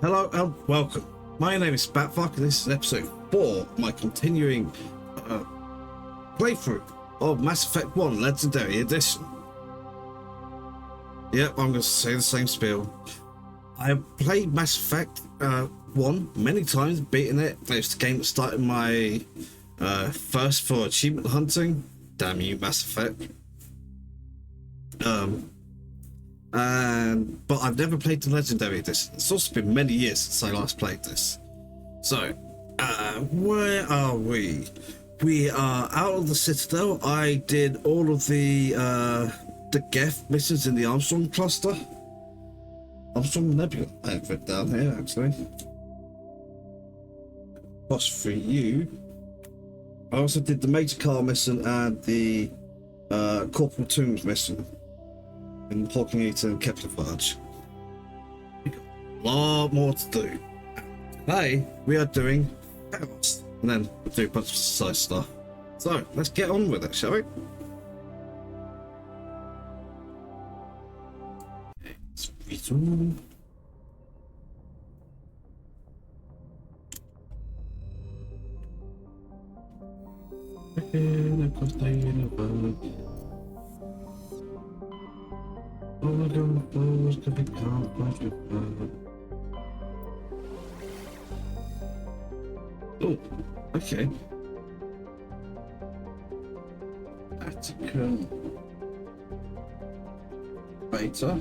Hello and welcome. My name is Batfuck and this is episode 4 of my continuing playthrough of Mass Effect 1 Legendary Edition. Yep, I'm going to say the same spiel. I have played Mass Effect 1 many times, beaten it. It's the game that started my thirst for achievement hunting. Damn you, Mass Effect. But I've never played the Legendary Edition. It's also been many years since I last played this. So, where are we? We are out of the Citadel. I did all of the Geth missions in the Armstrong cluster. Armstrong Nebula. I have it down here actually. Plus for you. I also did the Major Car mission and the Corporal Tombs mission in Hawking Eaton and Kepler Fudge. We got a lot more to do. Today we are doing Faust, and then we'll do a bunch of side stuff. So let's get on with it, shall we? Okay, let's read on. Across the universe. All the foes to become flesh with blood. Oh, okay. Attica. Beta.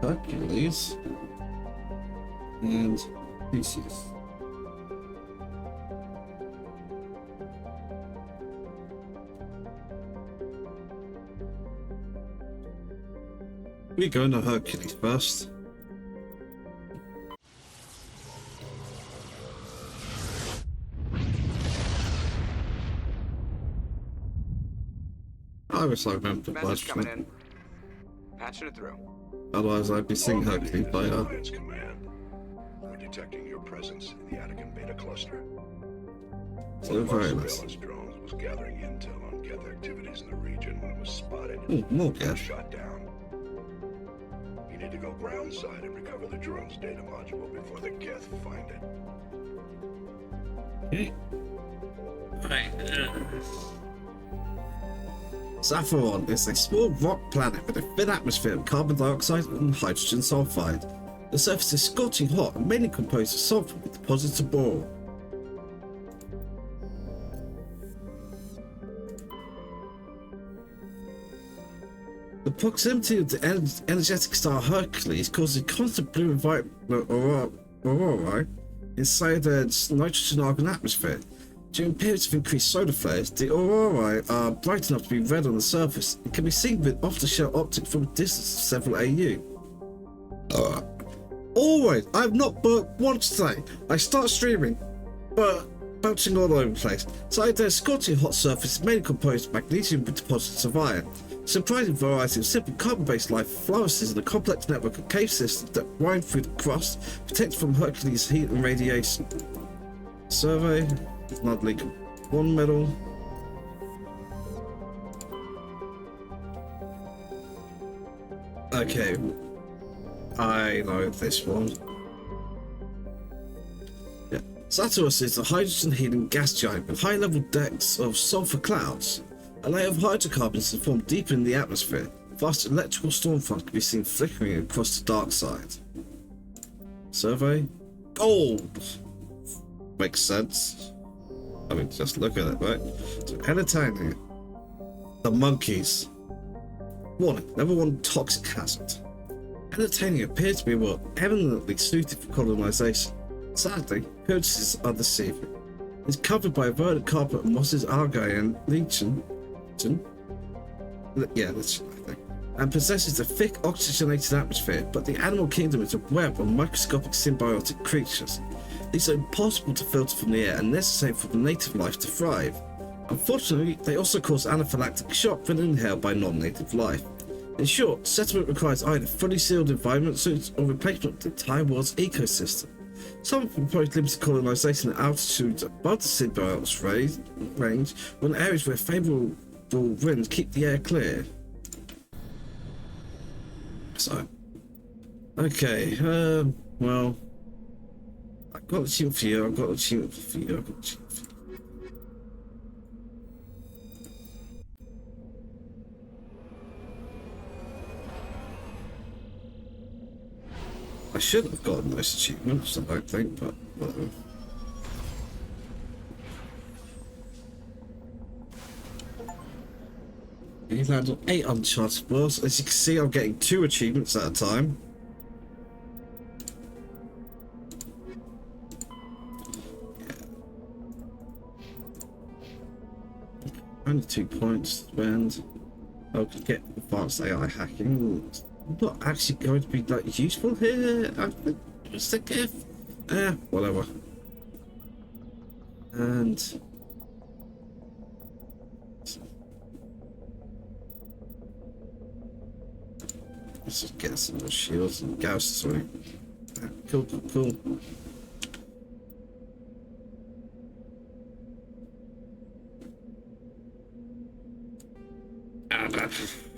Hercules. And Theseus. We go into Hercules first. I wish I remembered the Message coming question. in. Patching it through. Otherwise I'd be singing Hercules by now. Command. We're detecting your presence in the Attica Beta cluster. So One of our very nice. surveillance drones was gathering intel on Geth activities in the region when it was spotted Oh, more and Geth. shot down. You need to go groundside and recover the drone's data module before the Geth find it. Okay. Right. Sapphiron is a small rock planet with a thin atmosphere of carbon dioxide and hydrogen sulfide. The surface is scorching hot and mainly composed of sulfur with deposits of boron. The proximity of the energetic star Hercules causes a constant blue environment aurora inside its nitrogen-argon atmosphere. During periods of increased solar flares, the aurorae are bright enough to be red on the surface and can be seen with off-the-shelf optics from a distance of several AU. Always! I have not burnt once today. I start streaming, but bouncing all over the place. Inside their scorching hot surface is mainly composed of magnesium with deposits of iron. A surprising variety of simple carbon-based life flourishes in a complex network of cave systems that wind through the crust, protected from Hercules' heat and radiation. Survey. Not leak one metal. Okay, I know this one. Yeah. Saturus is a hydrogen-heating gas giant with high-level depths of sulfur clouds. A layer of hydrocarbons is formed deep in the atmosphere. Vast electrical storm front can be seen flickering across the dark side. Survey. Gold! Makes sense. I mean, just look at it, right? So, Entertaining. The monkeys. Warning, level 1 toxic hazard. Entertaining appears to be more eminently suited for colonization. Sadly, appearances are deceiving. It's covered by a verdant carpet of mosses, algae, and lichen. Yeah, that's I think. And possesses a thick oxygenated atmosphere, but the animal kingdom is a web of microscopic symbiotic creatures. These are impossible to filter from the air and necessary for the native life to thrive. Unfortunately, they also cause anaphylactic shock when inhaled by non-native life. In short, settlement requires either fully sealed environment suits or replacement of the entire world's ecosystem. Some propose limited colonization at altitudes above the symbiote's range, or in areas where favourable winds keep the air clear. So, okay, well, I got the achievement for you, I got the achievement for you, I got the achievement for you. I should have gotten those achievements, I don't think, but whatever. You landed on 8 uncharted worlds. As you can see, I'm getting 2 achievements at a time. Only 2 points to spend. I could get advanced AI hacking. It's not actually going to be like useful here. I think it's a gift. Whatever. And let's just get some more shields and gauss. Sorry. Cool, cool, cool.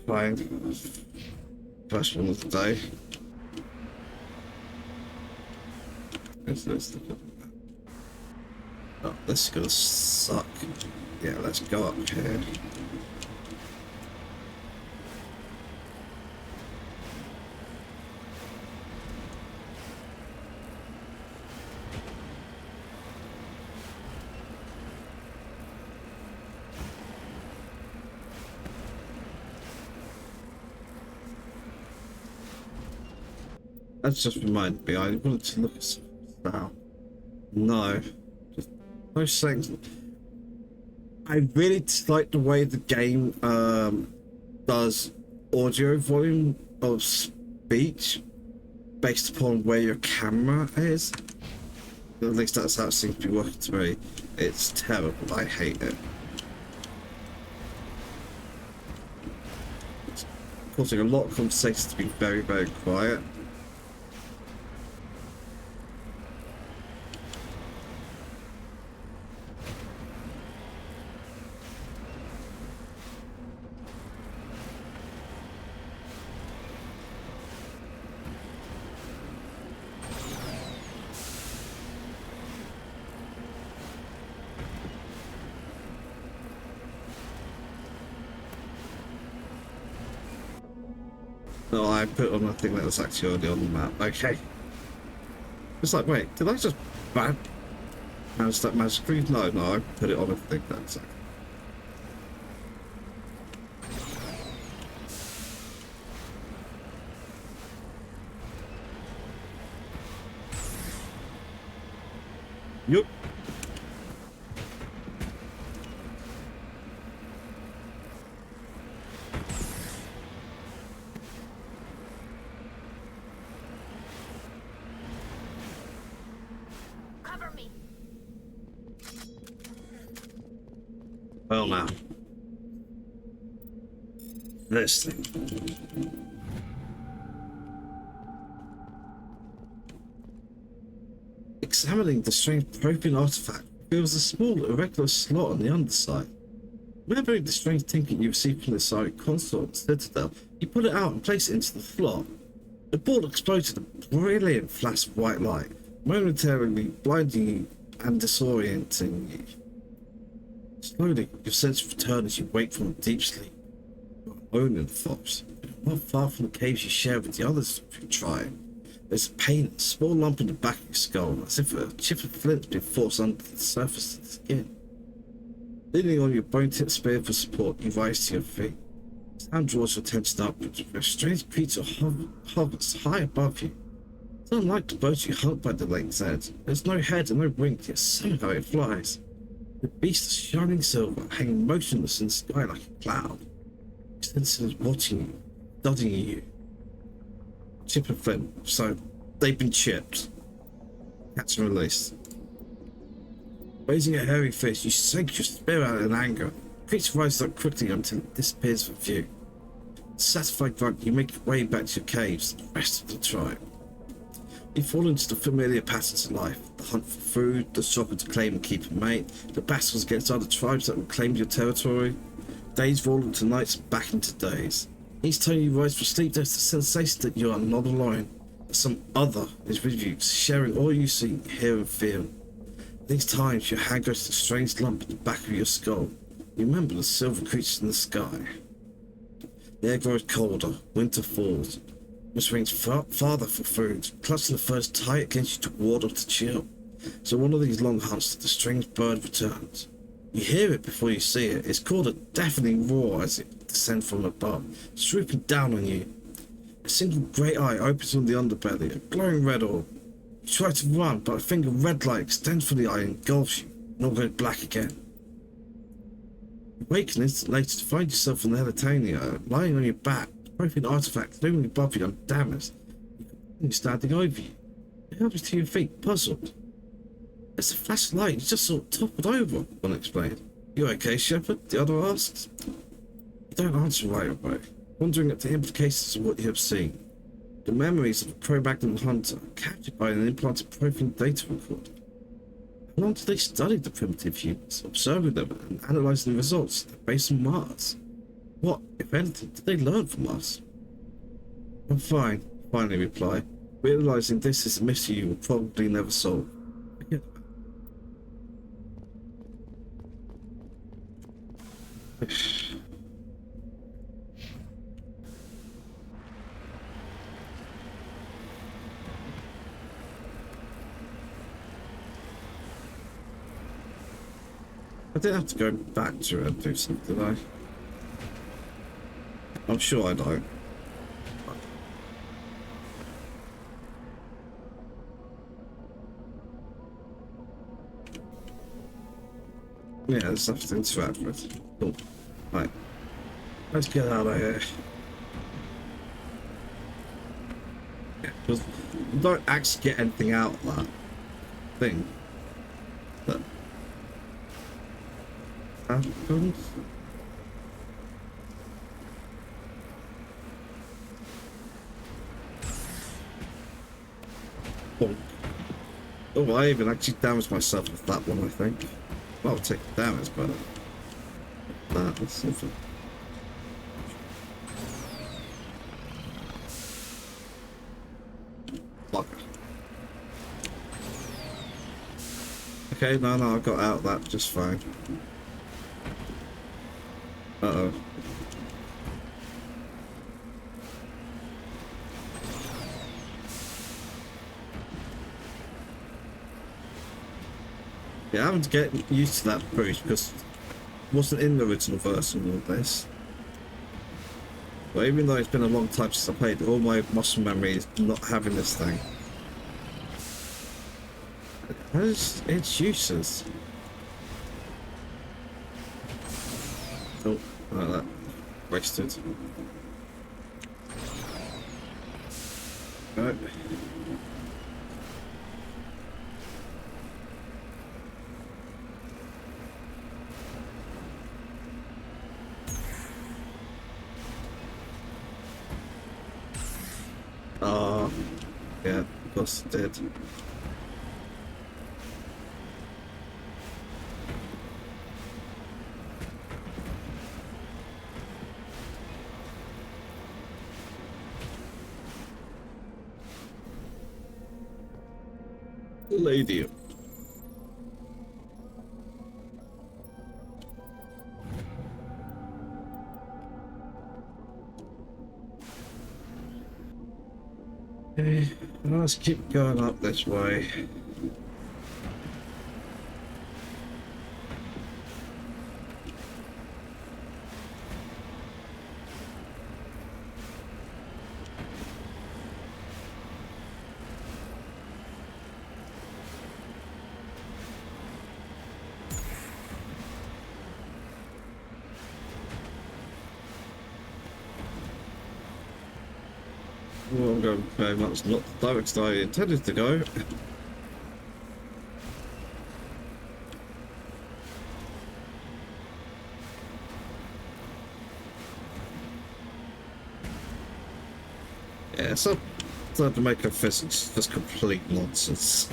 Fine. First one of the day. Oh, this is gonna suck. Yeah, let's go up here. That's just reminded me, I wanted to look at something now. No. Just no settings. I really like the way the game does audio volume of speech based upon where your camera is. At least that's how it seems to be working to me. It's terrible, I hate it. It's causing a lot of conversations to be very, very quiet. No, I put on a thing that was actually already on the map. Okay. It's like, wait, did I just manage that magic screen? No, I put it on a thing that's like. Yup. Well now, this thing. Examining the strange probing artifact reveals a small irregular slot on the underside. Remembering the strange trinket you received from the Sonic consort Citadel, you pull it out and place it into the slot. The ball explodes in a brilliant flash of white light, momentarily blinding you and disorienting you. Slowly, your senses return as you wake from deep sleep. You are alone in the forest, not far from the caves you share with the others of your tribe. There's a pain, a small lump in the back of your skull, as if a chip of flint has been forced under the surface of the skin. Leaning on your bone-tipped spear for support, you rise to your feet. Sound draws your attention upwards, where a strange creature hovers high above you. It's unlike the birds you hunt by the lake's edge. There's no head and no wings, yet somehow it flies. The beast is shining silver, hanging motionless in the sky like a cloud. Its senses watching you, studying you. Chip and flint, so they've been chipped. Catch and release. Raising a hairy fist, you sink your spear out in anger. The creature rises up quickly until it disappears from view. Satisfied grunt, you make your way back to your caves and the rest of the tribe. You fall into the familiar patterns of life. The hunt for food, the struggle to claim and keep a mate, the battles against other tribes that will claim your territory. Days roll into nights and back into days. Each time you rise from sleep, there's the sensation that you are not alone. That some other is with you, sharing all you see, hear, and feel. These times, your hand goes to a strange lump at the back of your skull. You remember the silver creatures in the sky. The air grows colder, winter falls. Must reach farther for food, clutching the furs tight against you to ward off the chill. So one of these long hunts, the strange bird returns. You hear it before you see it. It's called a deafening roar as it descends from above, swooping down on you. A single great eye opens on the underbelly, a glowing red orb. You try to run, but a finger red light extends from the eye and engulfs you, and all goes black again. You awaken instant later to find yourself in the Helitania, lying on your back, the broken artifact looming above you undamaged. You're standing over you. It helps you to your feet, puzzled. It's a flash of light, you just sort of toppled over, one explained. You okay, Shepard? The other asks. You don't answer right away, wondering at the implications of what you have seen. The memories of a Cro-Magnon hunter, captured by an implanted profane data recorder. How long did they study the primitive humans, observing them and analysing the results based on Mars? What, if anything, did they learn from us? I'm fine, finally reply, realising this is a mystery you will probably never solve. Forget about it. I didn't have to go back to it and do something, did I? I'm sure I don't. Yeah, there's nothing to interact with. Cool. Right. Let's get out of here. Yeah, because you don't actually get anything out of that thing. But happens. Bonk. Oh, I even actually damaged myself with that one, I think. Well, I'll take the damage, but that's something. Fuck. Okay, no, I got out of that just fine. Uh-oh. Yeah, I'm having to get used to that boost because it wasn't in the original version of this. But even though it's been a long time since I played, all my muscle memory is not having this thing. It's useless. Oh, like that. Wasted. Right. Oh, yeah, of course it did. Lady. Okay, let's keep going up this way. Well, I'm going very much not the direction I intended to go. Yeah, so time to make a physics just complete nonsense.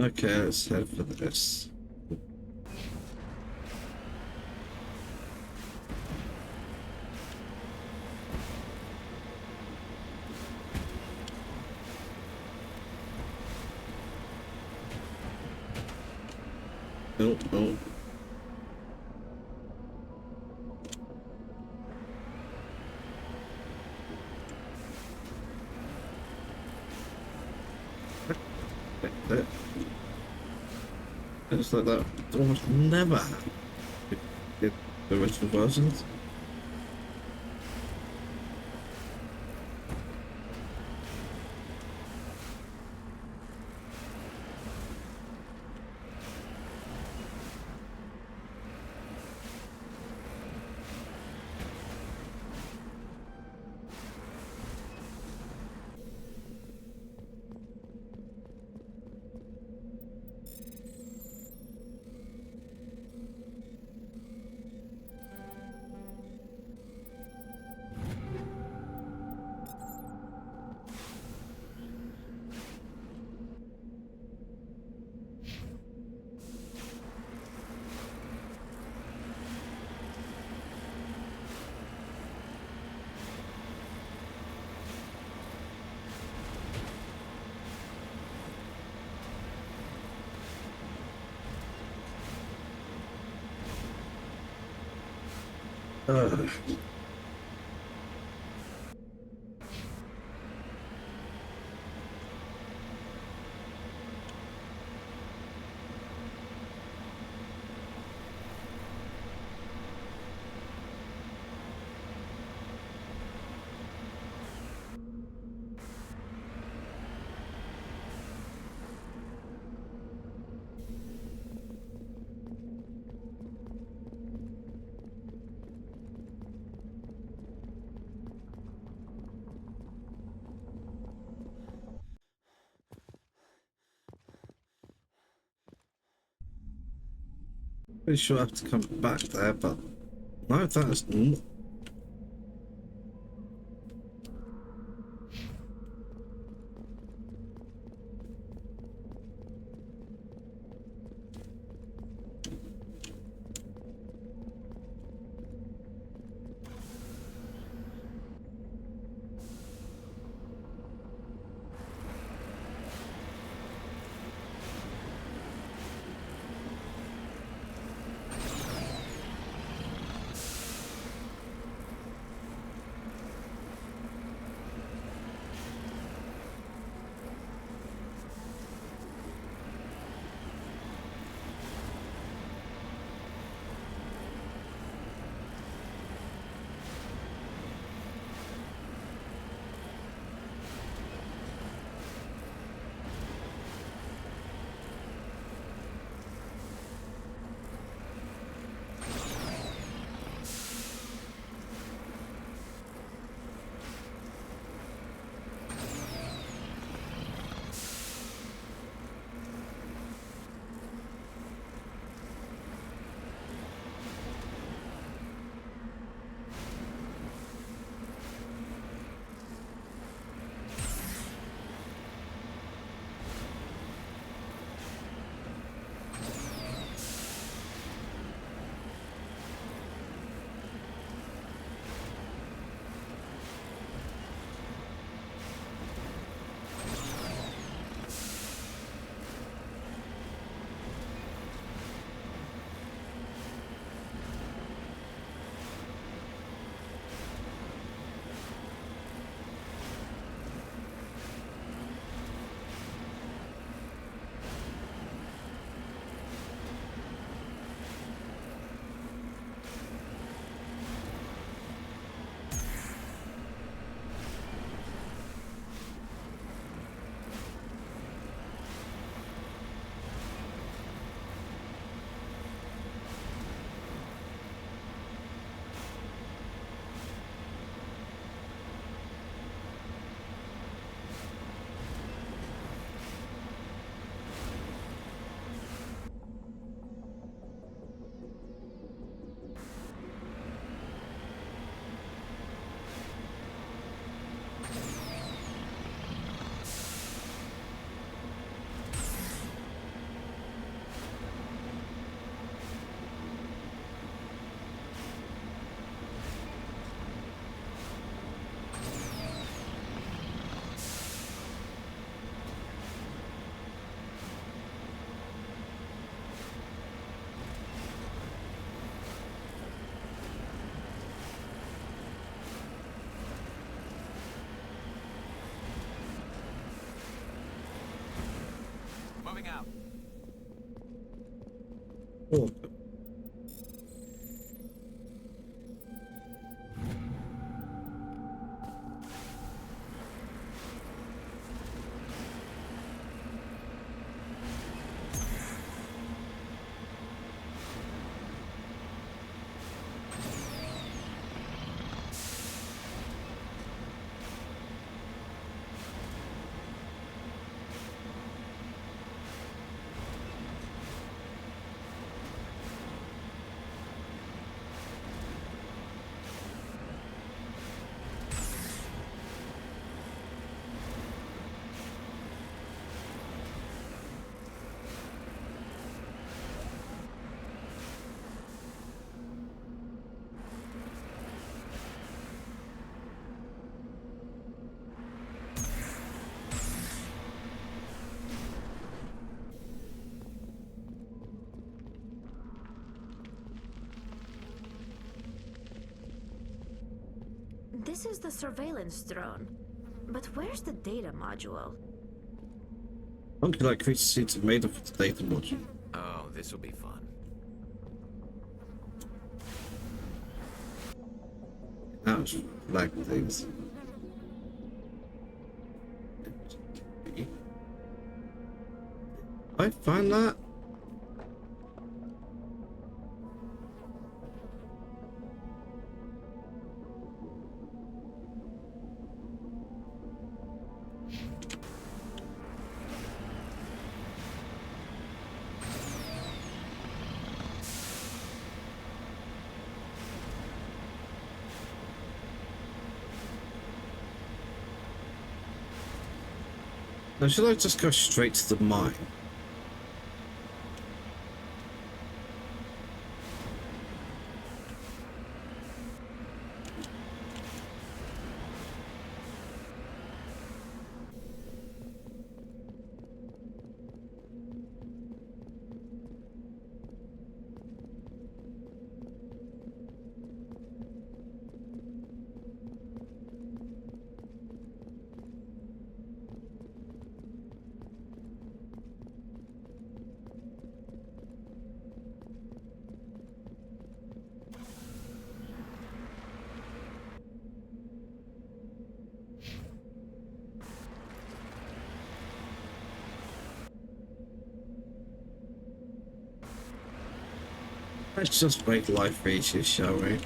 Okay, let's head for this. Oh, oh. It's like that almost never happened in the original versions. Ugh. Pretty sure I have to come back there, but no, that's not. Moving out. Oh. This is the surveillance drone. But where's the data module? Monkey-like creature seems to be made up of the data module. Oh, this will be fun. Ouch, lag things. I find that. Now, should I just go straight to the mine? Let's just make life easier, shall we?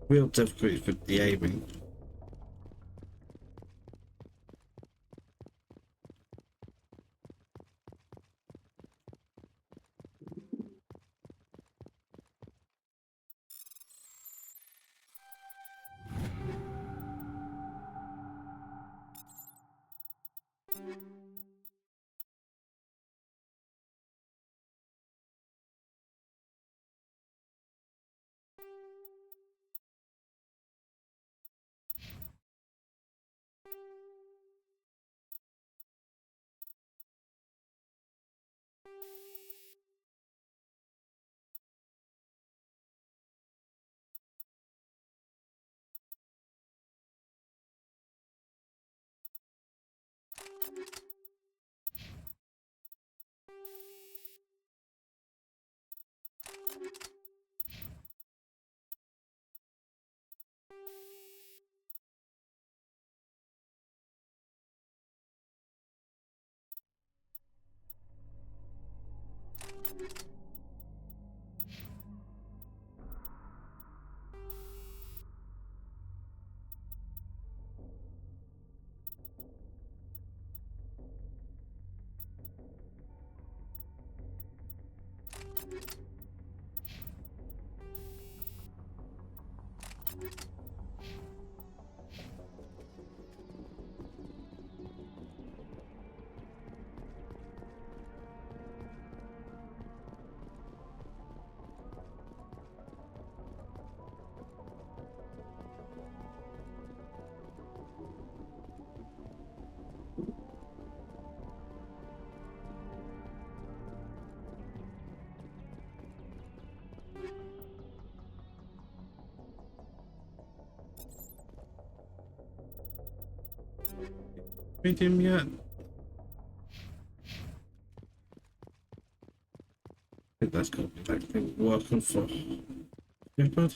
Real difficulty with the aiming. Beat him yet? I think that's gonna be actually working for Shepherd.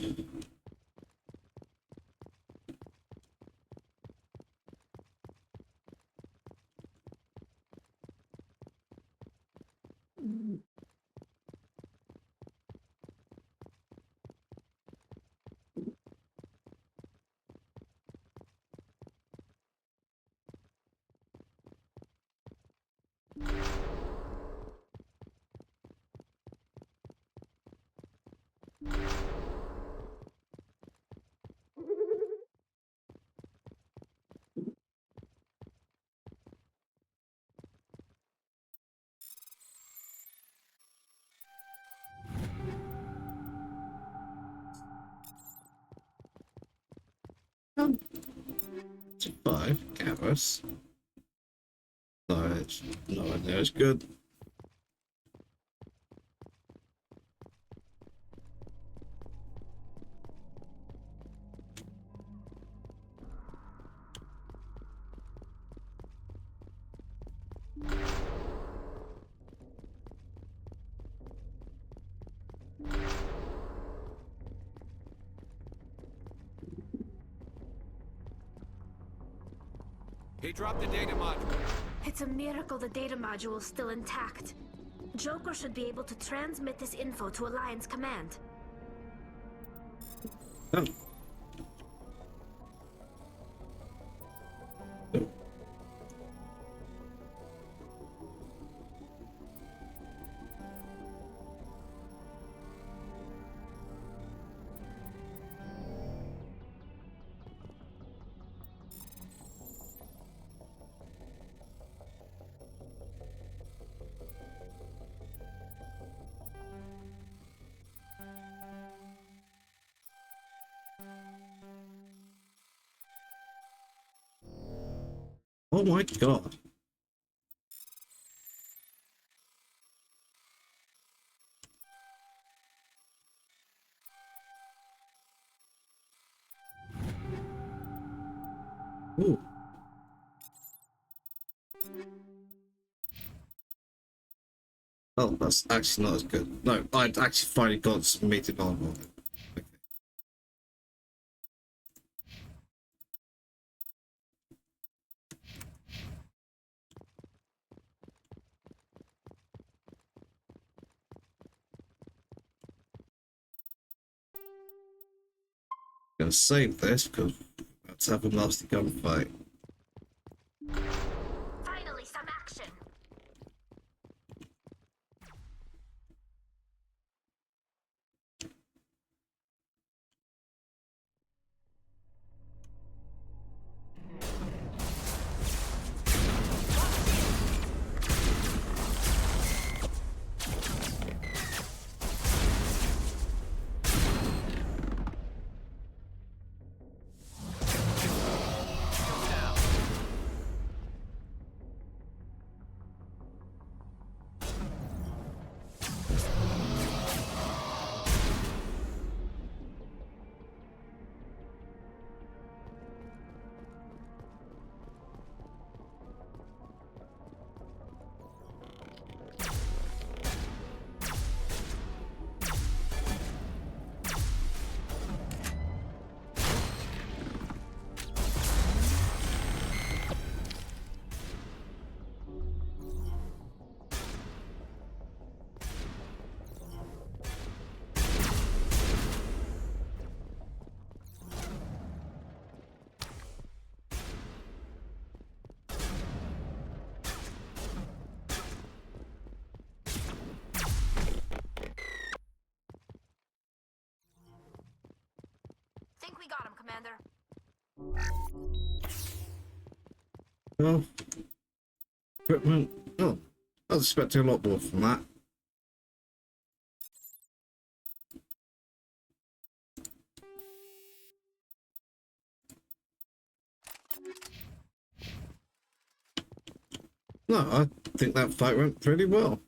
Five cameras. Nice. No one there is good. He dropped the data module. It's a miracle the data module is still intact. Joker should be able to transmit this info to Alliance Command. Oh. Oh my god. Ooh. Oh, that's actually not as good. No, I'd actually finally got some meeting on it. Okay. to save this because let's have a nasty gunfight. Finally, some action. Think we got him, Commander. Well, equipment. Oh, I was expecting a lot more from that. No, I think that fight went pretty well.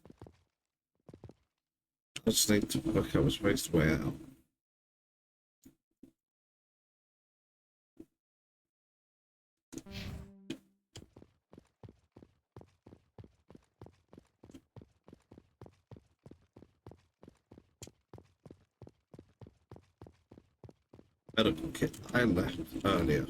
I just need to work out which way's the way out. Medical kit I left earlier.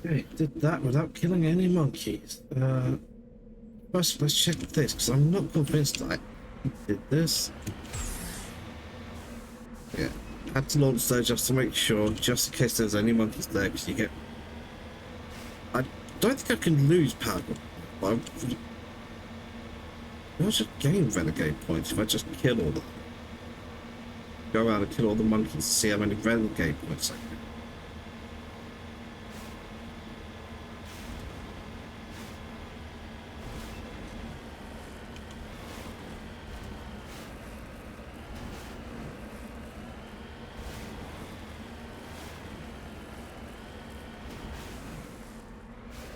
Okay, did that without killing any monkeys. First, let's check this, because I'm not convinced I did this. Yeah, had to launch there just to make sure, just in case there's any monkeys there, because you get... I don't think I can lose power, but I should gain renegade points if I just kill all of them. Go around and kill all the monkeys to see how many renegade points I get.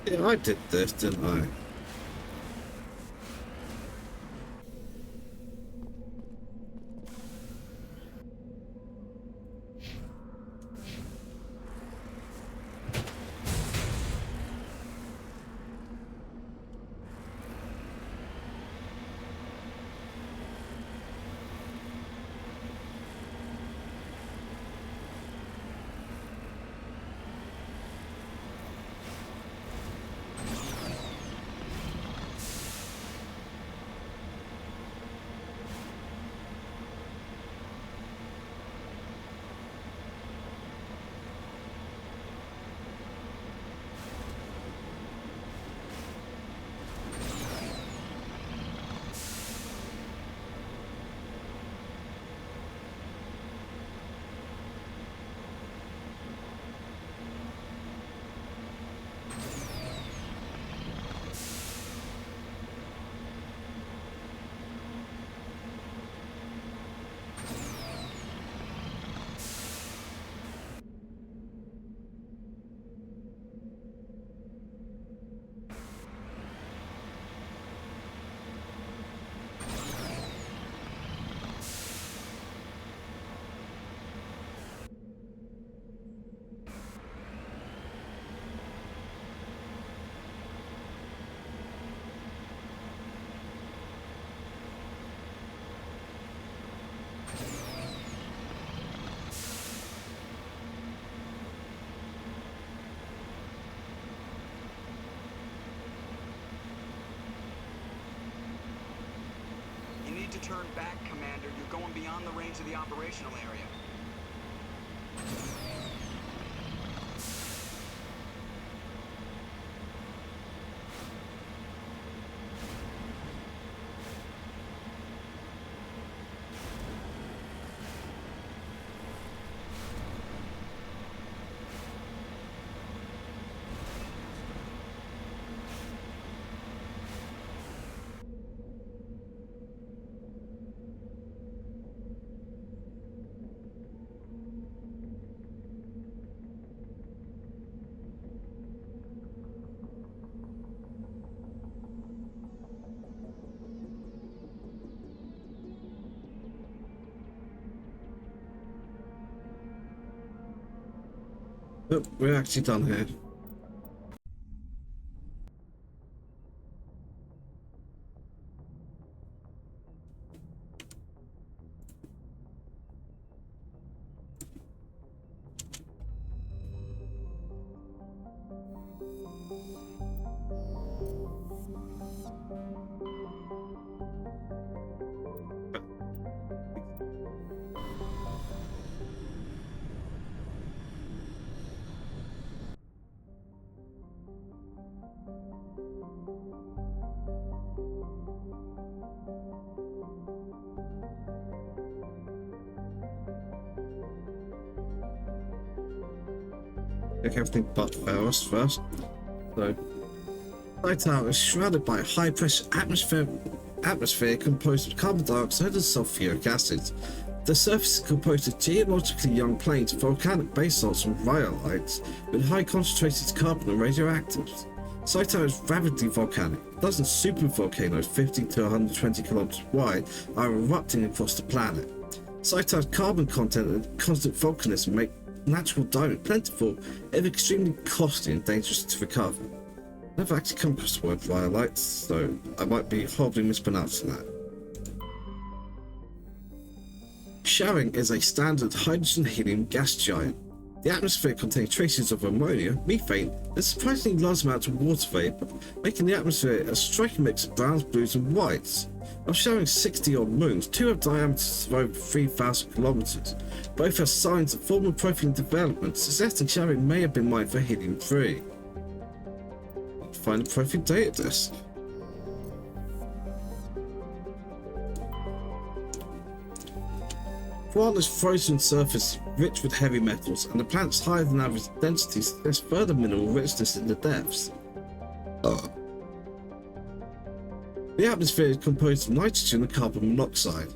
Yeah, I did this, didn't I? turn back, Commander. You're going beyond the range of the operational area. Oh, we're actually done here. Check everything but first. So, Sky Tower is surrounded by a high-pressure atmosphere composed of carbon dioxide and sulfuric acid. The surface is composed of geologically young plains of volcanic basalts and rhyolites with high concentrated carbon and radioactives. Sky Tower is rapidly volcanic. Dozens of supervolcanoes 50 to 120 kilometers wide are erupting across the planet. Sky Tower's carbon content and constant volcanism make natural diamond plentiful, if extremely costly and dangerous to recover. Never actually come across the word rhyolites, so I might be horribly mispronouncing that. Sharing is a standard hydrogen-helium gas giant. The atmosphere contains traces of ammonia, methane, and a surprisingly large amount of water vapor, making the atmosphere a striking mix of browns, blues, and whites. Of Sharing's 60-odd moons, 2 have diameters of over 3,000 kilometers. Both have signs of former protein development, suggesting Sharing may have been mined for helium-3. Find a protein data disk. Piranha's frozen surface rich with heavy metals, and the planet's higher than average density suggests further mineral richness in the depths. The atmosphere is composed of nitrogen and carbon monoxide.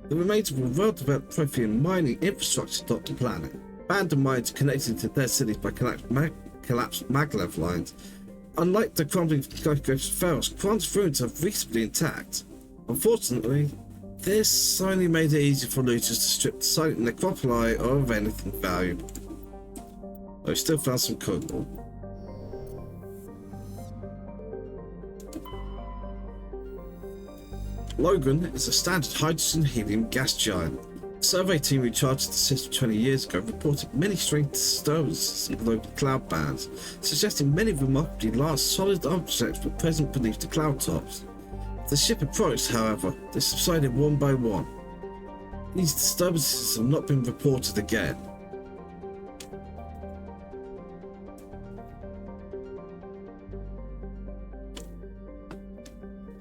The remains of a well-developed Prothean mining infrastructure dot the planet. Abandoned mines connected to dead cities by collapsed maglev lines. Unlike the crumbling skyscrapers of Pharos, Kron's ruins are reasonably intact. Unfortunately, this only made it easy for looters to strip the silent necropoli of anything valuable. I still found some cobalt. Logan is a standard hydrogen-helium gas giant. A survey team who charted the system 20 years ago reported many strange disturbances in global cloud bands, suggesting many remarkably large solid objects were present beneath the cloud tops. As the ship approached, however, they subsided one by one. These disturbances have not been reported again.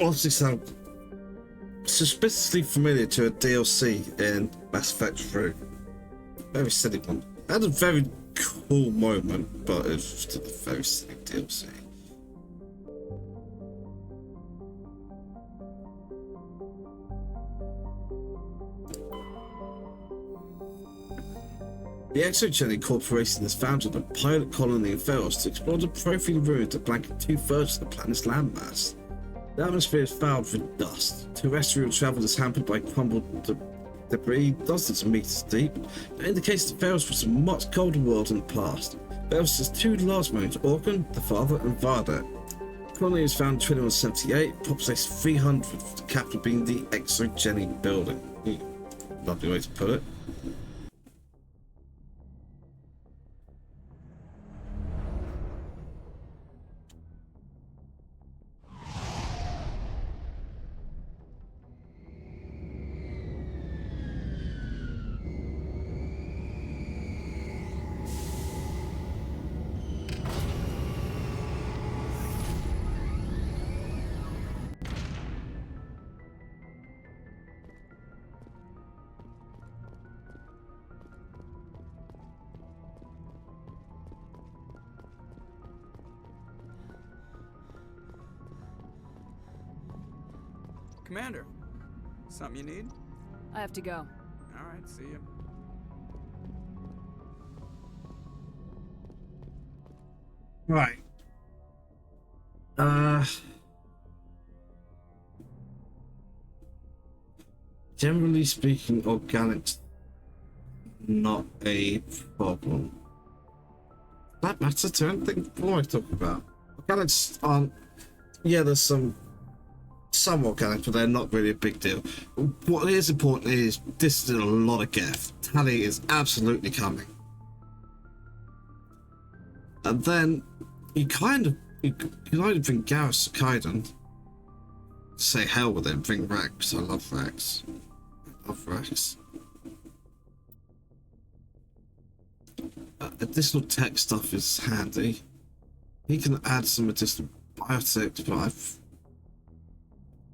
Honestly sound suspiciously familiar to a DLC in Mass Effect 3. Very silly one. I had a very cool moment, but it was still a very silly DLC. The Exogenic Corporation has founded a pilot colony in Pharos to explore the Prothean ruins that blanket 2/3 of the planet's landmass. The atmosphere is fouled with dust. Terrestrial travel is hampered by crumbled debris dozens of meters deep. That indicates that Pharos was a much colder world in the past. Pharos has 2 large moons, Orkan, the Father, and Varda. The colony was founded in 2178, population 300, with the capital being the Exogenic Building. Lovely way to put it. Commander, something you need? I have to go. All right, see ya. Right. Generally speaking, organics not a problem. Does that matter to anything? What am I talking about? Organics aren't. Yeah, there's some organic, but they're not really a big deal. What is important is this is a lot of geth. Tally is absolutely coming. And then you can either bring Garrus to Kaiden. Say hell with it, bring Rex. I love Rex. Additional tech stuff is handy. He can add some additional biotics, but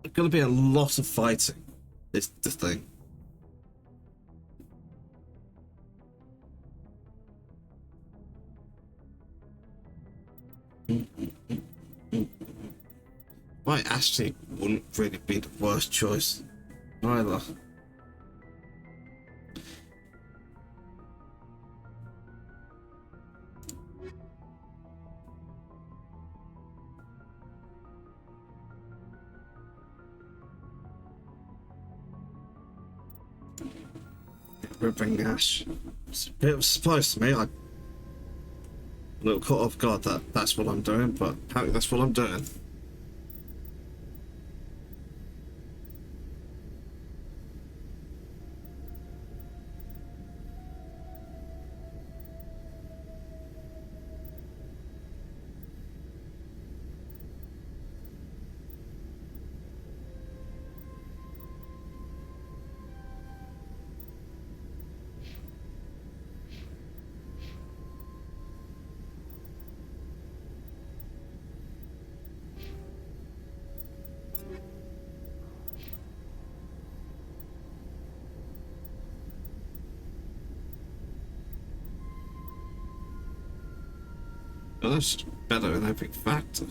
it's gonna be a lot of fighting. Is the thing. Might actually wouldn't really be the worst choice either. Ripping Ash. It's a bit of a surprise to me. I'm a little caught off guard that that's what I'm doing, but apparently that's what I'm doing. Well, that's better than Epic Factor.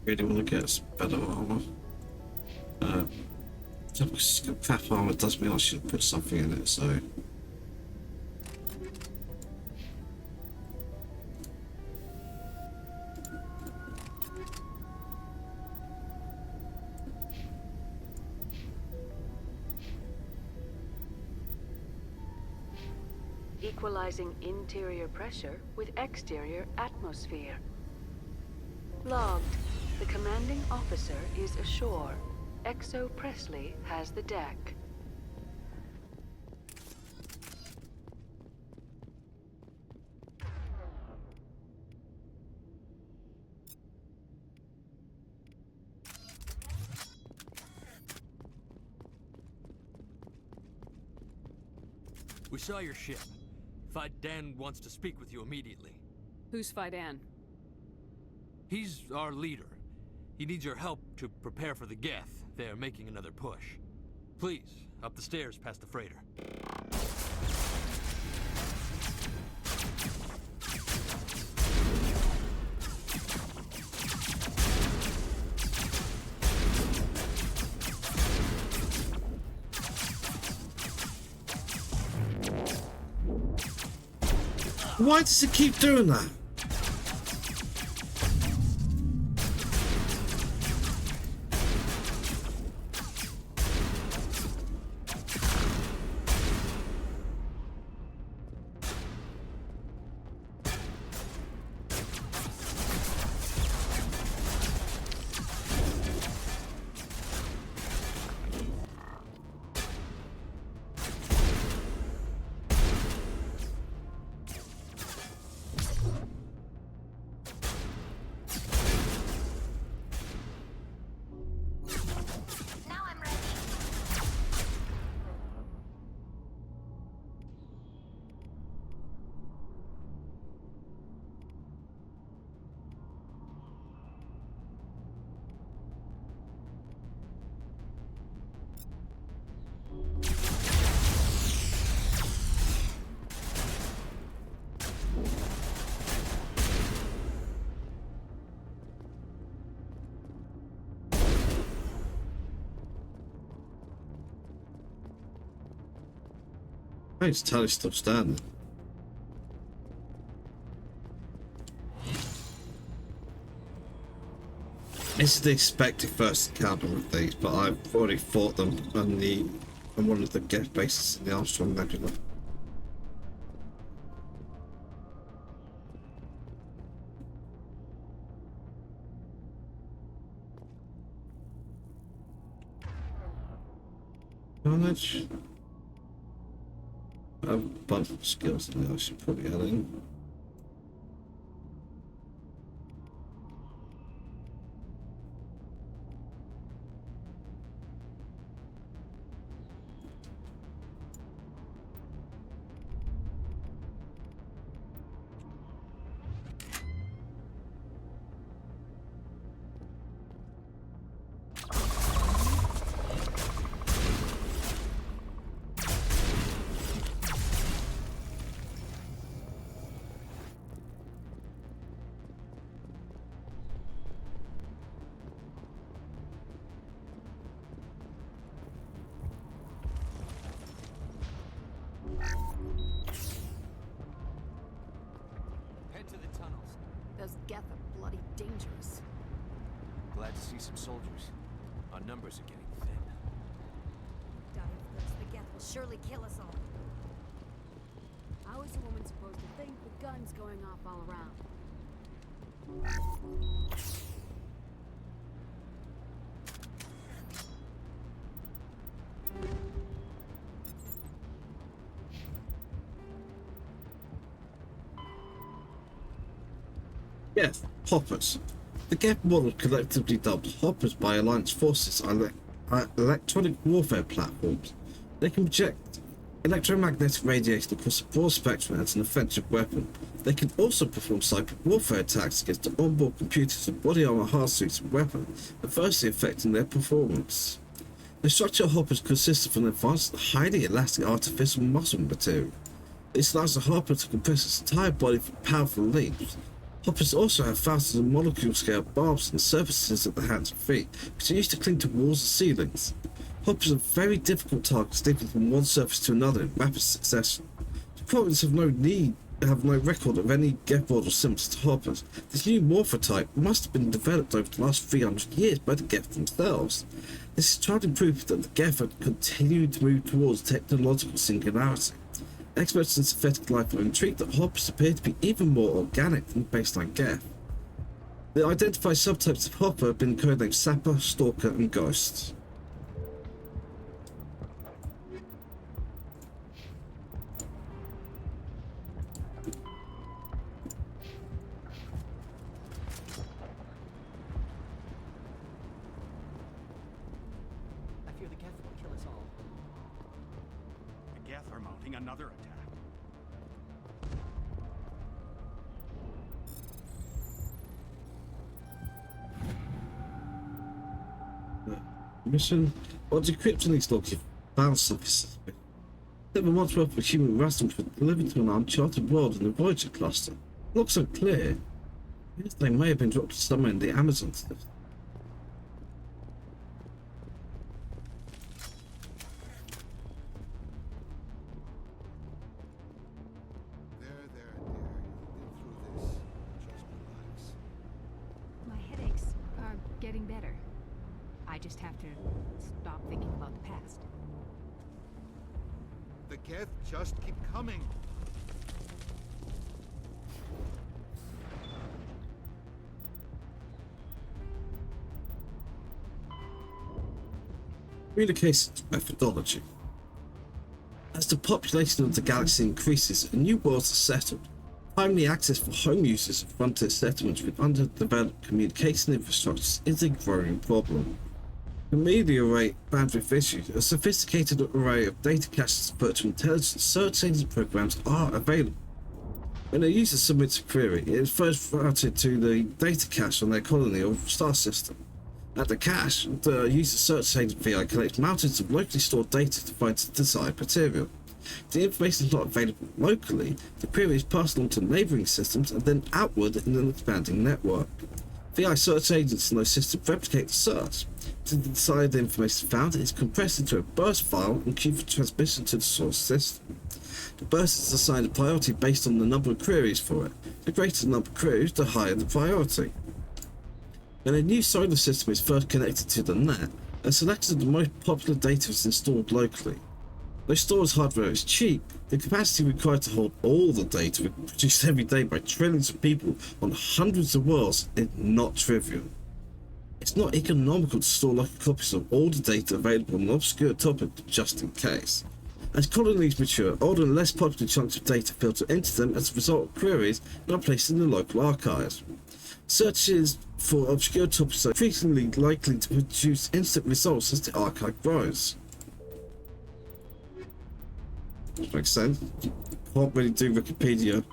Really want to get some better armor. Crap armor does mean I should put something in it, so. Equalizing interior pressure with exterior atmosphere. Logged. The commanding officer is ashore. Exo Presley has the deck. We saw your ship. Dan wants to speak with you immediately. Who's Fidan? He's our leader. He needs your help to prepare for the Geth. They're making another push. Please, up the stairs past the freighter. Why does it keep doing that? Thanks, Tally's still standing. This is the expected first encounter with these, but I've already fought them on one of the Geth bases in the Armstrong Nebula. Knowledge. I have a bunch of skills that I should probably add in. Head to the tunnels. Those Geth are bloody dangerous. Glad to see some soldiers. Our numbers are getting thin. Die of thirst, the Geth will surely kill us all. How is a woman supposed to think with guns going off all around? Yes, hoppers. The Geth model, collectively dubbed hoppers by Alliance forces, are electronic warfare platforms. They can project electromagnetic radiation across a broad spectrum as an offensive weapon. They can also perform cyber warfare attacks against the onboard computers of body armor, hardsuits, and weapons, adversely affecting their performance. The structure of hoppers consists of an advanced, highly elastic artificial muscle material. This allows the hopper to compress its entire body for powerful leaps. Hoppers also have thousands of molecule-scale barbs and surfaces at the hands and feet, which are used to cling to walls and ceilings. Hoppers are very difficult targets, leaping from one surface to another in rapid succession. The province have no record of any Geth model similar to hoppers. This new morphotype must have been developed over the last 300 years by the Geth themselves. This is tried proof that the Geth have continued to move towards technological singularity. Experts in synthetic life are intrigued that hoppers appear to be even more organic than baseline Geth. The identified subtypes of hopper have been codenamed Sapper, Stalker, and Ghost. I fear the Geth will kill us all. The Geth are mounting another attack. Mission. While decrypting these logs, you found something suspicious. 7 months worth of human ransoms were delivered to an uncharted world in the Voyager cluster. It looks unclear. Yes, they may have been dropped somewhere in the Amazon system. There, dear. You've been through this. Just relax. My headaches are getting better. I just have to stop thinking about the past. The Geth just keep coming. Communications methodology. As the population of the galaxy increases and new worlds are settled, timely access for home users of frontier settlements with underdeveloped communication infrastructures is a growing problem. To ameliorate bandwidth issues, a sophisticated array of data caches and virtual intelligence search engine programs are available. When a user submits a query, it is first routed to the data cache on their colony or star system. At the cache, the user search agent VI collects mountains of locally stored data to find the desired material. If the information is not available locally, the query is passed on to neighboring systems and then outward in an expanding network. VI search agents in those systems replicate the search. To the desired information found, it is compressed into a burst file and queued for transmission to the source system. The burst is assigned a priority based on the number of queries for it. The greater the number of queries, the higher the priority. When a new solar system is first connected to the net, a selection of the most popular data is installed locally. Though storage hardware is cheap, the capacity required to hold all the data produced every day by trillions of people on hundreds of worlds is not trivial. It's not economical to store local copies of all the data available on an obscure topic just in case. As colonies mature, older and less popular chunks of data filter into them as a result of queries and are placed in the local archives. Searches for obscure topics are increasingly likely to produce instant results as the archive grows. Makes sense. Can't really do Wikipedia.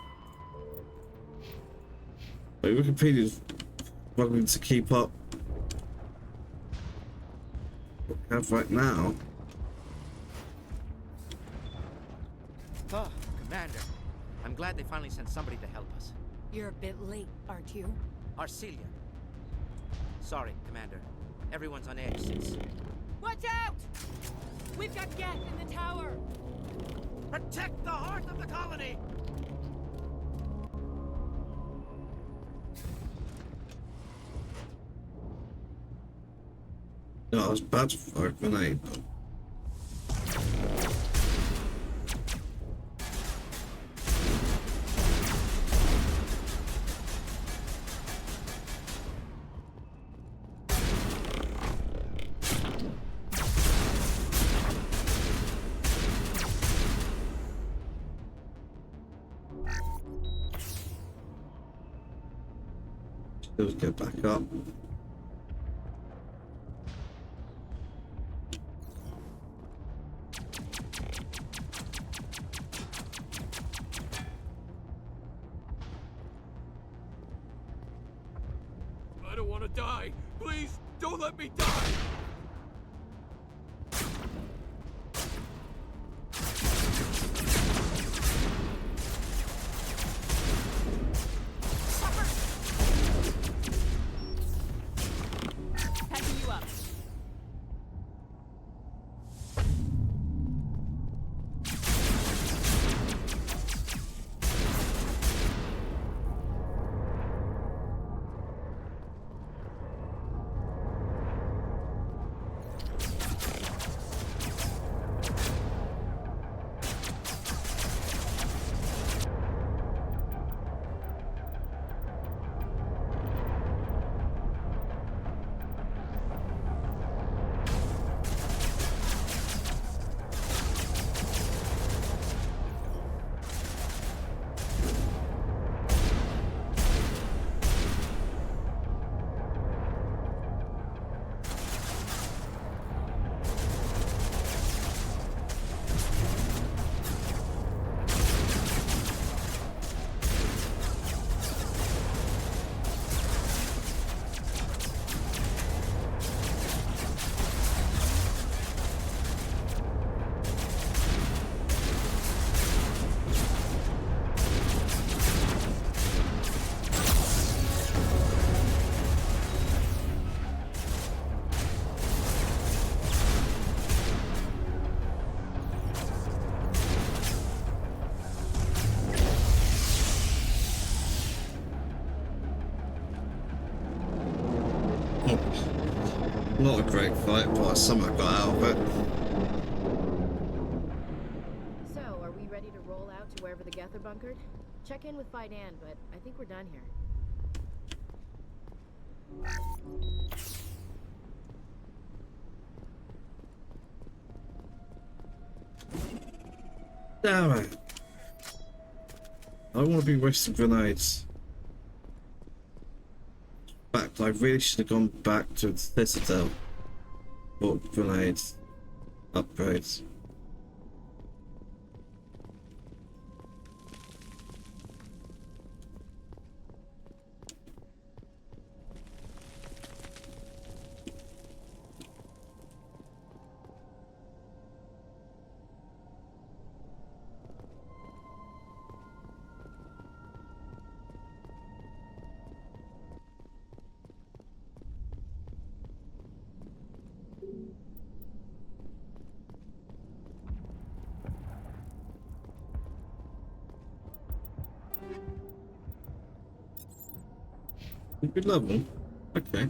But Wikipedia's struggling to keep up what we have right now. Oh, Commander. I'm glad they finally sent somebody to help us. You're a bit late, aren't you? Arcelia. Sorry, Commander. Everyone's on edge since... Watch out! We've got Geth in the tower! Protect the heart of the colony! No, I was about to fire a grenade, but... Let's get back up. I don't want to die. Please, don't let me die. Patching you up. Not a great fight, but I somehow got out of it. So, are we ready to roll out to wherever the Geth are bunkered? Check in with Fidan, but I think we're done here. Damn it. I don't want to be wasting grenades. In fact, I really should have gone back to the Citadel. Bought grenades. Upgrades. Good level. Okay.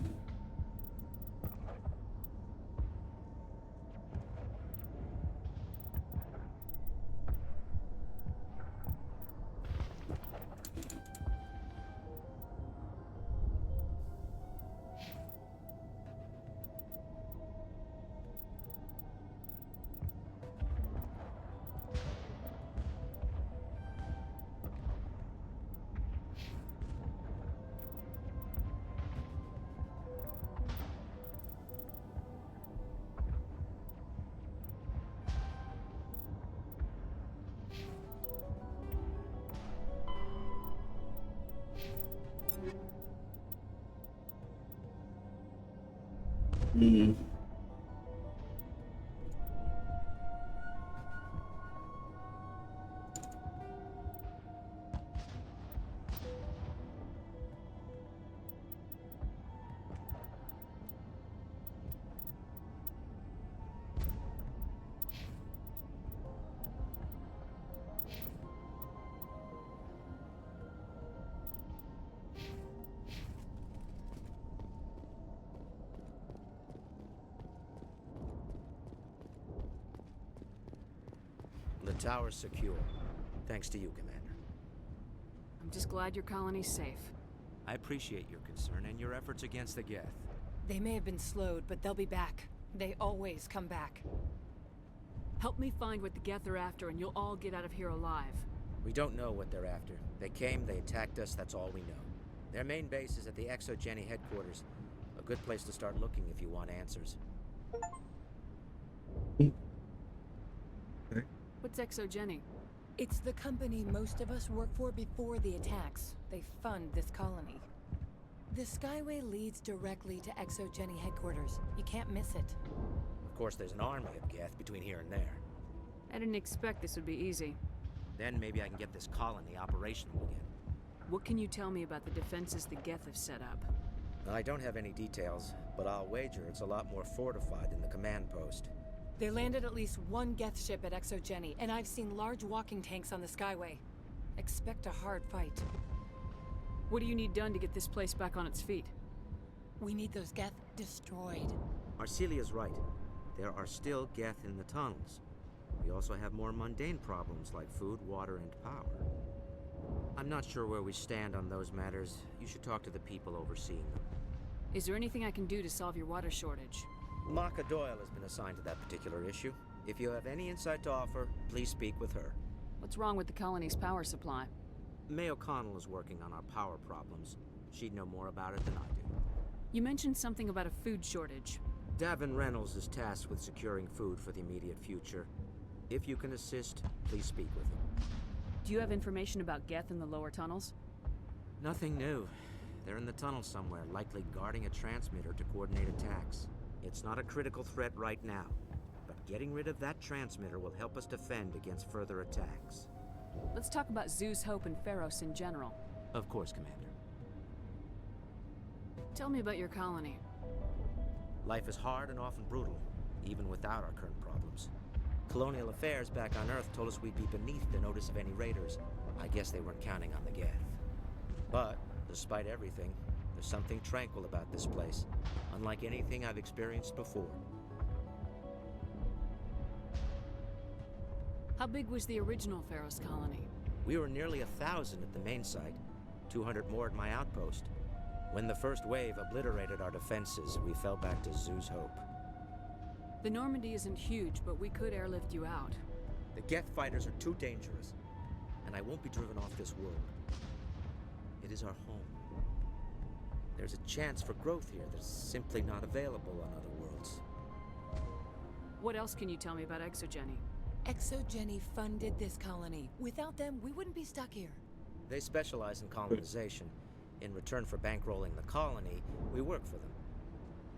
Hmm. The tower's secure. Thanks to you, Commander. I'm just glad your colony's safe. I appreciate your concern and your efforts against the Geth. They may have been slowed, but they'll be back. They always come back. Help me find what the Geth are after, and you'll all get out of here alive. We don't know what they're after. They came, they attacked us, that's all we know. Their main base is at the ExoGeni headquarters. A good place to start looking if you want answers. What's ExoGeni? It's the company most of us worked for before the attacks. They fund this colony. The Skyway leads directly to ExoGeni headquarters. You can't miss it. Of course, there's an army of Geth between here and there. I didn't expect this would be easy. Then maybe I can get this colony operational again. What can you tell me about the defenses the Geth have set up? I don't have any details, but I'll wager it's a lot more fortified than the command post. They landed at least one Geth ship at ExoGeni, and I've seen large walking tanks on the Skyway. Expect a hard fight. What do you need done to get this place back on its feet? We need those Geth destroyed. Arcelia's right. There are still Geth in the tunnels. We also have more mundane problems like food, water, and power. I'm not sure where we stand on those matters. You should talk to the people overseeing them. Is there anything I can do to solve your water shortage? Maka Doyle has been assigned to that particular issue. If you have any insight to offer, please speak with her. What's wrong with the colony's power supply? May O'Connell is working on our power problems. She'd know more about it than I do. You mentioned something about a food shortage. Davin Reynolds is tasked with securing food for the immediate future. If you can assist, please speak with him. Do you have information about Geth in the lower tunnels? Nothing new. They're in the tunnel somewhere, likely guarding a transmitter to coordinate attacks. It's not a critical threat right now, but getting rid of that transmitter will help us defend against further attacks. Let's talk about Zeus, Hope, and Pharos in general. Of course, Commander. Tell me about your colony. Life is hard and often brutal, even without our current problems. Colonial affairs back on Earth told us we'd be beneath the notice of any raiders. I guess they weren't counting on the Geth. But, despite everything, there's something tranquil about this place, unlike anything I've experienced before. How big was the original Pharos colony? We were nearly 1,000 at the main site, 200 more at my outpost. When the first wave obliterated our defenses, we fell back to Zeus Hope. The Normandy isn't huge, but we could airlift you out. The Geth fighters are too dangerous, and I won't be driven off this world. It is our home. There's a chance for growth here that's simply not available on other worlds. What else can you tell me about ExoGeni? ExoGeni funded this colony. Without them, we wouldn't be stuck here. They specialize in colonization. In return for bankrolling the colony, we work for them.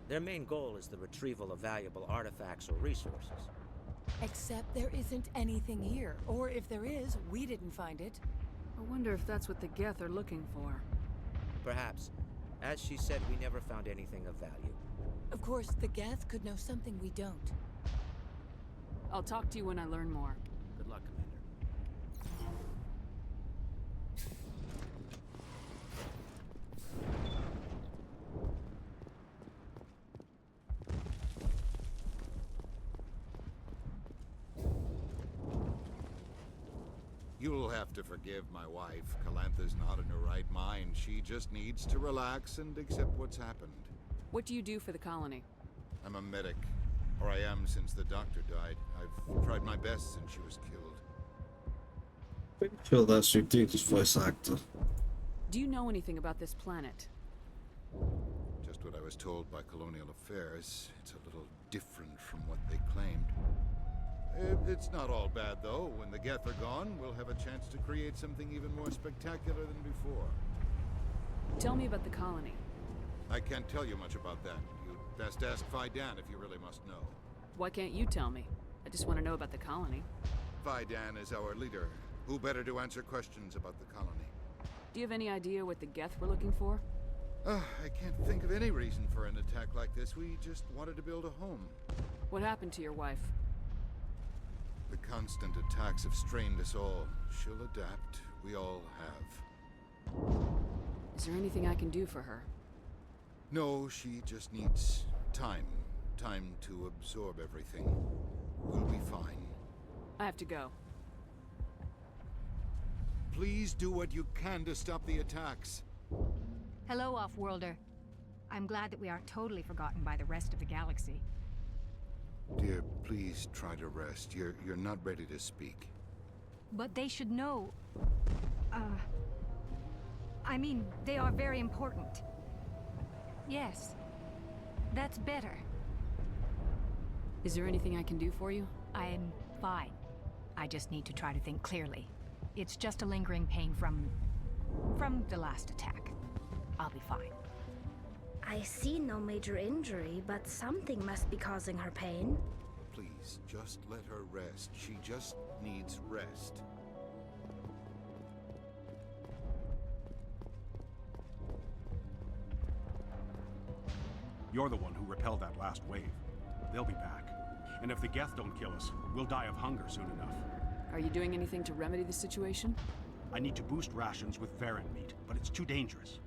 Their main goal is the retrieval of valuable artifacts or resources. Except there isn't anything here. Or if there is, we didn't find it. I wonder if that's what the Geth are looking for. Perhaps. As she said, we never found anything of value. Of course, the Geth could know something we don't. I'll talk to you when I learn more. Good luck, Commander. have to forgive my wife. Calantha's not in her right mind. She just needs to relax and accept what's happened. What do you do for the colony? I'm a medic. Or I am since the doctor died. I've tried my best since she was killed. Pretty sure that's Udita's voice actor. Do you know anything about this planet? Just what I was told by Colonial Affairs. It's a little different from what they claimed. It's not all bad, though. When the Geth are gone, we'll have a chance to create something even more spectacular than before. Tell me about the colony. I can't tell you much about that. You'd best ask Fidan if you really must know. Why can't you tell me? I just want to know about the colony. Fidan is our leader. Who better to answer questions about the colony? Do you have any idea what the Geth were looking for? I can't think of any reason for an attack like this. We just wanted to build a home. What happened to your wife? The constant attacks have strained us all. She'll adapt. We all have. Is there anything I can do for her? No, she just needs time. Time to absorb everything. We'll be fine. I have to go. Please do what you can to stop the attacks. Hello, Off-Worlder. I'm glad that we aren't totally forgotten by the rest of the galaxy. Dear, please try to rest. You're not ready to speak. But they should know... I mean, they are very important. Yes. That's better. Is there anything I can do for you? I'm fine. I just need to try to think clearly. It's just a lingering pain from the last attack. I'll be fine. I see no major injury, but something must be causing her pain. Please, just let her rest. She just needs rest. You're the one who repelled that last wave. They'll be back. And if the Geth don't kill us, we'll die of hunger soon enough. Are you doing anything to remedy the situation? I need to boost rations with Varan meat, but it's too dangerous.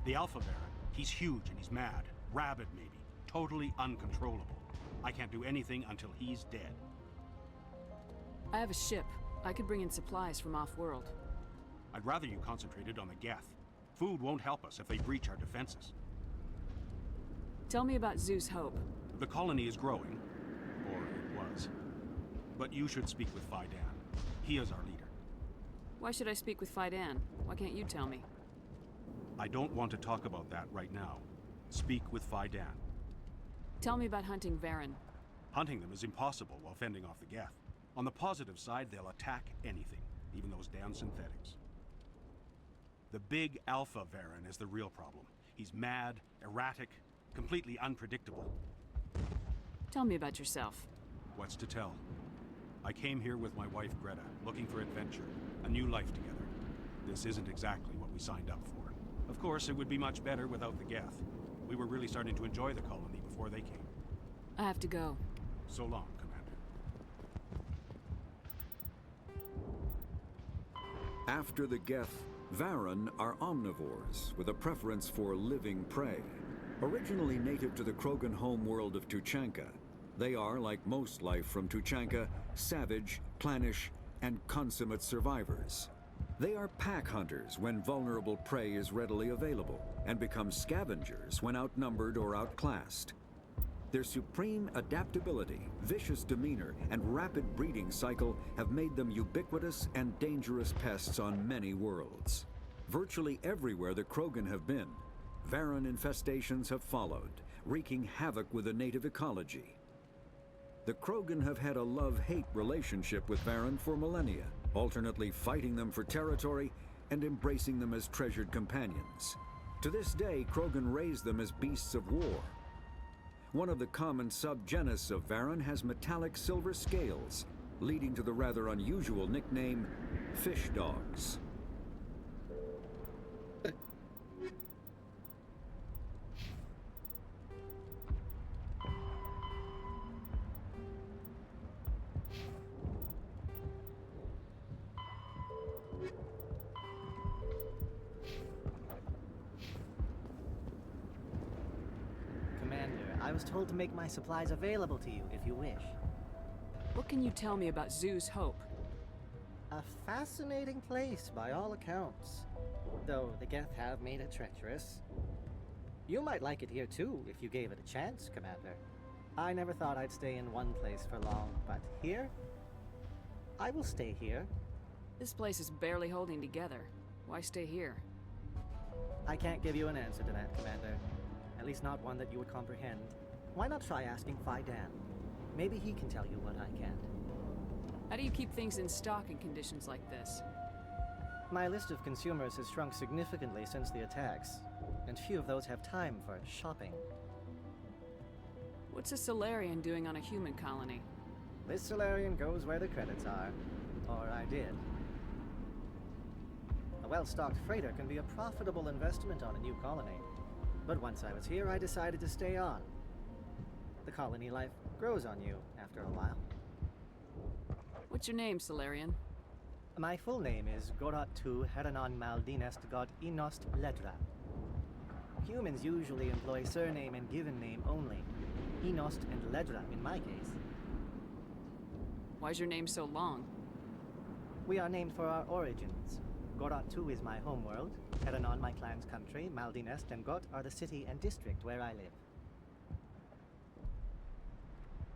The Alpha Varan, he's huge and he's mad. Rabid, maybe. Totally uncontrollable. I can't do anything until he's dead. I have a ship. I could bring in supplies from off-world. I'd rather you concentrated on the Geth. Food won't help us if they breach our defenses. Tell me about Zeus Hope. The colony is growing. Or it was. But you should speak with Fidan. He is our leader. Why should I speak with Fidan? Why can't you tell me? I don't want to talk about that right now. Speak with Fidan. Tell me about hunting Varan. Hunting them is impossible while fending off the Geth. On the positive side, they'll attack anything, even those damn synthetics. The big Alpha Varan is the real problem. He's mad, erratic, completely unpredictable. Tell me about yourself. What's to tell? I came here with my wife Greta, looking for adventure, a new life together. This isn't exactly what we signed up for. Of course, it would be much better without the Geth. We were really starting to enjoy the colony before they came. I have to go. So long, Commander. After the Geth, Varan are omnivores with a preference for living prey. Originally native to the Krogan homeworld of Tuchanka, they are, like most life from Tuchanka, savage, clannish, and consummate survivors. They are pack hunters when vulnerable prey is readily available, and become scavengers when outnumbered or outclassed. Their supreme adaptability, vicious demeanor, and rapid breeding cycle have made them ubiquitous and dangerous pests on many worlds. Virtually everywhere the Krogan have been, Varan infestations have followed, wreaking havoc with the native ecology. The Krogan have had a love-hate relationship with Varan for millennia, alternately fighting them for territory and embracing them as treasured companions. To this day, Krogan raise them as beasts of war. One of the common subgenus of Varan has metallic silver scales, leading to the rather unusual nickname, fish dogs. I was told to make my supplies available to you if you wish. What can you tell me about Zeus Hope? A fascinating place by all accounts. Though the Geth have made it treacherous. You might like it here too, if you gave it a chance, Commander. I never thought I'd stay in one place for long, but here? I will stay here. This place is barely holding together. Why stay here? I can't give you an answer to that, Commander. At least not one that you would comprehend. Why not try asking Fidan? Maybe he can tell you what I can't. How do you keep things in stock in conditions like this? My list of consumers has shrunk significantly since the attacks, and few of those have time for shopping. What's a Solarian doing on a human colony? This Solarian goes where the credits are. Or I did. A well-stocked freighter can be a profitable investment on a new colony. But once I was here, I decided to stay on. The colony life grows on you after a while. What's your name, Solarian? My full name is Gorat tu Heranon Maldinest God Inost Ledra. Humans usually employ surname and given name only. Inost and Ledra in my case. Why's your name so long? We are named for our origins. Gorat tu is my homeworld, Heranon my clan's country, Maldinest and Got are the city and district where I live.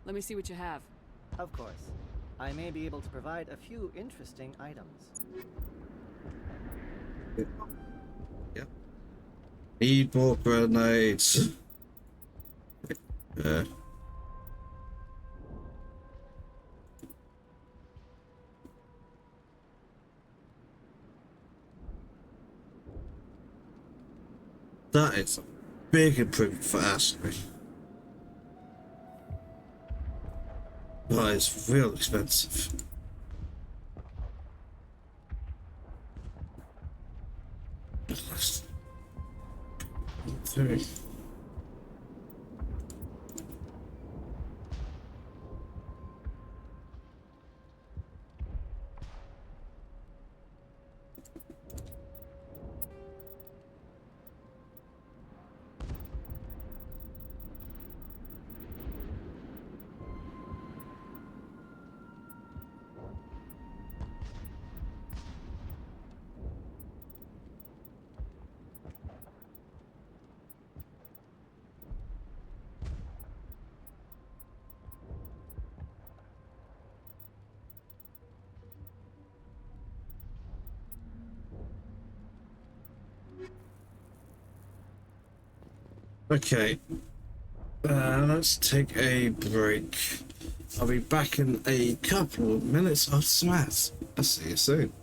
Let me see what you have. Of course. I may be able to provide a few interesting items. Yeah. Need more grenades. Yeah. That is a big improvement for Ashley. But it's real expensive. Sorry. Okay, let's take a break. I'll be back in a couple of minutes after some ads. I'll see you soon.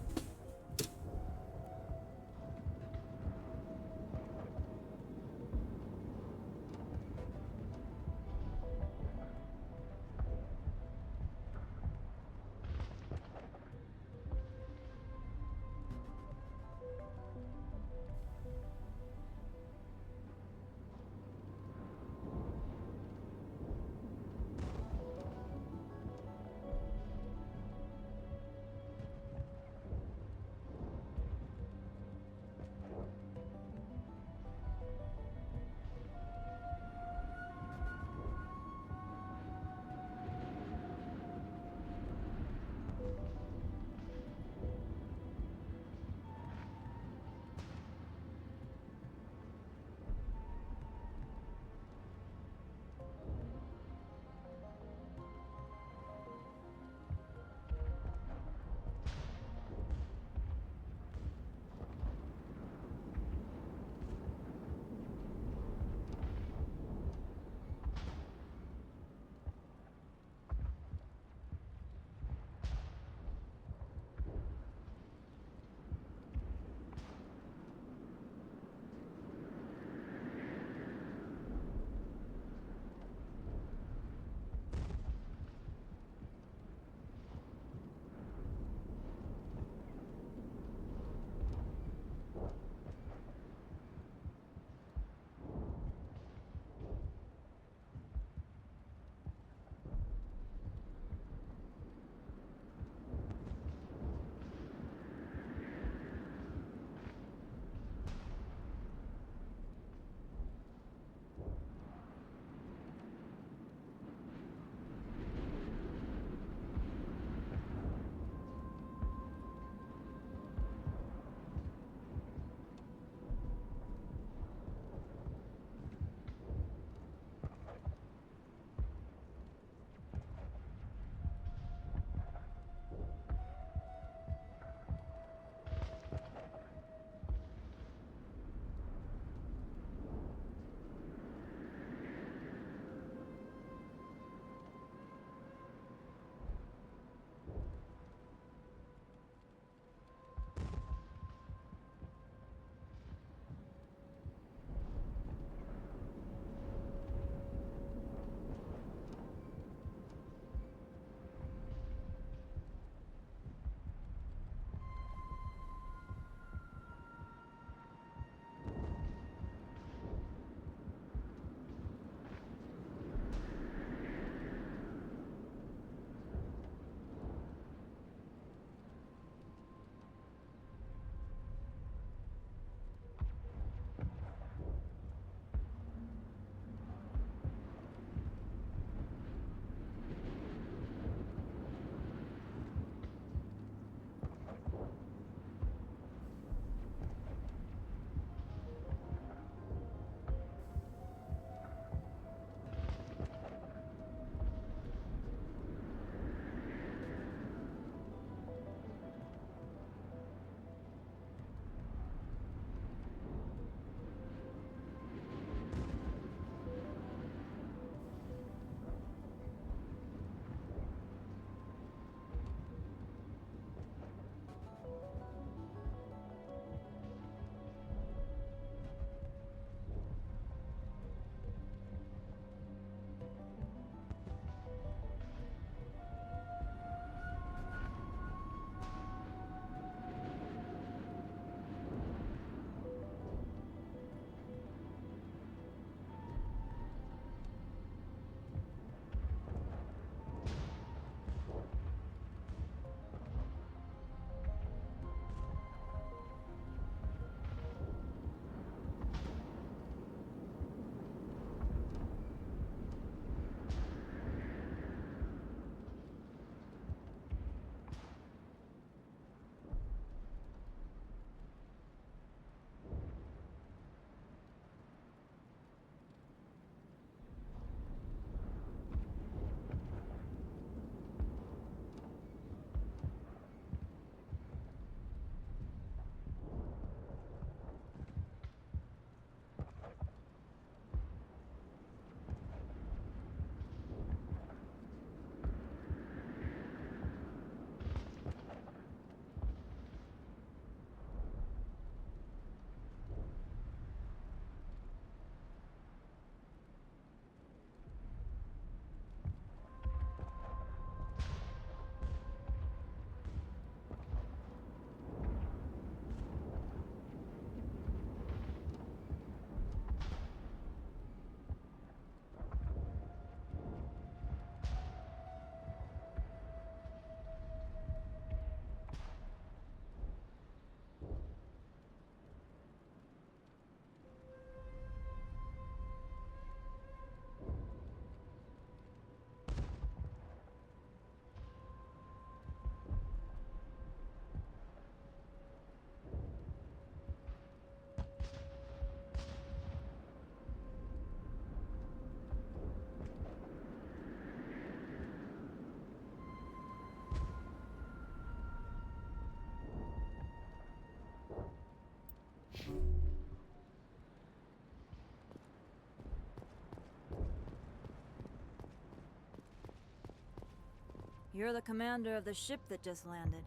You're the commander of the ship that just landed.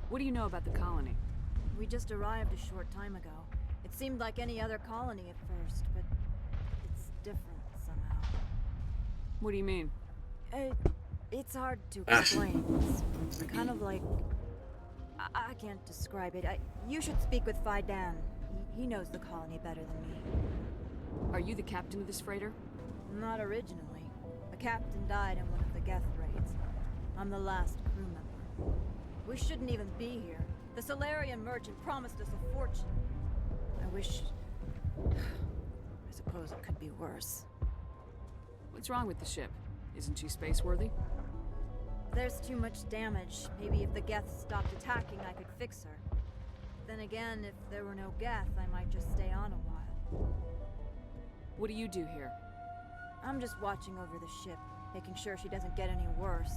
What do you know about the colony? We just arrived a short time ago. It seemed like any other colony at first, but it's different somehow. What do you mean? It's hard to explain. It's kind of like... I can't describe it. You should speak with Phi Dan. He knows the colony better than me. Are you the captain of this freighter? Not originally. The captain died in one of the Geth raids. I'm the last crew member. We shouldn't even be here. The Solarian merchant promised us a fortune. I wish... I suppose it could be worse. What's wrong with the ship? Isn't she space-worthy? There's too much damage. Maybe if the Geth stopped attacking, I could fix her. Then again, if there were no Geth, I might just stay on a while. What do you do here? I'm just watching over the ship, making sure she doesn't get any worse.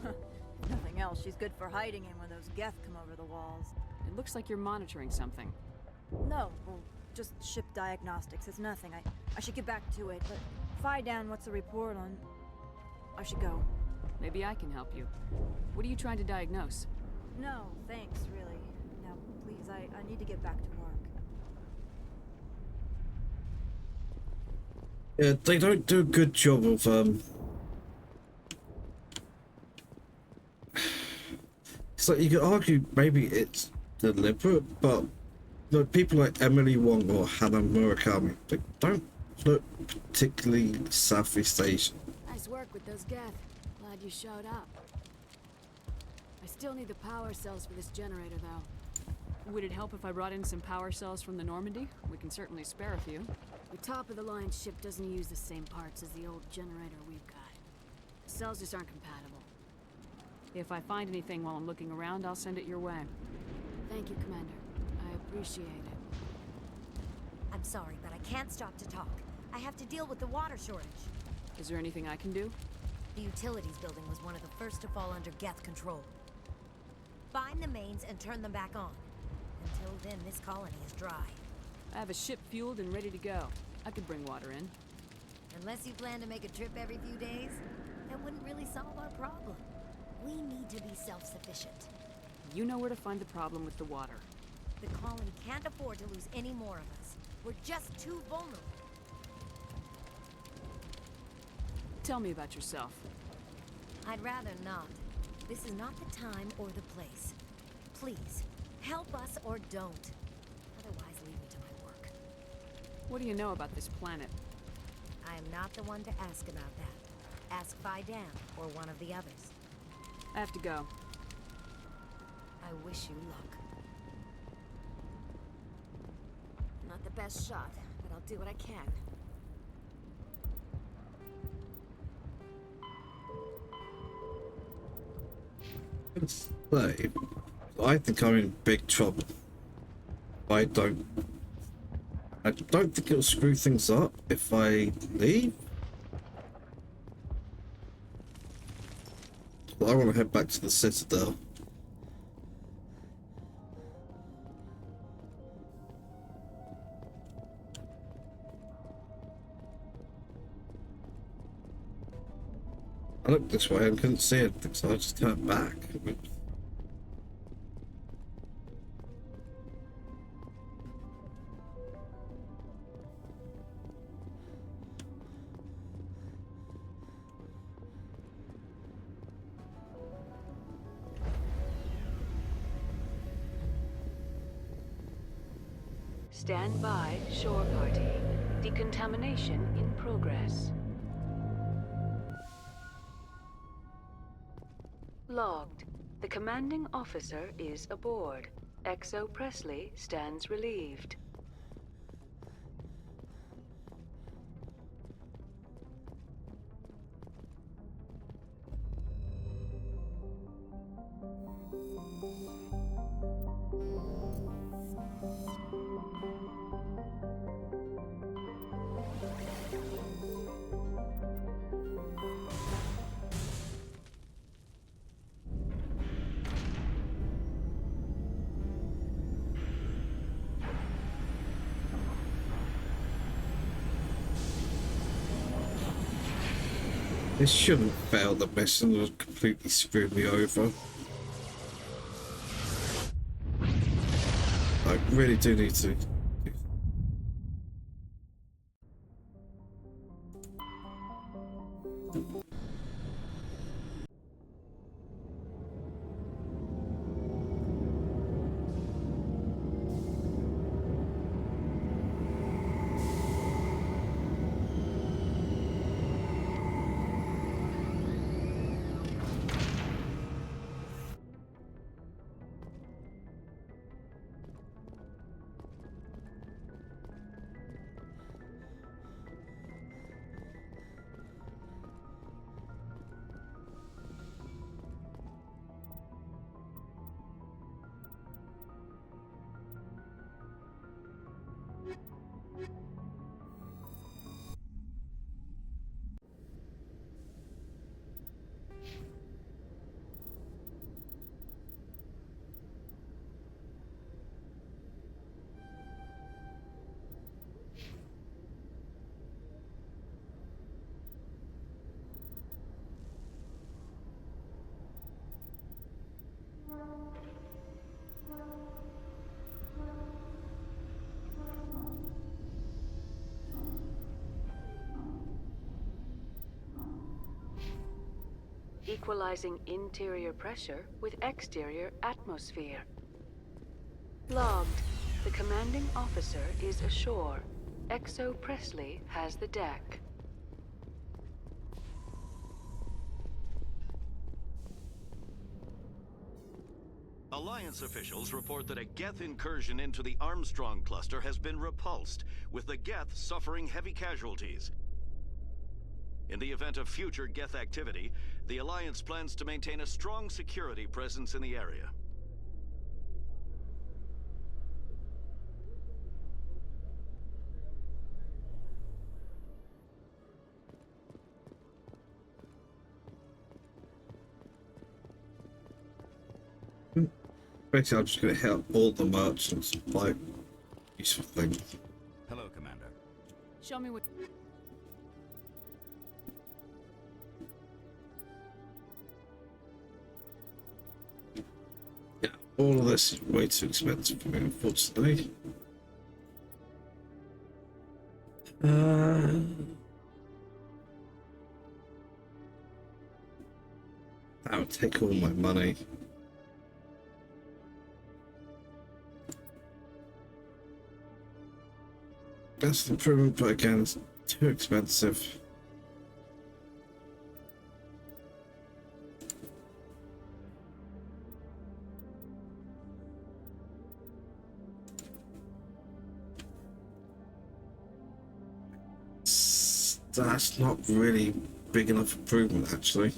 If nothing else, she's good for hiding in when those Geth come over the walls. It looks like you're monitoring something. No, well, just ship diagnostics. It's nothing. I should get back to it, but Phi Dan, what's the report on... I should go. Maybe I can help you. What are you trying to diagnose? No, thanks, really. Now, please, I need to get back to work. Yeah, they don't do a good job of, It's like, you could argue maybe it's deliberate, but the people like Emily Wong or Hannah Murakami, they don't look particularly Southeast Asian. Nice work with those Geth. Glad you showed up. I still need the power cells for this generator, though. Would it help if I brought in some power cells from the Normandy? We can certainly spare a few. The top-of-the-line ship doesn't use the same parts as the old generator we've got. The cells just aren't compatible. If I find anything while I'm looking around, I'll send it your way. Thank you, Commander. I appreciate it. I'm sorry, but I can't stop to talk. I have to deal with the water shortage. Is there anything I can do? The utilities building was one of the first to fall under Geth control. Find the mains and turn them back on. Until then, this colony is dry. I have a ship fueled and ready to go. I could bring water in. Unless you plan to make a trip every few days, that wouldn't really solve our problem. We need to be self-sufficient. You know where to find the problem with the water. The colony can't afford to lose any more of us. We're just too vulnerable. Tell me about yourself. I'd rather not. This is not the time or the place. Please, help us or don't. Otherwise, leave me to my work. What do you know about this planet? I am not the one to ask about that. Ask Phi Dan or one of the others. I have to go. I wish you luck. Not the best shot, but I'll do what I can. Say, I think I'm in big trouble. I don't think it'll screw things up if I leave. But I want to head back to the Citadel. I looked this way and couldn't see anything, so I just turned back. Stand by, shore party. Decontamination in progress. Logged. The commanding officer is aboard. XO Presley stands relieved. They shouldn't fail the mission and completely screw me over. I really do need to. Equalizing interior pressure with exterior atmosphere. Logged. The commanding officer is ashore. XO Presley has the deck. Alliance officials report that a Geth incursion into the Armstrong cluster has been repulsed, with the Geth suffering heavy casualties. In the event of future Geth activity, the Alliance plans to maintain a strong security presence in the area. Basically, I'm just going to help all the merchants buy useful things. Hello, Commander. Show me what... Yeah, all of this is way too expensive for me, unfortunately. That would take all my money. That's an improvement, but again, it's too expensive. That's not really big enough improvement, actually.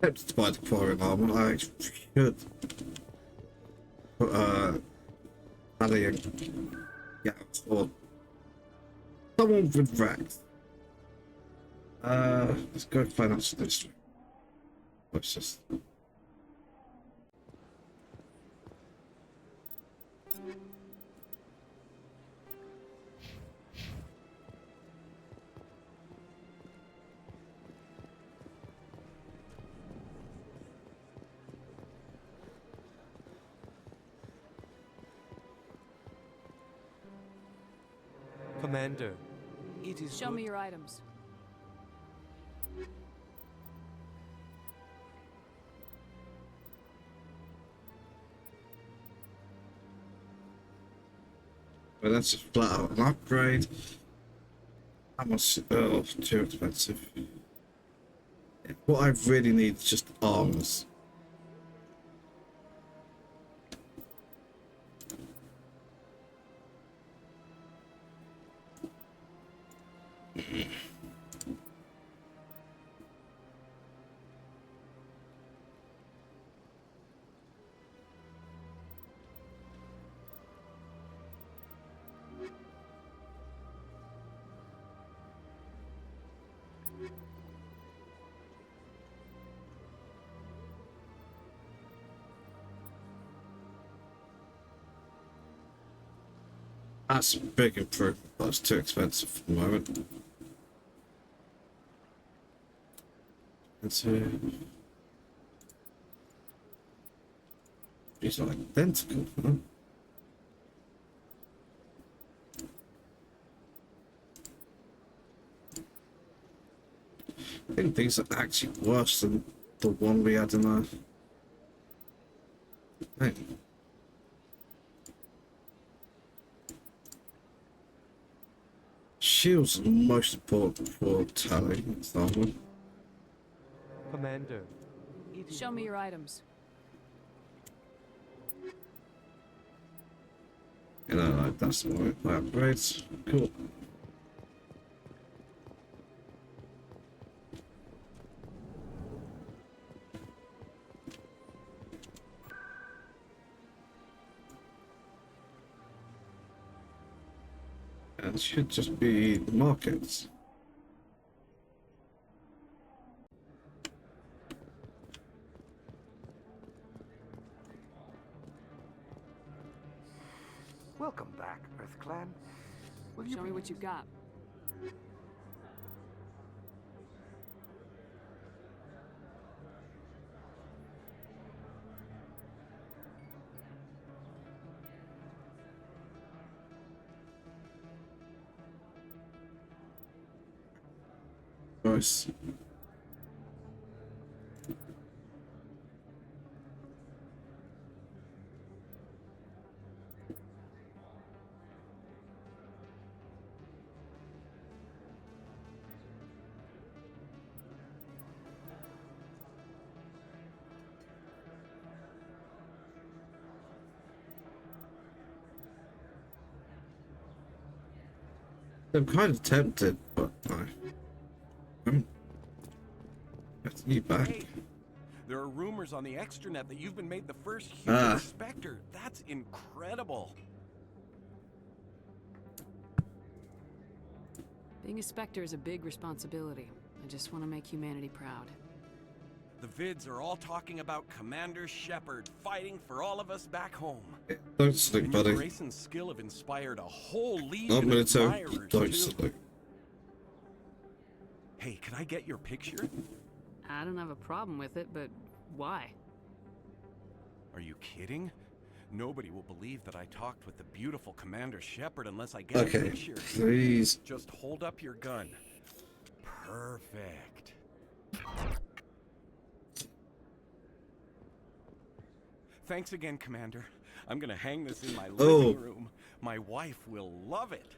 Tempted to buy the quarrying armor. I should put Alien, yeah, or someone with Rex. Let's go financial district. Let's just. Commander, it is Show me your items. But that's just flat out an upgrade. How much? Oh, too expensive. What I really need is just arms. That's a big improvement. That's too expensive for the moment. And so these are identical, huh? I think these are actually worse than the one we had in our thing. Shields are the most important for tally. It's that one. Commander. Show me your items. You know, like, that's my upgrades. Cool. And it should just be the markets. Welcome back, Earth Clan. Show me what you got. Nice. I'm kind of tempted, but no. Get you back. Hey, there are rumors on the extranet that you've been made the first human Spectre. That's incredible. Being a Spectre is a big responsibility. I just want to make humanity proud. The vids are all talking about Commander Shepard fighting for all of us back home. Don't sleep, And buddy. your grace and skill have inspired a whole Not legion of military. admirers Don't too. sleep. Hey, can I get your picture? I don't have a problem with it, but why? Are you kidding? Nobody will believe that I talked with the beautiful Commander Shepard unless I get a Okay, picture. please. Just hold up your gun. Perfect. Thanks again, Commander. I'm gonna hang this in my living room. My wife will love it.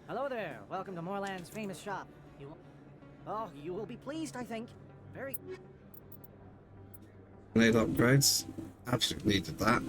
Hello there. Welcome to Moorland's famous shop. You will be pleased, I think. Very. Grenade upgrades. Absolutely needed that.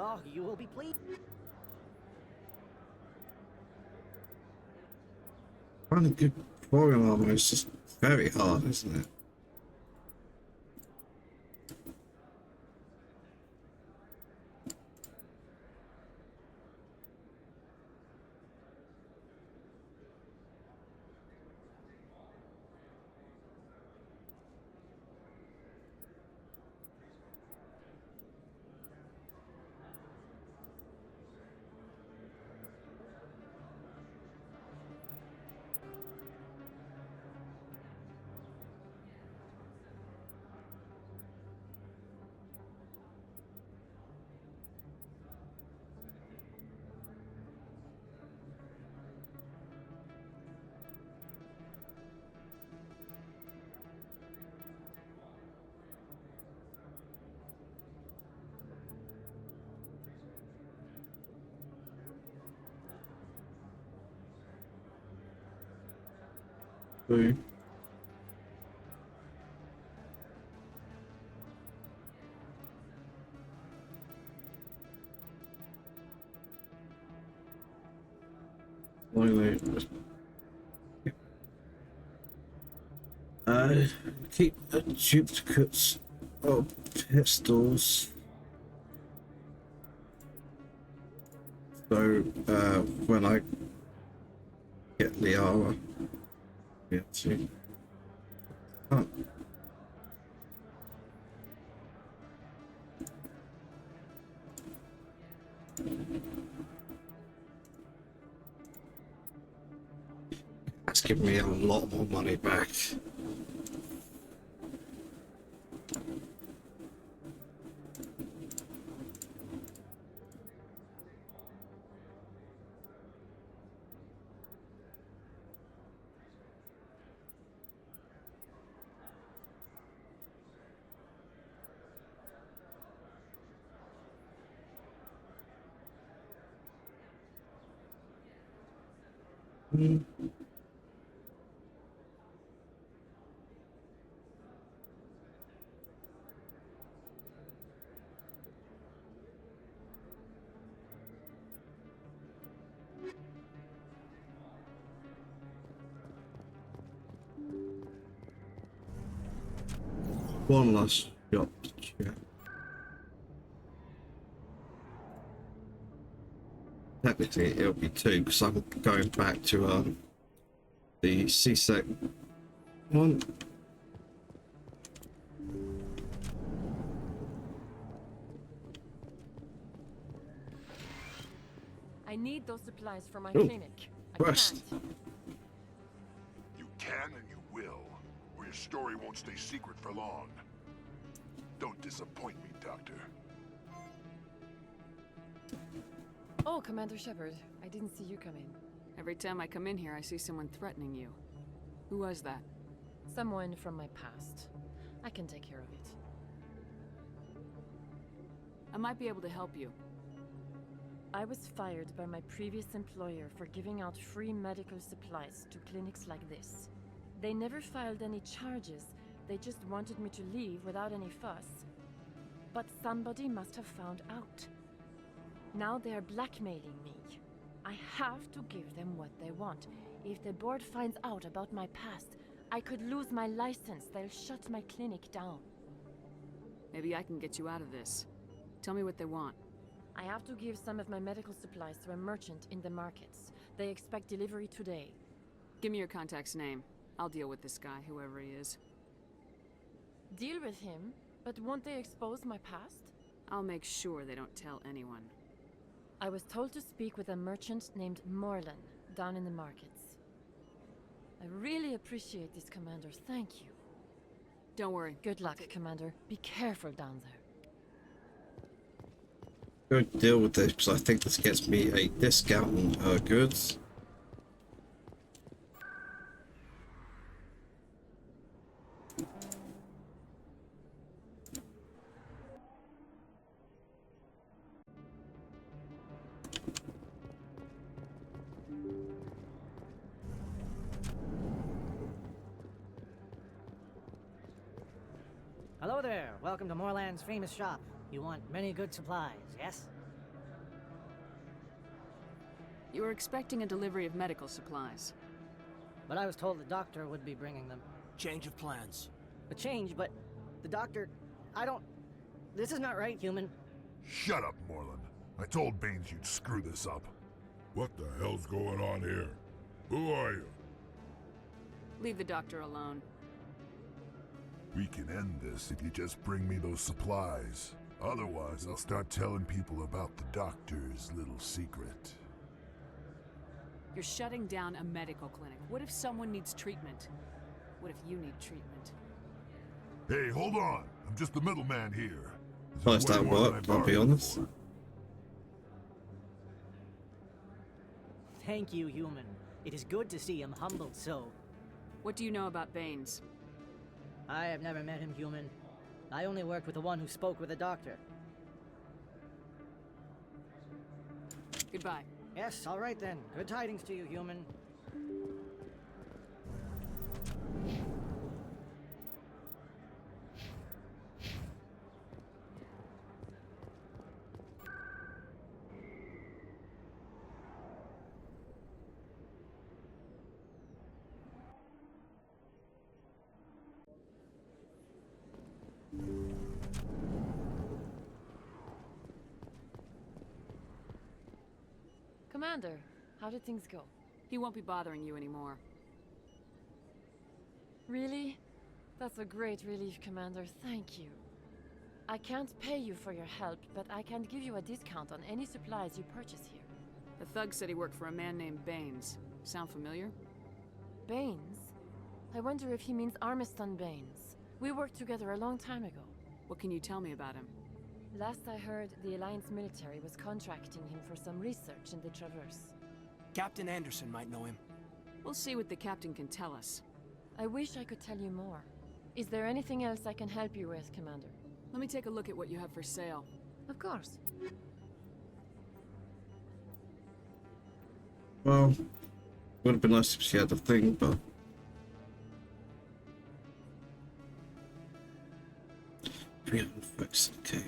Oh, you will be pleased. Finding good program armor is just very hard, isn't it? Boo. Keep duplicates of pistols. So, when I get the armor, yeah, see. Oh. That's giving me a lot more money back. One last shot. Yeah. Technically, it'll be two because I'm going back to the C-Sec one. I need those supplies for my Ooh, clinic. quest. You can and you will, or your story won't stay secret for long. Don't disappoint me, Doctor. Oh, Commander Shepard. I didn't see you come in. Every time I come in here, I see someone threatening you. Who was that? Someone from my past. I can take care of it. I might be able to help you. I was fired by my previous employer for giving out free medical supplies to clinics like this. They never filed any charges. They just wanted me to leave without any fuss. But somebody must have found out. Now they're blackmailing me. I have to give them what they want. If the board finds out about my past, I could lose my license. They'll shut my clinic down. Maybe I can get you out of this. Tell me what they want. I have to give some of my medical supplies to a merchant in the markets. They expect delivery today. Give me your contact's name. I'll deal with this guy, whoever he is. Deal with him? But won't they expose my past? I'll make sure they don't tell anyone. I was told to speak with a merchant named Morlan, down in the markets. I really appreciate this, Commander. Thank you. Don't worry. Good luck, Commander. Be careful down there. Go deal with this because I think this gets me a discount on goods. Hello there. Welcome to Morland's famous shop. You want many good supplies, yes? You were expecting a delivery of medical supplies. But I was told the doctor would be bringing them. Change of plans. A change, but the doctor... I don't... This is not right, human. Shut up, Moreland. I told Baines you'd screw this up. What the hell's going on here? Who are you? Leave the doctor alone. We can end this if you just bring me those supplies. Otherwise, I'll start telling people about the doctor's little secret. You're shutting down a medical clinic. What if someone needs treatment? What if you need treatment? Hey, hold on. I'm just the middleman here. First that worked, I'll be honest. Thank you, human. It is good to see him humbled so. What do you know about Baines? I have never met him, human. I only worked with the one who spoke with the doctor. Goodbye. Yes, all right then. Good tidings to you, human. Commander, how did things go? He won't be bothering you anymore. Really? That's a great relief, Commander. Thank you. I can't pay you for your help, but I can give you a discount on any supplies you purchase here. The thug said he worked for a man named Baines. Sound familiar? Baines? I wonder if he means Armiston Baines. We worked together a long time ago. What can you tell me about him? Last I heard, the Alliance military was contracting him for some research in the Traverse. Captain Anderson might know him. We'll see what the captain can tell us. I wish I could tell you more. Is there anything else I can help you with, Commander? Let me take a look at what you have for sale. Of course. Well, would have been nice if she had a thing, but... Okay.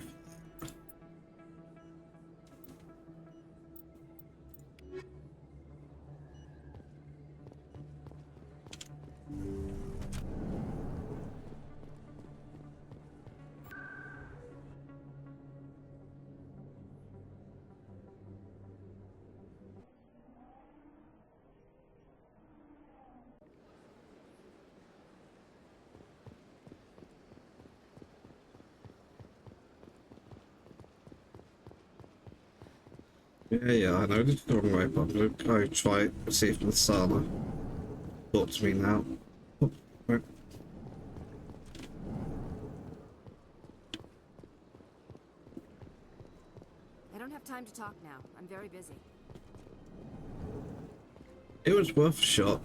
Yeah, I know this is the wrong way, but I'm gonna go try it, see if Masala talk to me now. Oh, right. I don't have time to talk now. I'm very busy. It was worth a shot.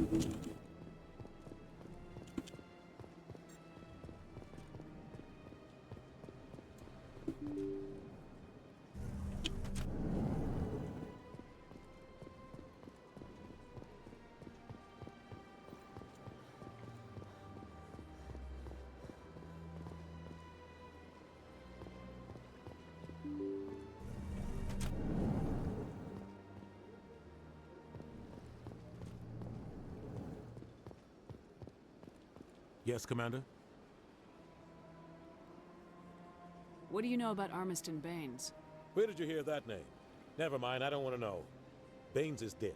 Yes, Commander? What do you know about Armiston Baines? Where did you hear that name? Never mind, I don't want to know. Baines is dead.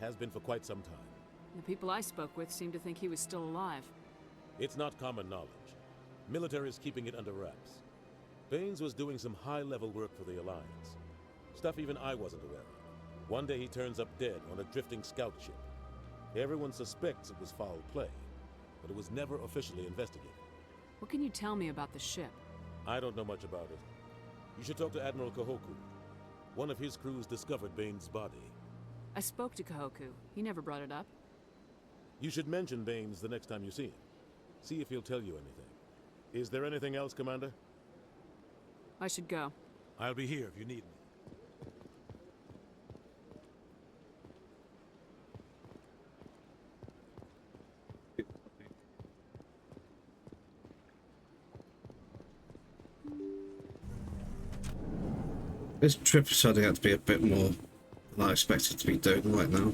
Has been for quite some time. The people I spoke with seemed to think he was still alive. It's not common knowledge. Military is keeping it under wraps. Baines was doing some high-level work for the Alliance. Stuff even I wasn't aware of. One day he turns up dead on a drifting scout ship. Everyone suspects it was foul play, but it was never officially investigated. What can you tell me about the ship? I don't know much about it. You should talk to Admiral Kahoku. One of his crews discovered Baines' body. I spoke to Kahoku. He never brought it up. You should mention Baines the next time you see him. See if he'll tell you anything. Is there anything else, Commander? I should go. I'll be here if you need me. This trip is turning out to be a bit more than not expected to be doing right now.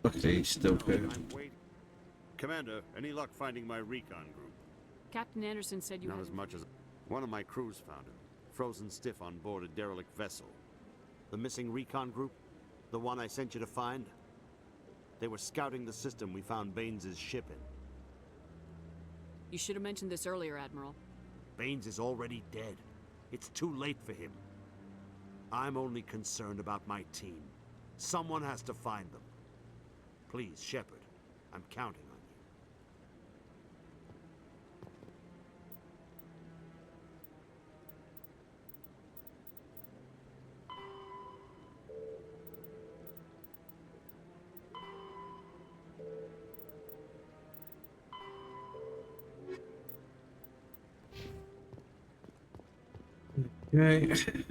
Okay, he's still here. I'm waiting. Commander, any luck finding my recon group? Captain Anderson said you Not had... as much as one of my crews found him, frozen stiff on board a derelict vessel. The missing recon group? The one I sent you to find? They were scouting the system we found Baines' ship in. You should have mentioned this earlier, Admiral. Baines is already dead. It's too late for him. I'm only concerned about my team. Someone has to find them. Please, Shepard, I'm counting on you. Okay.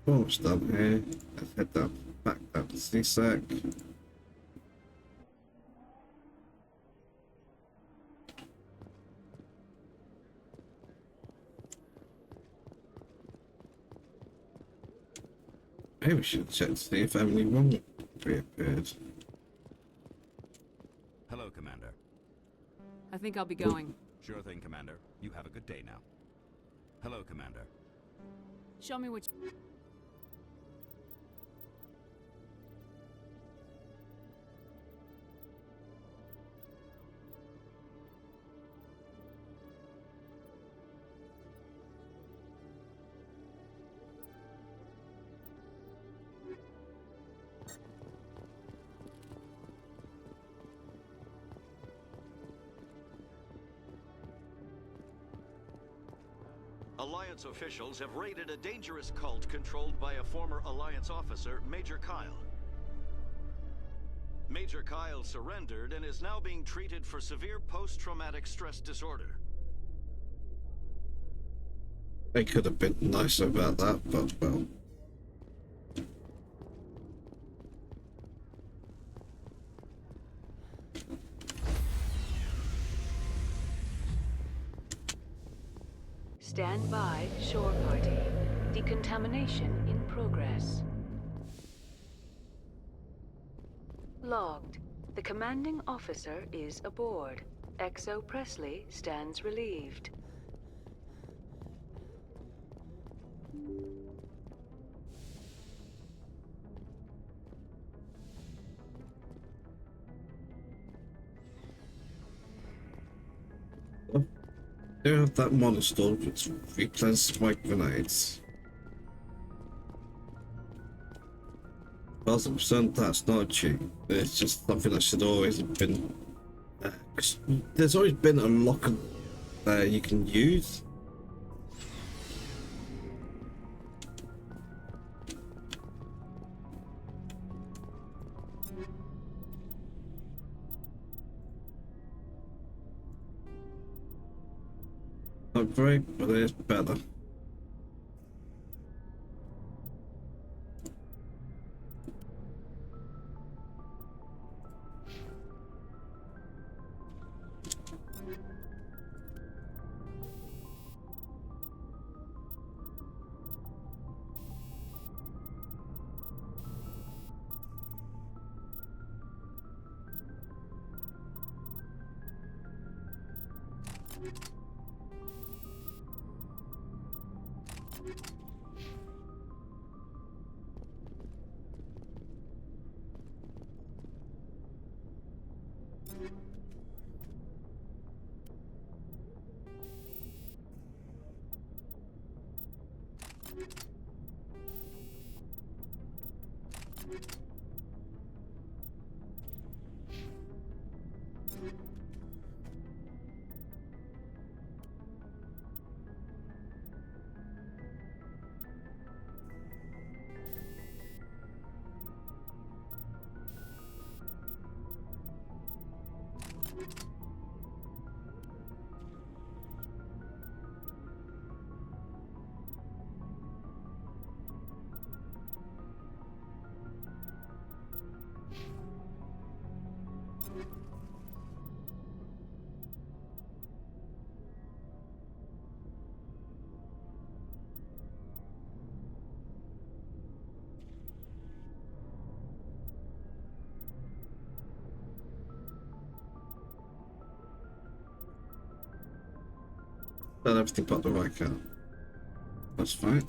Almost done here. Let's head down, back down to CSEC. Maybe we should check to see if Emily wrong reappeared. Hello, Commander. I think I'll be going. Sure thing, Commander. You have a good day now. Hello, Commander. Show me what... Alliance officials have raided a dangerous cult controlled by a former Alliance officer, Major Kyle. Major Kyle surrendered and is now being treated for severe post-traumatic stress disorder. They could have been nicer about that, but well. Stand by, shore party. Decontamination in progress. Logged. The commanding officer is aboard. XO Presley stands relieved. Do have that monster which replaced my grenades. 1000%, that's not cheap. It's just something that should always have been. There's always been a locker you can use. Not great, but it's better. Done everything but the right count. That's fine.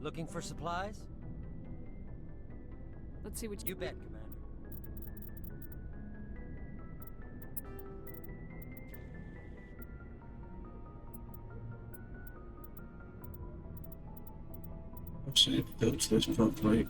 Looking for supplies? Let's see what you bet, Commander. Actually, built this properly.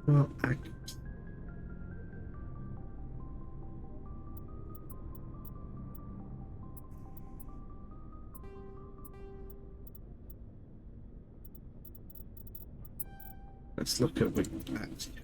Well, let's look at what actually.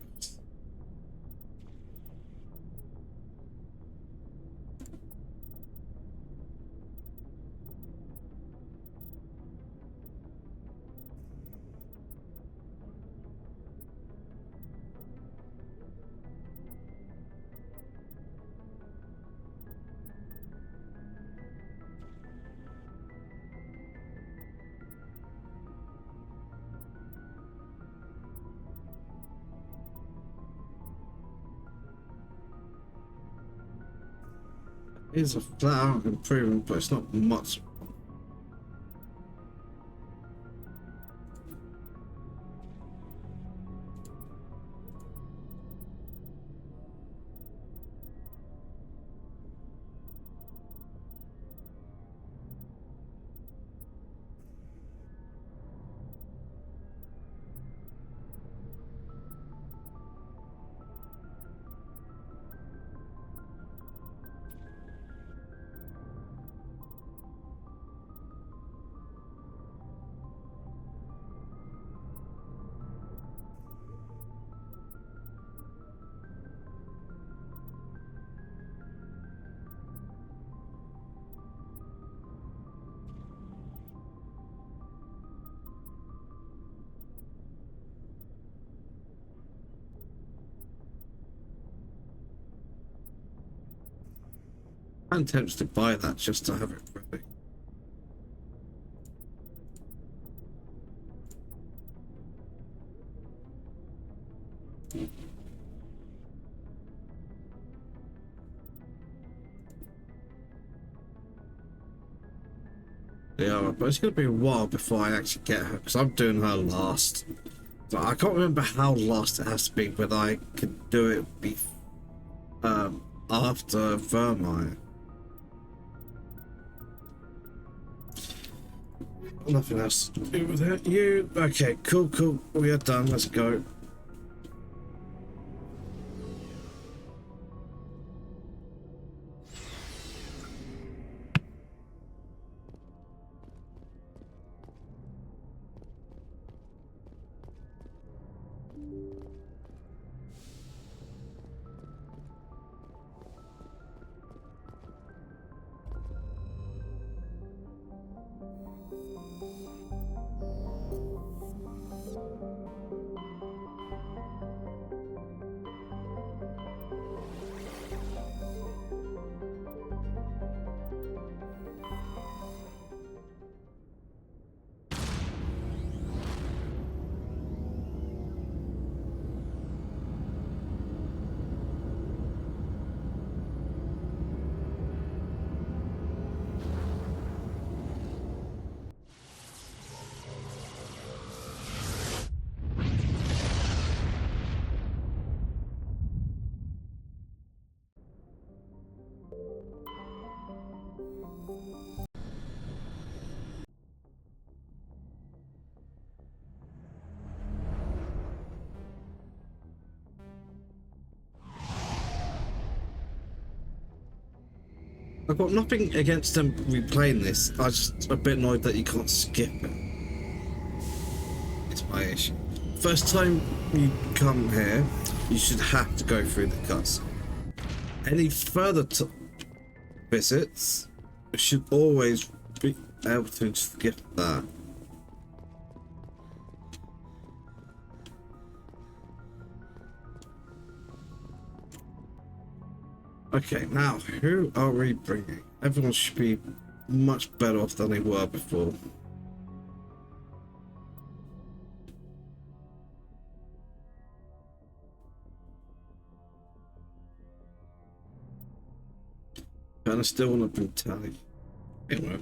Is a flower improvement, but it's not much. I'm tempted to buy that just to have it ready. Yeah, but it's going to be a while before I actually get her, because I'm doing her last. So I can't remember how last it has to be, but I could do it after Vermeer. Nothing else to do with it. You, okay, cool, cool. We are done, let's go. I've got nothing against them replaying this. I'm just a bit annoyed that you can't skip it. It's my issue. First time you come here, you should have to go through the cuts. Any further visits should always be able to skip that. Okay, now who are we bringing? Everyone should be much better off than they were before. And I still want to bring Tally. Anyway.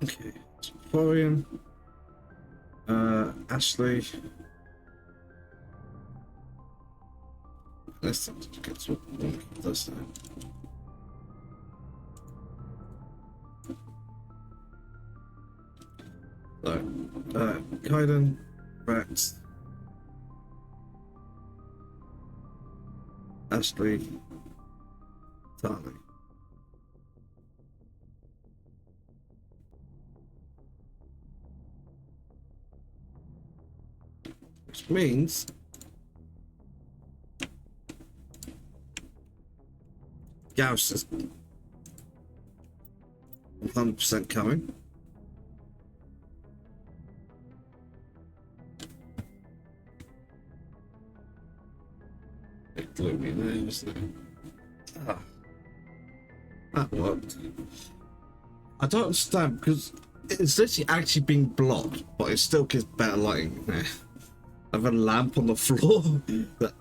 Okay, so Florian, Ashley. Let's get to this now. So, Kaiden, Rex, Ashley, Tali. Which means Gauss is 100% coming. It blew me there, isn't it? Ah, that worked. I don't understand because it's literally actually being blocked, but it still gives better lighting. I have a lamp on the floor that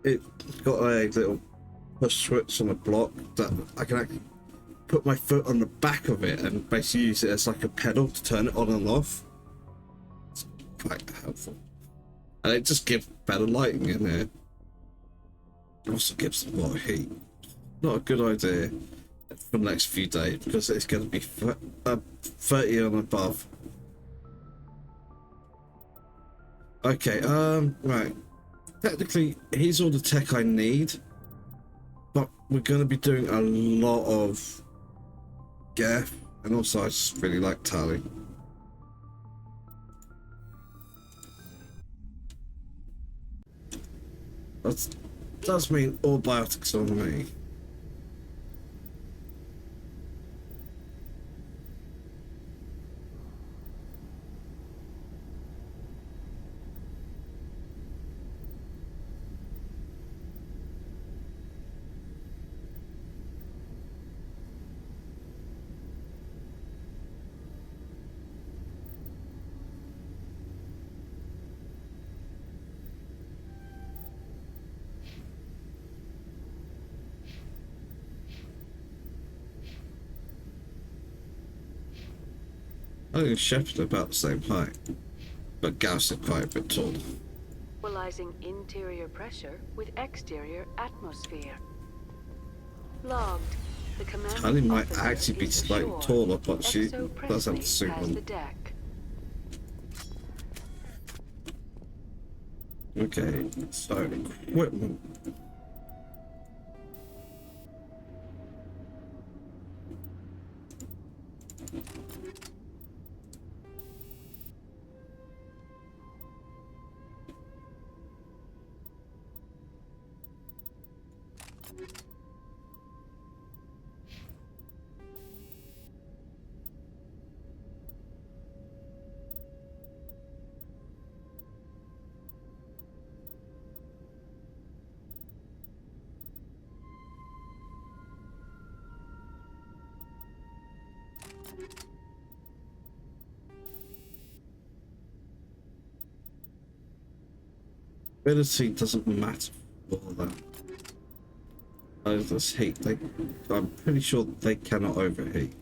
it got a little push switch on the block that I can actually put my foot on the back of it and basically use it as like a pedal to turn it on and off. It's quite helpful. And it just gives better lighting in there. It also gives a lot of heat. Not a good idea for the next few days because it's going to be 30 and above. Okay, right. Technically, here's all the tech I need. But we're going to be doing a lot of Geth, and also I just really like Tali. That does mean all biotics on me. I think Shepard are about the same height, but Gauss is quite a bit taller. Equalizing interior pressure with exterior atmosphere. Logged. The commanding Tally might officer actually be is slightly ashore. taller, but she Exo does have Presley the suit has on. the deck. Okay, so equipment. Ability doesn't matter for all that. This heat, I'm pretty sure they cannot overheat.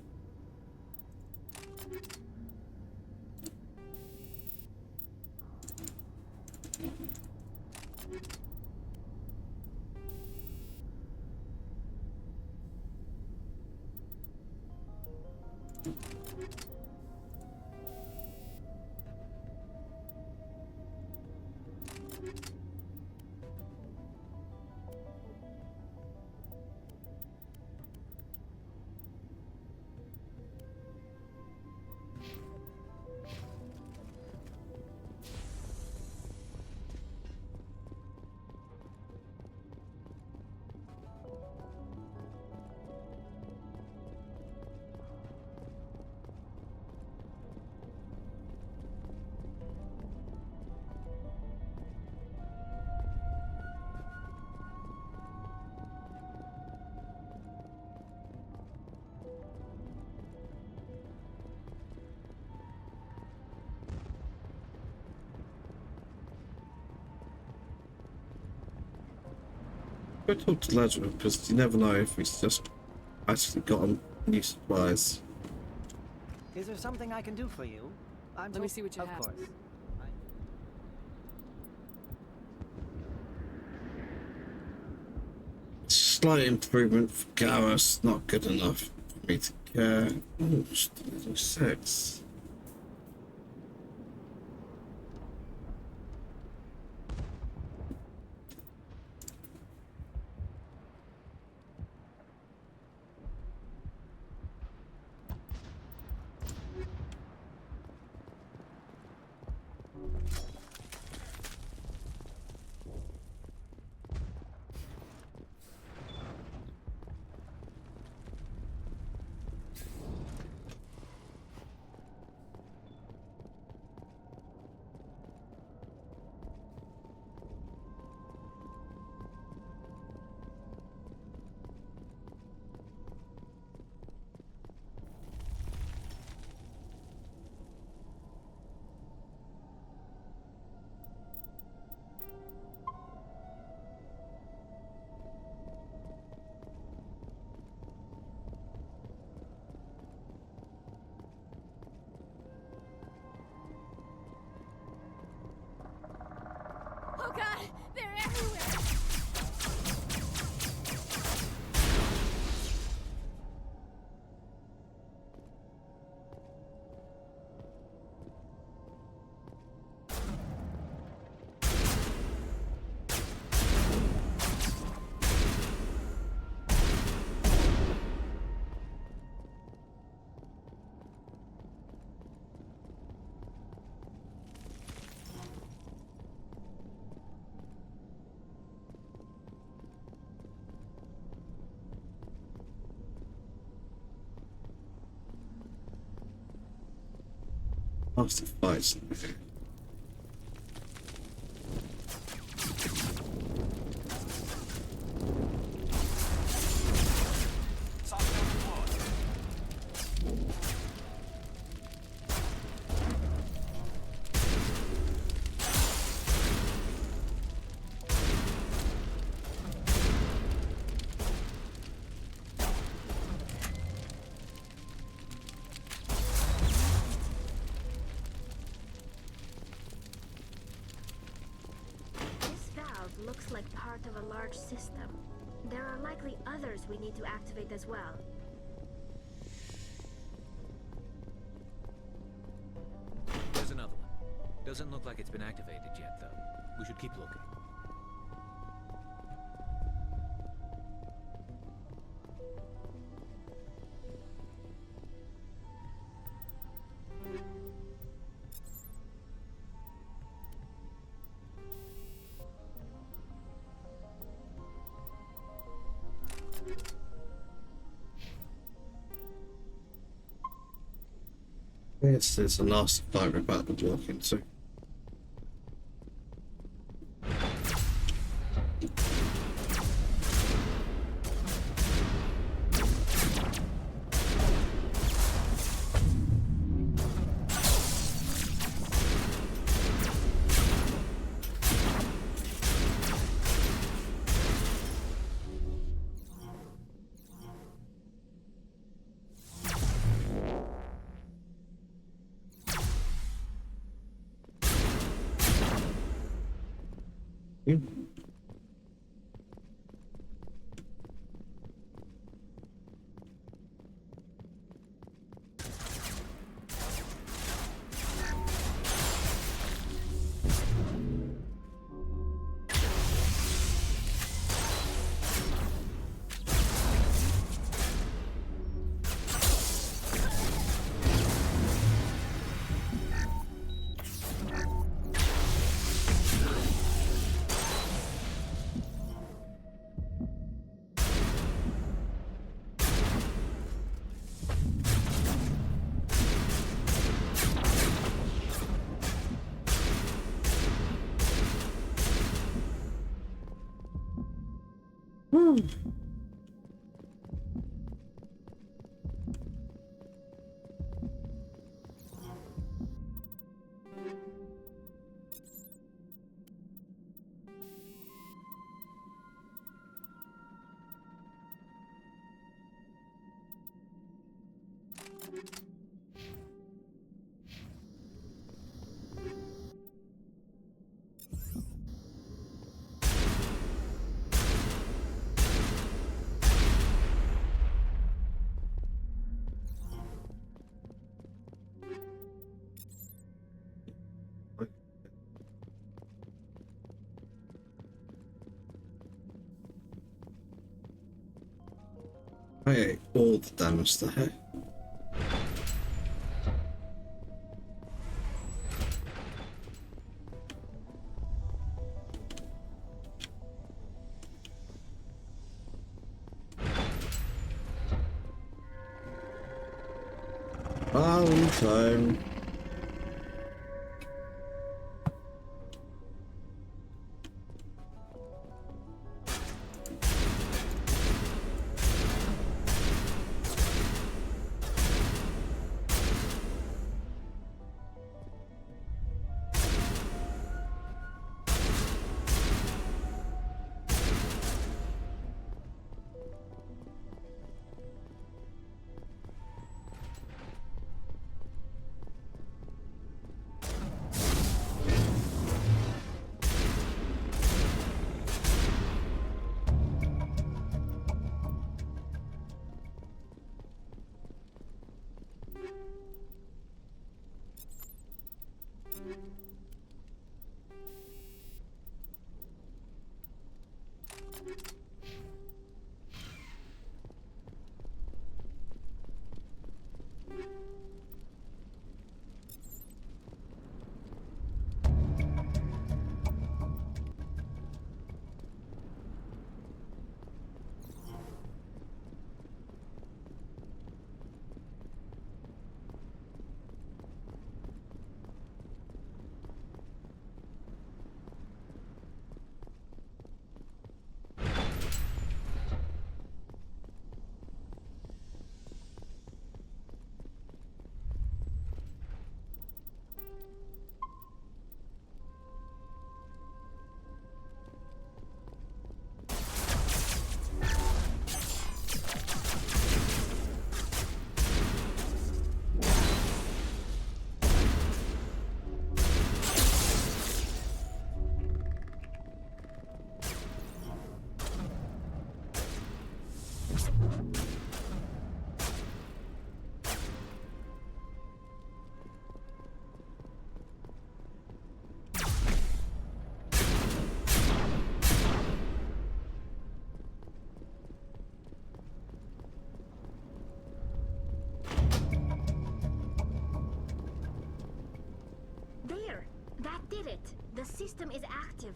Go talk to Ledger because you never know if he's just actually gotten new supplies. Is there something I can do for you? Let me see what you have. Of course. Slight improvement for Garrus, not good enough for me to care. Oh, still 6. Oh god, they're everywhere! Master fights. looks like part of a large system. There are likely others we need to activate as well. There's another one. Doesn't look like it's been activated yet, though. We should keep looking. Yes, there's a last fight we're about to walk into. I ate all the damage there. Long time. That did it. The system is active.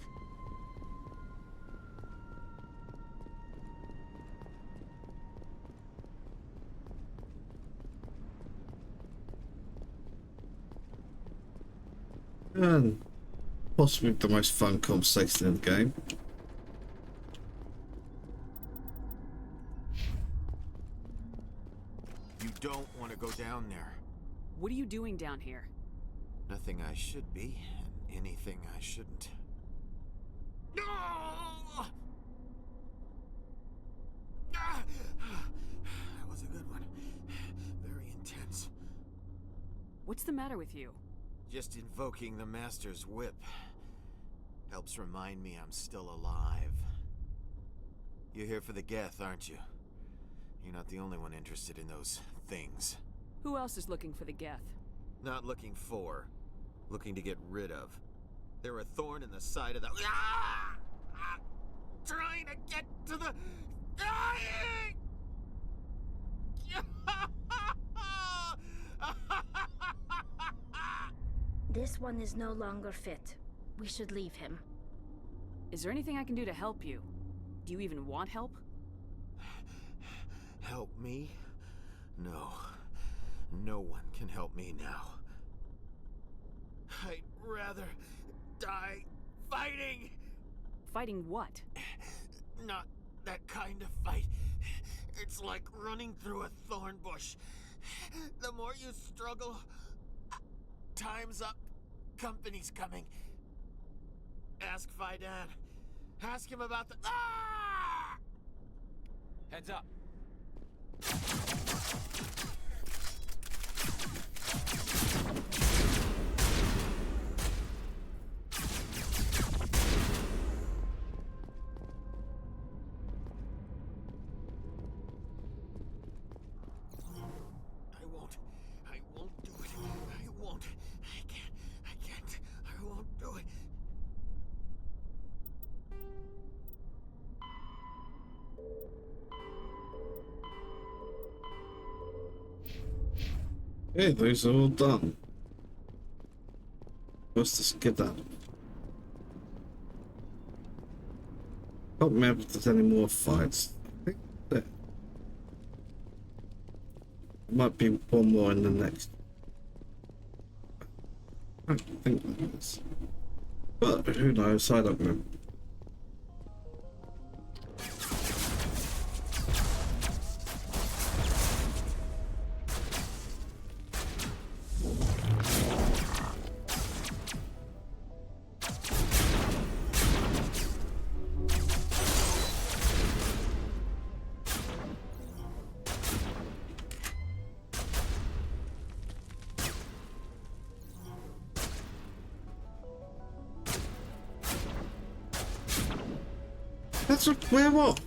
And possibly the most fun conversation in the game. You don't want to go down there. What are you doing down here? Nothing I should be, and anything I shouldn't. No! That was a good one. Very intense. What's the matter with you? Just invoking the Master's whip helps remind me I'm still alive. You're here for the Geth, aren't you? You're not the only one interested in those things. Who else is looking for the Geth? Not looking for, looking to get rid of. They're a thorn in the side of the... Ah! I'm trying to get to the... Dying! This one is no longer fit. We should leave him. Is there anything I can do to help you? Do you even want help? Help me? No. No one can help me now. I'd rather die fighting! Fighting what? Not that kind of fight. It's like running through a thorn bush. The more you struggle, time's up. Company's coming. Ask Faidan. Ask him about the... Ah! Heads up. I won't do it. I won't. I can't. I won't do it. Okay, those are all done. Let's just get that. Can't remember if there's any more fights. I think there might be one more in the next. I don't think there is. But who knows? I don't remember. That's a where what?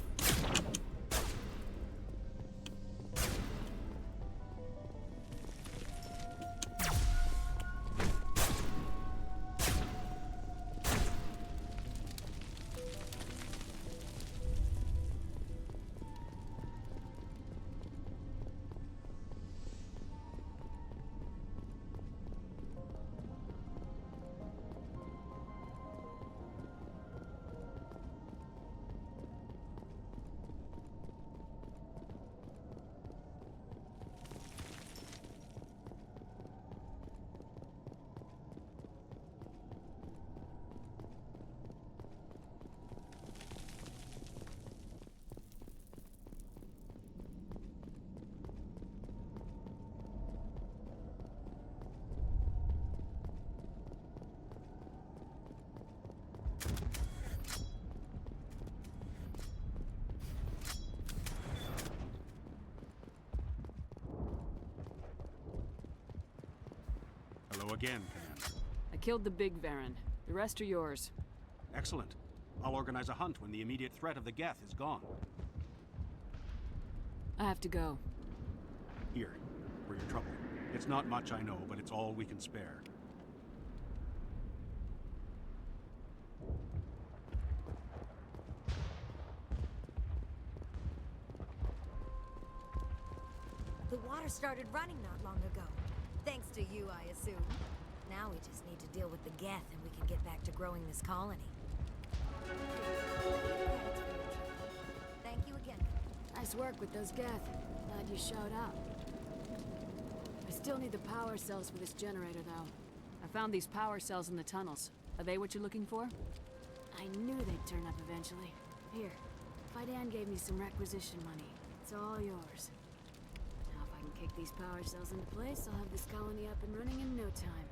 Hello again, Commander. I killed the big Varen. The rest are yours. Excellent. I'll organize a hunt when the immediate threat of the Geth is gone. I have to go. Here, for your trouble. It's not much, I know, but it's all we can spare. The water started running not long ago. Thanks to you, I assume. Now we just need to deal with the Geth and we can get back to growing this colony. Thank you again. Nice work with those Geth. Glad you showed up. I still need the power cells for this generator, though. I found these power cells in the tunnels. Are they what you're looking for? I knew they'd turn up eventually. Here, Fidan gave me some requisition money. It's all yours. Now if I can kick these power cells into place, I'll have this colony up and running in no time.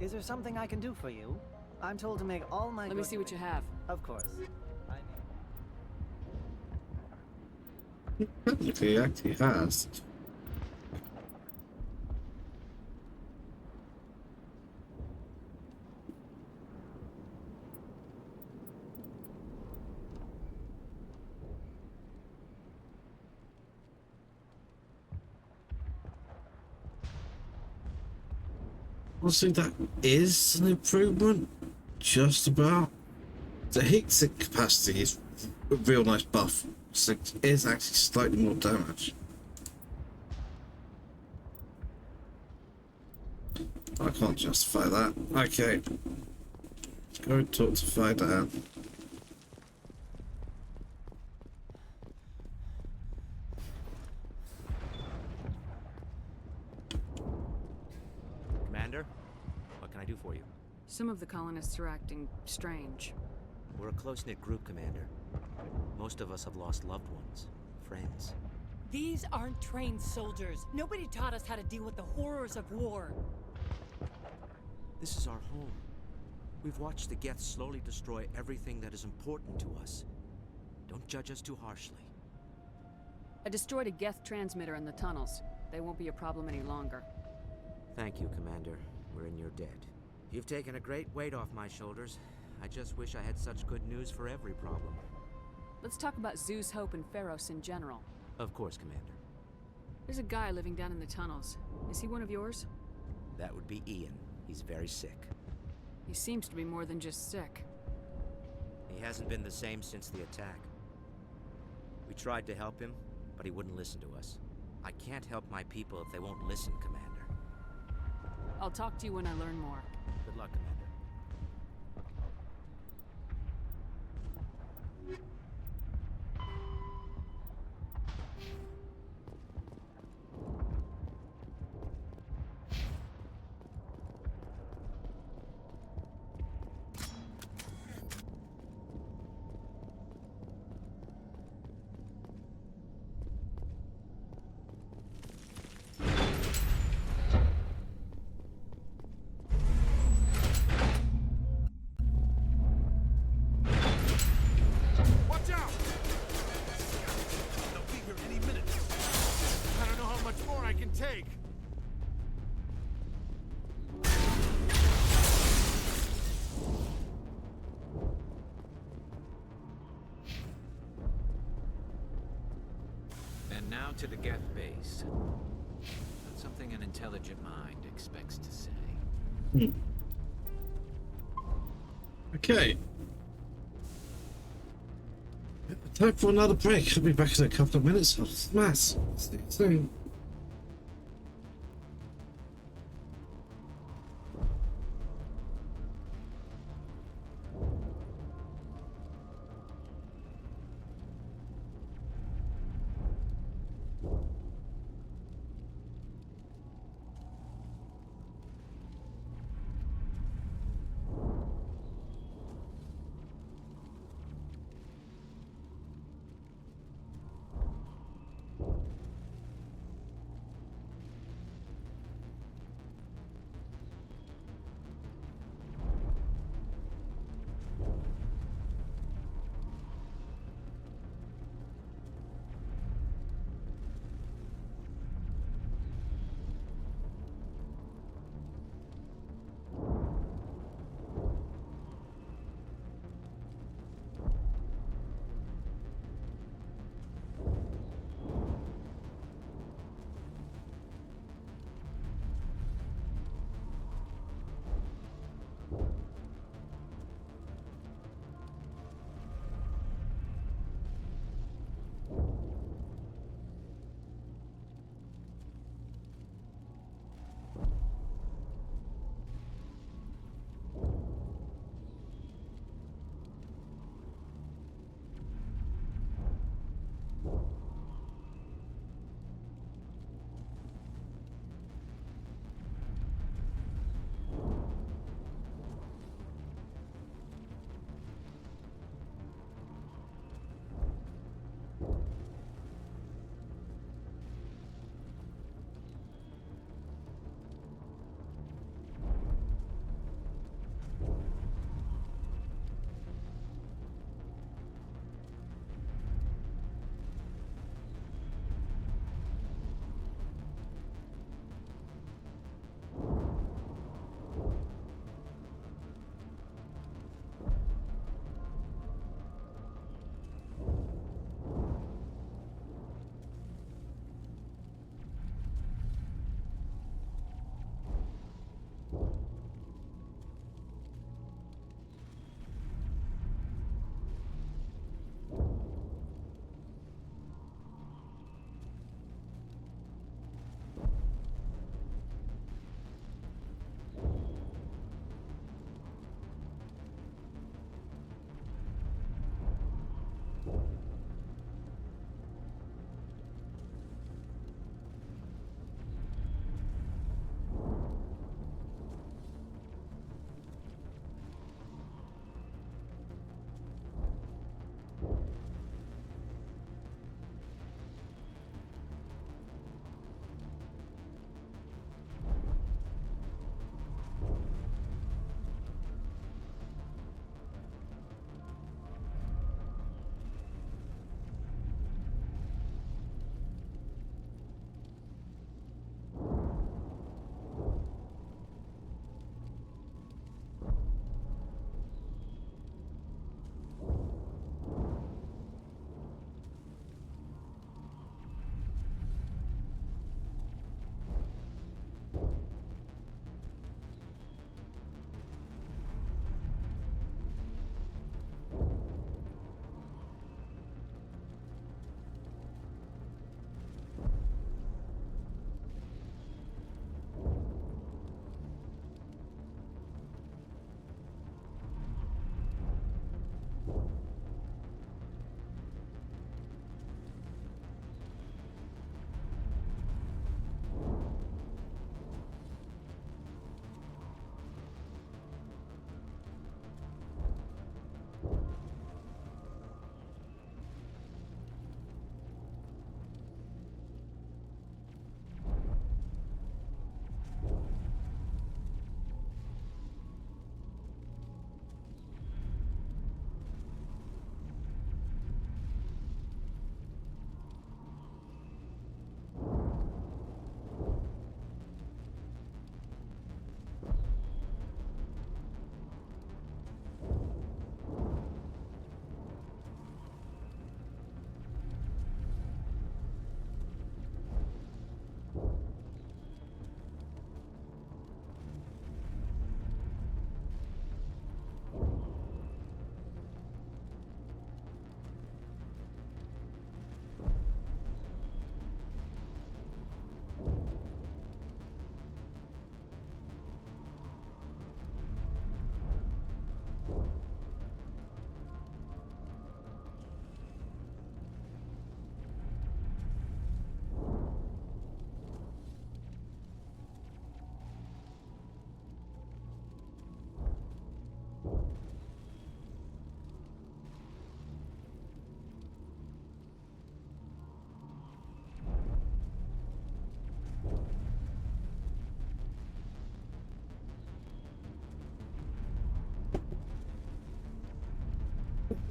Is there something I can do for you? I'm told to make all my. Let me see what you have. Of course. He actually has. Honestly, that is an improvement. Just about. The heat sink capacity is a real nice buff. So it is actually slightly more damage. I can't justify that. Okay. Let's go and talk to Fidan. Commander, what can I do for you? Some of the colonists are acting strange. We're a close-knit group, Commander. Most of us have lost loved ones, friends. These aren't trained soldiers. Nobody taught us how to deal with the horrors of war. This is our home. We've watched the Geth slowly destroy everything that is important to us. Don't judge us too harshly. I destroyed a Geth transmitter in the tunnels. They won't be a problem any longer. Thank you, Commander. We're in your debt. You've taken a great weight off my shoulders. I just wish I had such good news for every problem. Let's talk about Zeus Hope and Pharos in general. Of course, Commander. There's a guy living down in the tunnels. Is he one of yours? That would be Ian. He's very sick. He seems to be more than just sick. He hasn't been the same since the attack. We tried to help him, but he wouldn't listen to us. I can't help my people if they won't listen, Commander. I'll talk to you when I learn more. Good luck, Commander. Now to the Geth base. Not something an intelligent mind expects to say. Okay. Time for another break. I'll be back in a couple of minutes. Mass. See you soon.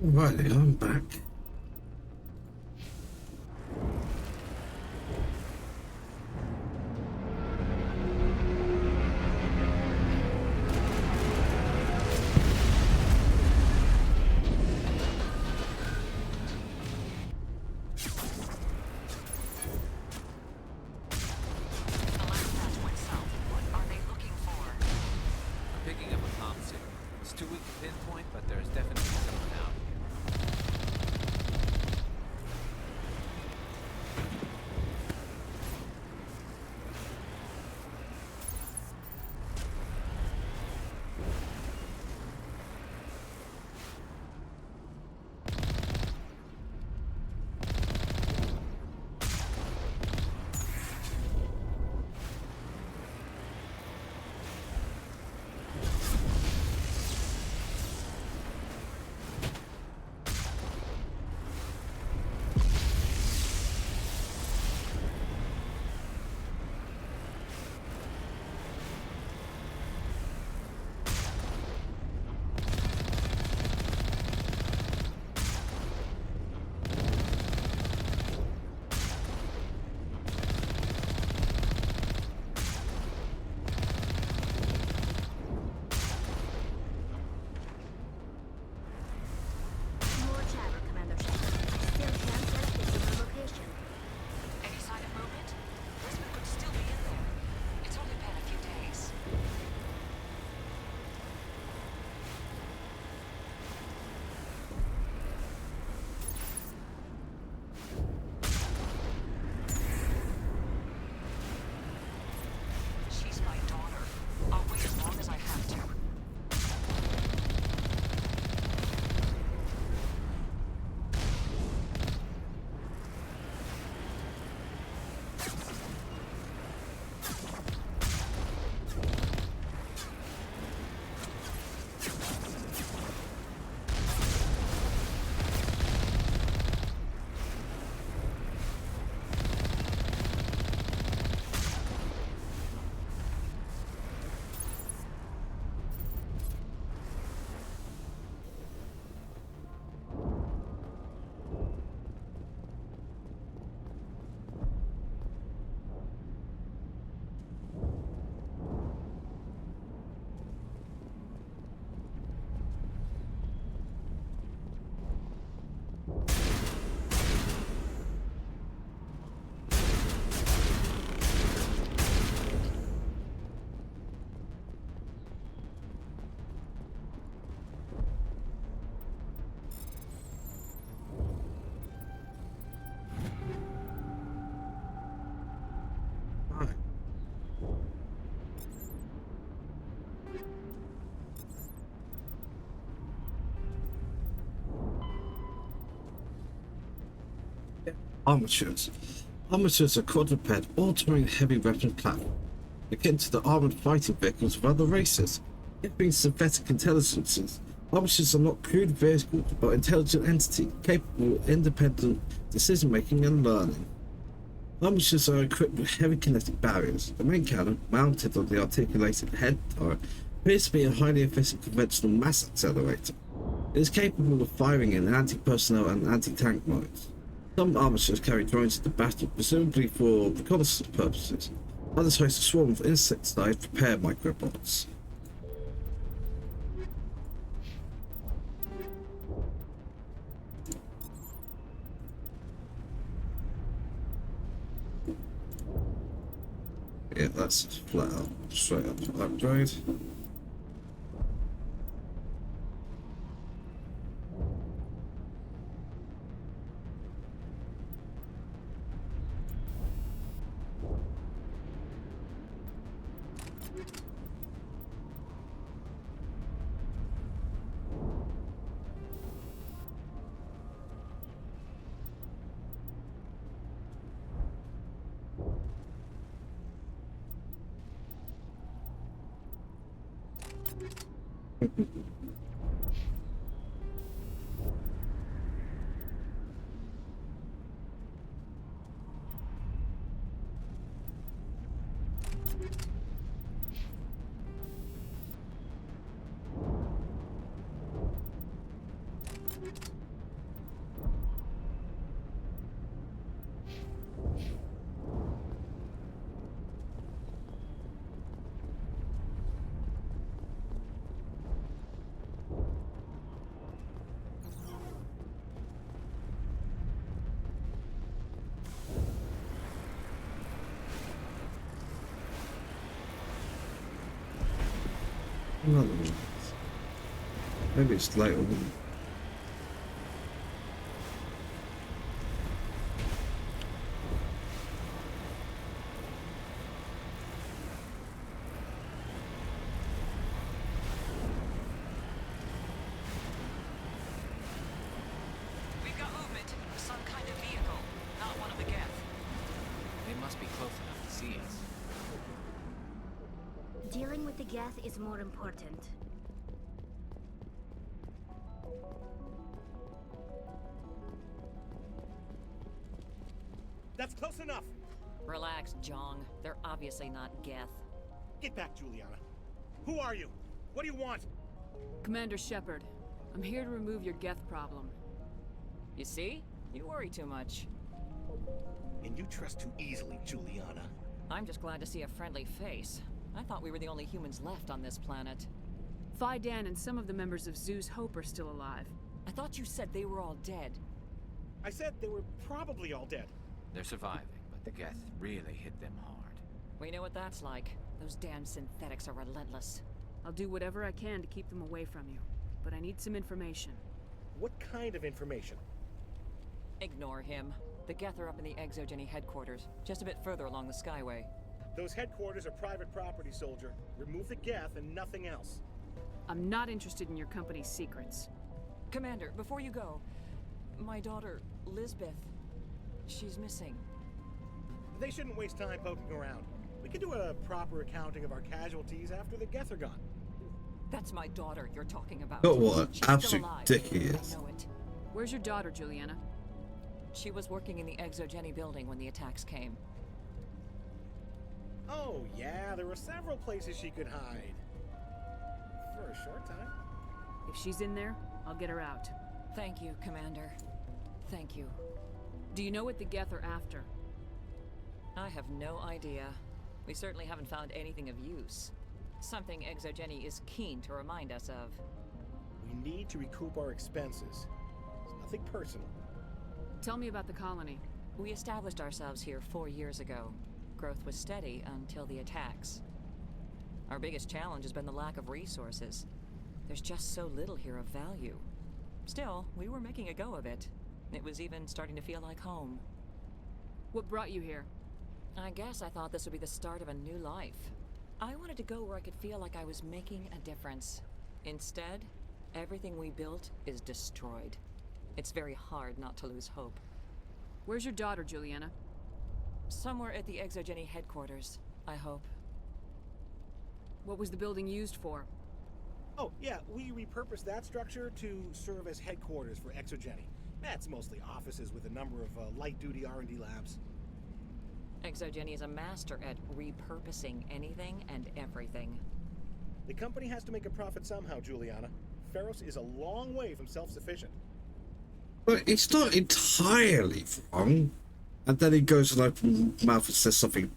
Alrighty, I'm back. I'm picking up a comm signal. It's too weak to pinpoint, but there's definitely someone out here. More chatter, Commander Shepard. I still can't get a physical location. Any sign of movement? Prisman could still be in there. It's only been a few days. She's my daughter. I'll wait as long as I have to. Armatures. Armatures are quadruped, all-terrain heavy weapon platform, akin to the armored fighting vehicles of other races. Yet being synthetic intelligences, armatures are not crude vehicles, but intelligent entities capable of independent decision-making and learning. Armatures are equipped with heavy kinetic barriers. The main cannon, mounted on the articulated head turret, appears to be a highly efficient conventional mass accelerator. It is capable of firing in anti-personnel and anti-tank modes. Some armatures carry drones into battle, presumably for reconnaissance purposes. Others host a swarm of insect-sized repair microbots. Yeah, that's flat out, straight up upgrade. Another one. Maybe it's later. We've got movement. Some kind of vehicle. Not one of the Geth. They must be close enough to see us. Dealing with the Geth is more important. That's close enough! Relax, Jong. They're obviously not Geth. Get back, Juliana. Who are you? What do you want? Commander Shepard, I'm here to remove your Geth problem. You see? You worry too much. And you trust too easily, Juliana. I'm just glad to see a friendly face. I thought we were the only humans left on this planet. Phi Dan and some of the members of Zoo's Hope are still alive. I thought you said they were all dead. I said they were probably all dead. They're surviving, but the Geth really hit them hard. We know what that's like. Those damn synthetics are relentless. I'll do whatever I can to keep them away from you, but I need some information. What kind of information? Ignore him. The Geth are up in the Exogeny headquarters, just a bit further along the Skyway. Those headquarters are private property, soldier. Remove the Geth and nothing else. I'm not interested in your company's secrets. Commander, before you go, my daughter, Lisbeth, she's missing. They shouldn't waste time poking around. We can do a proper accounting of our casualties after the Geth are gone. That's my daughter you're talking about. But what an She's absolute still alive. dick he is. I know it. Where's your daughter, Juliana? She was working in the Exogeny building when the attacks came. Oh, yeah, there were several places she could hide. For a short time. If she's in there, I'll get her out. Thank you, Commander. Thank you. Do you know what the Geth are after? I have no idea. We certainly haven't found anything of use. Something Exogeny is keen to remind us of. We need to recoup our expenses. It's nothing personal. Tell me about the colony. We established ourselves here 4 years ago. Growth was steady until the attacks. Our biggest challenge has been the lack of resources. There's just so little here of value. Still, we were making a go of it. It was even starting to feel like home. What brought you here? I guess I thought this would be the start of a new life. I wanted to go where I could feel like I was making a difference. Instead, everything we built is destroyed. It's very hard not to lose hope. Where's your daughter, Juliana? Somewhere at the Exogeny headquarters, I hope. What was the building used for? Oh, yeah, we repurposed that structure to serve as headquarters for Exogeny. That's mostly offices with a number of light-duty R&D labs. Exogeny is a master at repurposing anything and everything. The company has to make a profit somehow, Juliana. Feros is a long way from self-sufficient. But it's not entirely wrong. And then he goes and opens mouth and says something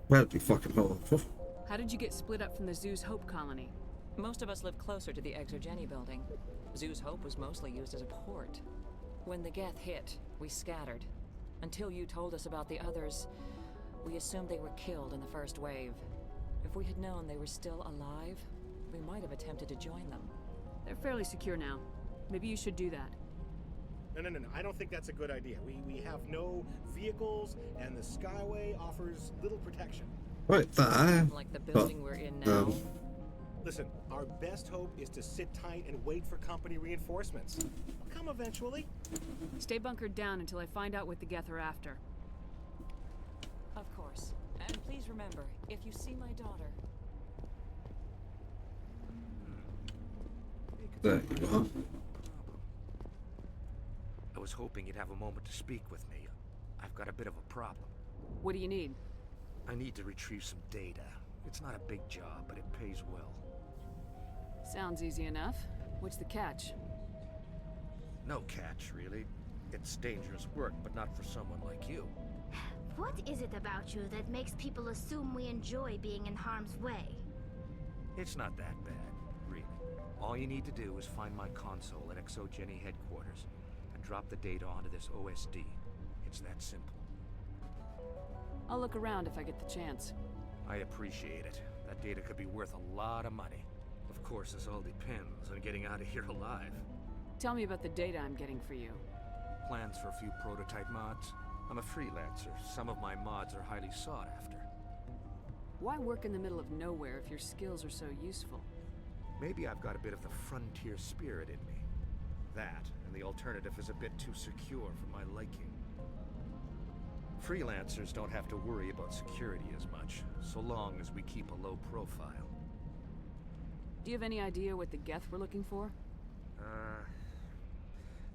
incredibly fucking horrible. How did you get split up from the Zoo's Hope colony? Most of us live closer to the Exogeny building. Zoo's Hope was mostly used as a port. When the Geth hit, we scattered. Until you told us about the others, we assumed they were killed in the first wave. If we had known they were still alive, we might have attempted to join them. They're fairly secure now. Maybe you should do that. No. I don't think that's a good idea. We have no vehicles, and the Skyway offers little protection. Right there. Like the building we're in now. Listen, our best hope is to sit tight and wait for company reinforcements. They'll come eventually. Stay bunkered down until I find out what the Geth are after. Of course. And please remember, if you see my daughter... There you are. I was hoping you'd have a moment to speak with me. I've got a bit of a problem. What do you need? I need to retrieve some data. It's not a big job, but it pays well. Sounds easy enough. What's the catch? No catch, really. It's dangerous work, but not for someone like you. What is it about you that makes people assume we enjoy being in harm's way? It's not that bad, really. All you need to do is find my console at Exogeny headquarters and drop the data onto this OSD. It's that simple. I'll look around if I get the chance. I appreciate it. That data could be worth a lot of money. Of course, this all depends on getting out of here alive. Tell me about the data I'm getting for you. Plans for a few prototype mods? I'm a freelancer. Some of my mods are highly sought after. Why work in the middle of nowhere if your skills are so useful? Maybe I've got a bit of the frontier spirit in me. That, and the alternative is a bit too secure for my liking. Freelancers don't have to worry about security as much, so long as we keep a low profile. Do you have any idea what the Geth were looking for?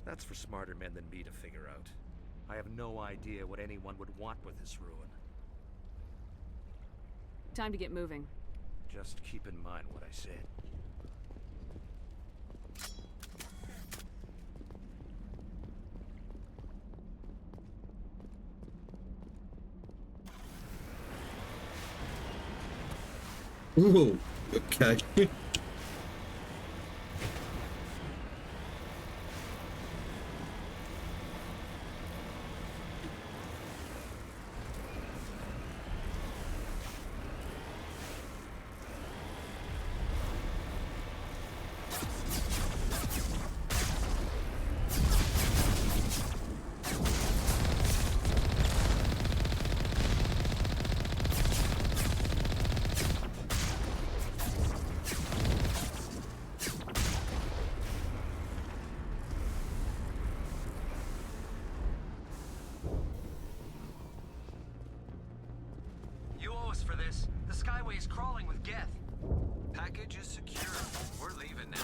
That's for smarter men than me to figure out. I have no idea what anyone would want with this ruin. Time to get moving. Just keep in mind what I said. Ooh, okay. You owe us for this. The Skyway is crawling with Geth. Package is secure. We're leaving now.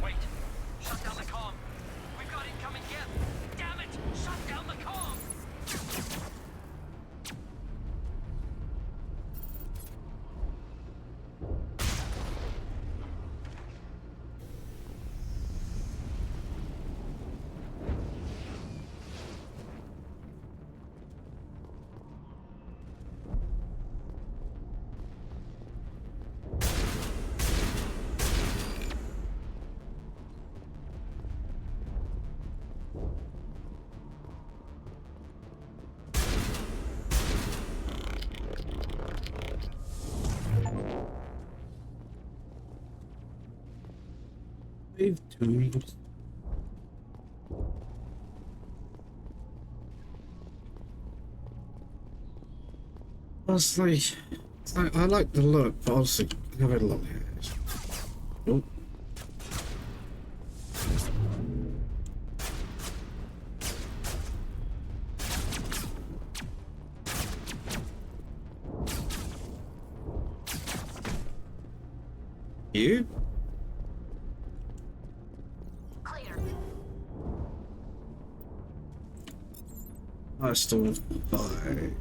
Wait! Shut down the comm! We've got incoming Geth! Damn it! Shut down the comm! Save tools. Honestly, I like the look, but honestly, I have a long hairs. Oh. You? I still five.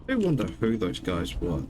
I wonder who those guys were.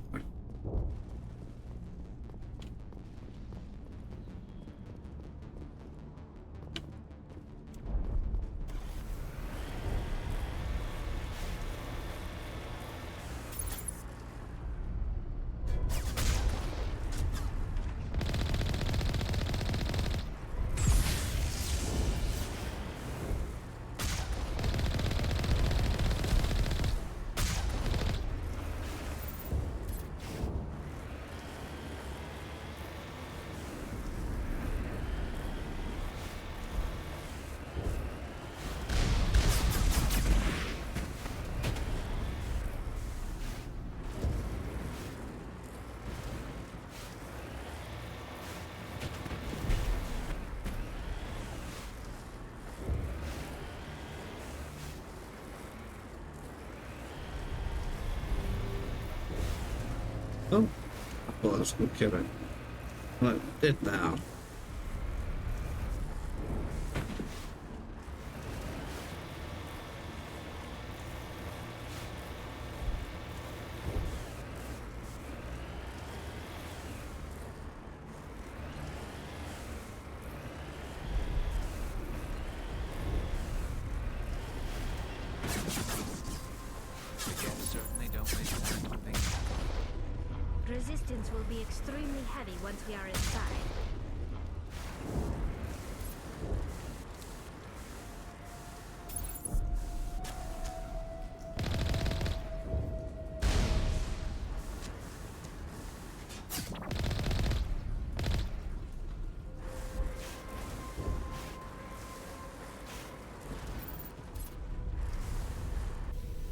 Oh, I thought I was going to kill it. No, did now. Certainly don't waste time on things. Resistance will be extremely heavy once we are inside.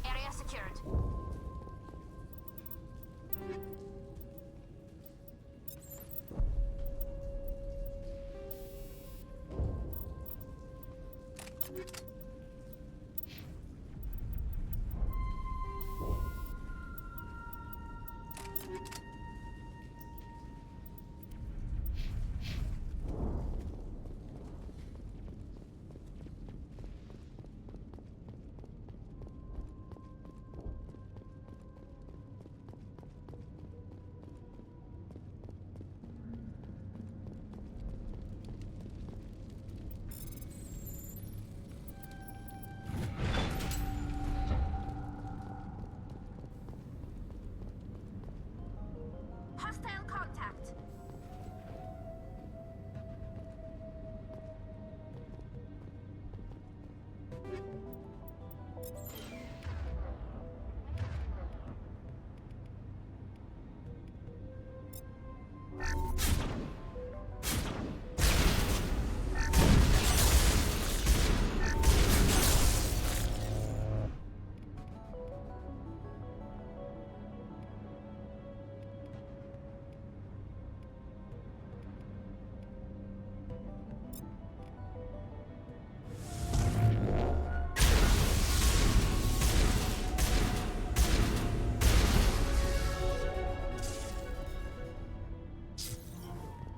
Area secured. Hostile contact.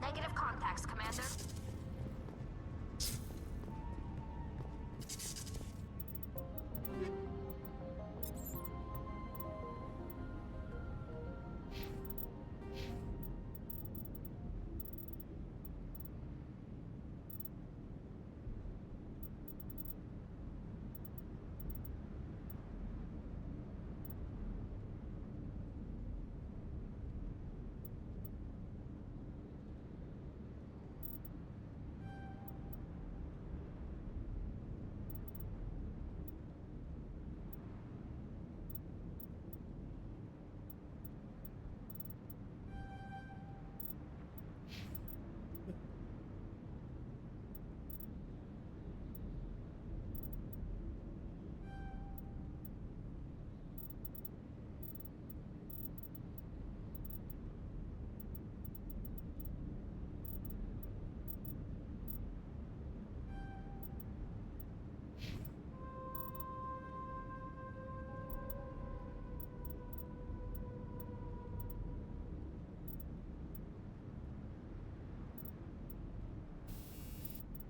Negative contacts, Commander.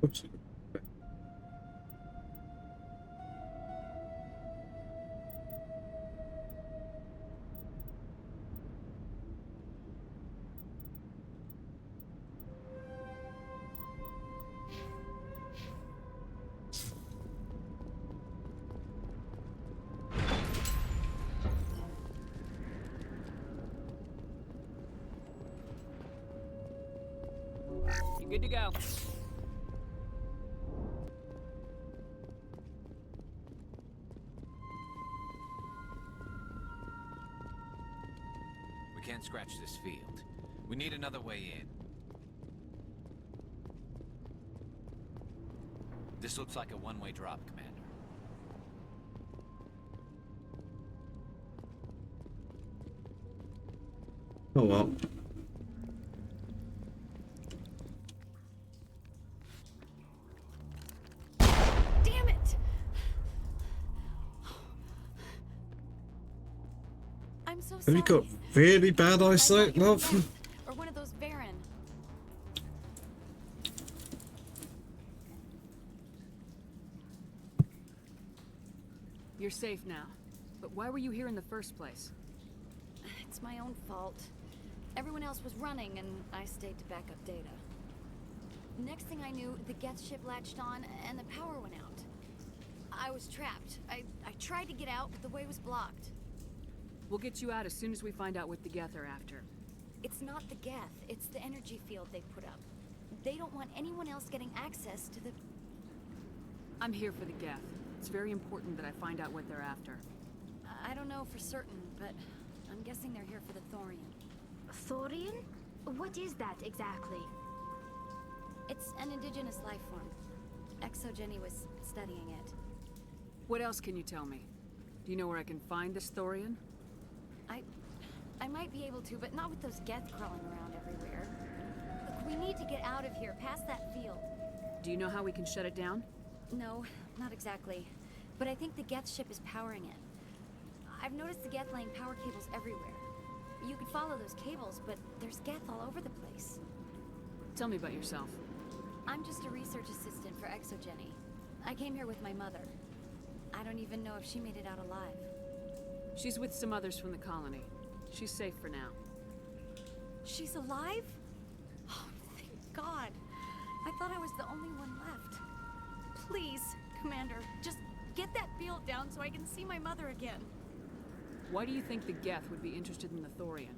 Oops. You good to go? We can't scratch this field. We need another way in. This looks like a one-way drop, Commander. Oh well. Damn it! I'm so Have sorry. you got really bad eyesight, love? Or one of those Varen. You're safe now. But why were you here in the first place? It's my own fault. Everyone else was running, and I stayed to back up data. Next thing I knew, the Geth ship latched on, and the power went out. I was trapped. I tried to get out, but the way was blocked. We'll get you out as soon as we find out what the Geth are after. It's not the Geth, it's the energy field they put up. They don't want anyone else getting access to the... I'm here for the Geth. It's very important that I find out what they're after. I don't know for certain, but I'm guessing they're here for the Thorian. Thorian? What is that exactly? It's an indigenous life form. Exogeny was studying it. What else can you tell me? Do you know where I can find this Thorian? I might be able to, but not with those Geth crawling around everywhere. Look, we need to get out of here, past that field. Do you know how we can shut it down? No, not exactly. But I think the Geth ship is powering it. I've noticed the Geth laying power cables everywhere. You could follow those cables, but there's Geth all over the place. Tell me about yourself. I'm just a research assistant for Exogeny. I came here with my mother. I don't even know if she made it out alive. She's with some others from the colony. She's safe for now. She's alive? Oh, thank God. I thought I was the only one left. Please, Commander, just get that field down so I can see my mother again. Why do you think the Geth would be interested in the Thorian?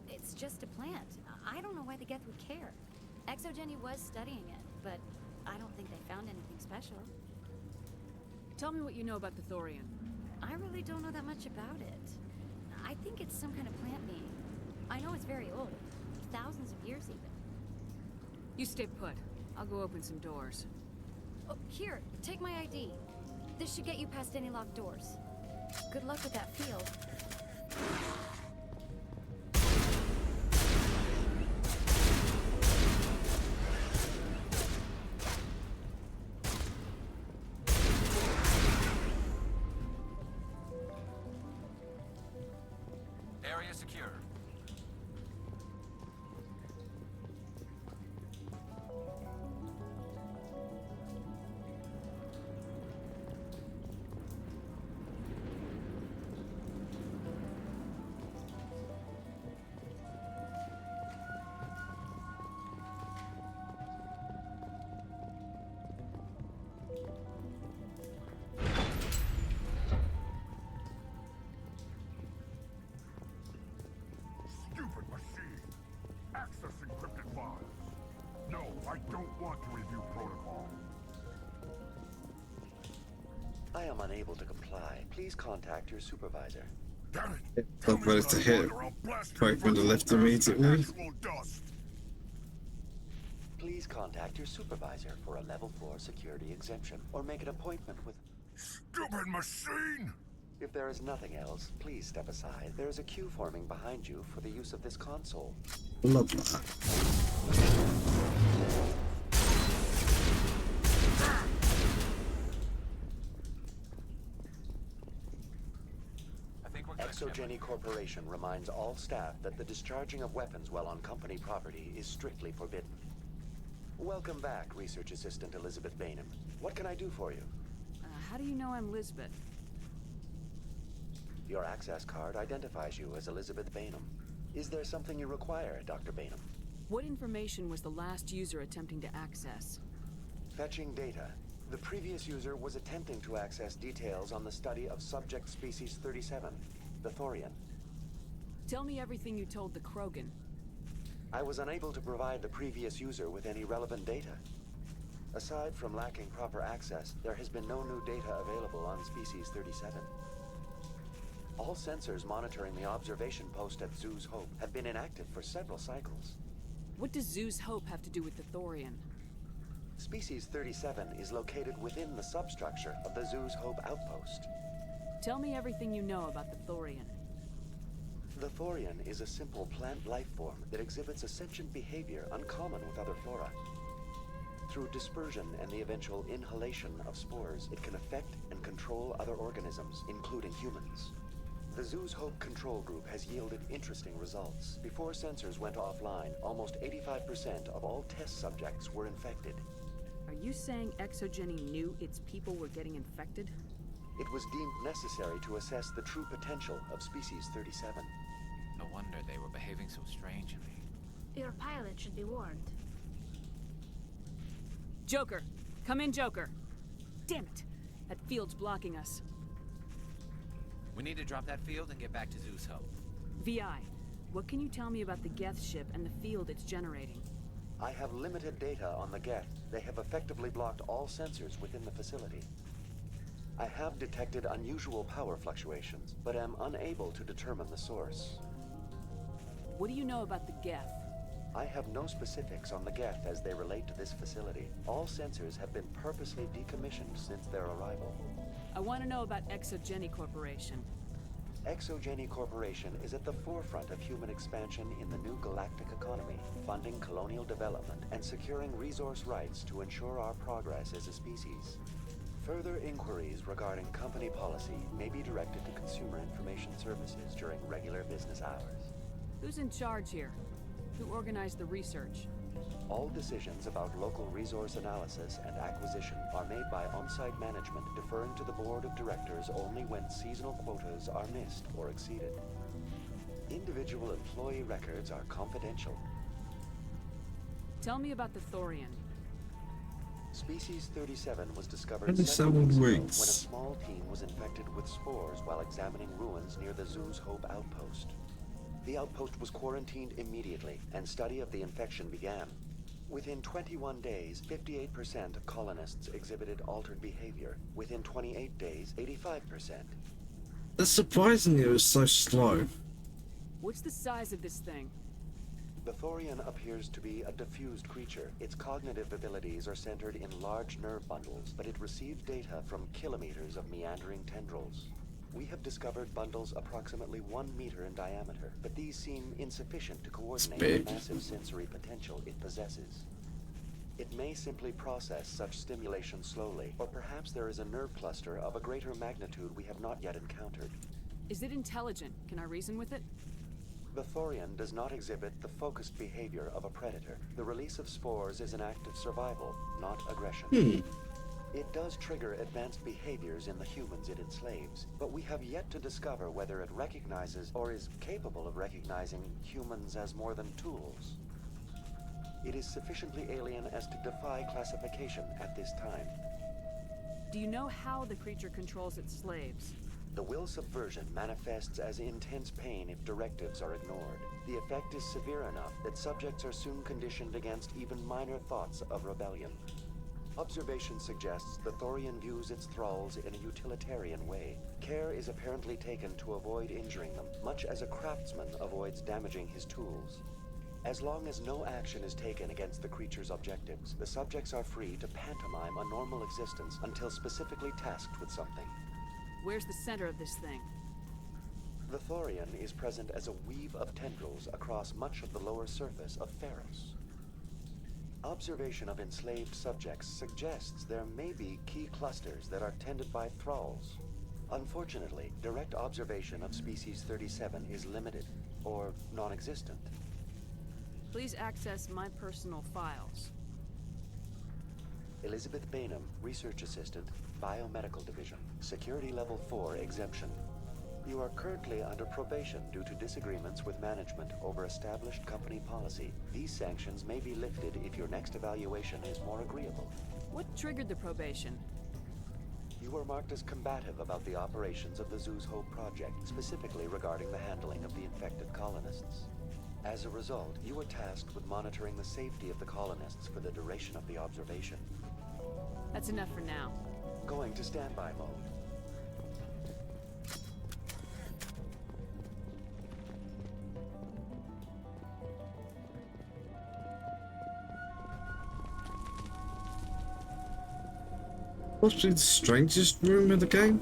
It's just a plant. I don't know why the Geth would care. Exogeny was studying it, but I don't think they found anything special. Tell me what you know about the Thorian. I really don't know that much about it. I think it's some kind of plant being. I know it's very old. Thousands of years even. You stay put. I'll go open some doors. Oh, here, take my ID. This should get you past any locked doors. Good luck with that field. Area secure. Stupid machine! Access encrypted files. No, I don't want to review protocol. I am unable to comply. Please contact your supervisor. Damn it! Not ready to hit. Right when the left immediately. Please contact your supervisor for a level 4 security exemption, or make an appointment with... Stupid machine! If there is nothing else, please step aside. There is a queue forming behind you for the use of this console. Love that. Exogeny Corporation reminds all staff that the discharging of weapons while on company property is strictly forbidden. Welcome back, Research Assistant Elizabeth Bainham. What can I do for you? How do you know I'm Lisbeth? Your access card identifies you as Elizabeth Bainham. Is there something you require, Dr. Bainham? What information was the last user attempting to access? Fetching data. The previous user was attempting to access details on the study of subject species 37, the Thorian. Tell me everything you told the Krogan. I was unable to provide the previous user with any relevant data. Aside from lacking proper access, there has been no new data available on species 37. All sensors monitoring the observation post at Zoo's Hope have been inactive for several cycles. What does Zoo's Hope have to do with the Thorian? Species 37 is located within the substructure of the Zoo's Hope outpost. Tell me everything you know about the Thorian. The Thorian is a simple plant life form that exhibits a sentient behavior uncommon with other flora. Through dispersion and the eventual inhalation of spores, it can affect and control other organisms, including humans. The Zoo's Hope control group has yielded interesting results. Before sensors went offline, almost 85% of all test subjects were infected. Are you saying Exogeny knew its people were getting infected? It was deemed necessary to assess the true potential of Species 37. No wonder they were behaving so strangely. Your pilot should be warned. Joker! Come in, Joker! Damn it! That field's blocking us. We need to drop that field and get back to Zeus Hope. VI, what can you tell me about the Geth ship and the field it's generating? I have limited data on the Geth. They have effectively blocked all sensors within the facility. I have detected unusual power fluctuations, but am unable to determine the source. What do you know about the Geth? I have no specifics on the Geth as they relate to this facility. All sensors have been purposely decommissioned since their arrival. I want to know about Exogeny Corporation. Exogeny Corporation is at the forefront of human expansion in the new galactic economy, funding colonial development and securing resource rights to ensure our progress as a species. Further inquiries regarding company policy may be directed to Consumer Information Services during regular business hours. Who's in charge here? Who organized the research? All decisions about local resource analysis and acquisition are made by on-site management, deferring to the board of directors only when seasonal quotas are missed or exceeded. Individual employee records are confidential. Tell me about the Thorian. Species 37 was discovered 37 7 weeks ago when a weeks. small team was infected with spores while examining ruins near the Zoo's Hope outpost. The outpost was quarantined immediately, and study of the infection began. Within 21 days, 58% of colonists exhibited altered behavior. Within 28 days, 85%. That's surprising it was so slow. What's the size of this thing? The Thorian appears to be a diffused creature. Its cognitive abilities are centered in large nerve bundles, but it receives data from kilometers of meandering tendrils. We have discovered bundles approximately 1 meter in diameter, but these seem insufficient to coordinate the massive sensory potential it possesses. It may simply process such stimulation slowly, or perhaps there is a nerve cluster of a greater magnitude we have not yet encountered. Is it intelligent? Can I reason with it? The Thorian does not exhibit the focused behavior of a predator. The release of spores is an act of survival, not aggression. It does trigger advanced behaviors in the humans it enslaves, but we have yet to discover whether it recognizes or is capable of recognizing humans as more than tools. It is sufficiently alien as to defy classification at this time. Do you know how the creature controls its slaves? The will subversion manifests as intense pain if directives are ignored. The effect is severe enough that subjects are soon conditioned against even minor thoughts of rebellion. Observation suggests the Thorian views its thralls in a utilitarian way. Care is apparently taken to avoid injuring them, much as a craftsman avoids damaging his tools. As long as no action is taken against the creature's objectives, the subjects are free to pantomime a normal existence until specifically tasked with something. Where's the center of this thing? The Thorian is present as a weave of tendrils across much of the lower surface of Pharos. Observation of enslaved subjects suggests there may be key clusters that are tended by thralls. Unfortunately, direct observation of Species 37 is limited, or non-existent. Please access my personal files. Elizabeth Bainham, Research Assistant, Biomedical Division, Security Level 4 exemption. You are currently under probation due to disagreements with management over established company policy. These sanctions may be lifted if your next evaluation is more agreeable. What triggered the probation? You were marked as combative about the operations of the Zeus Hope project, specifically regarding the handling of the infected colonists. As a result, you were tasked with monitoring the safety of the colonists for the duration of the observation. That's enough for now. Going to standby mode. Possibly the strangest room in the game?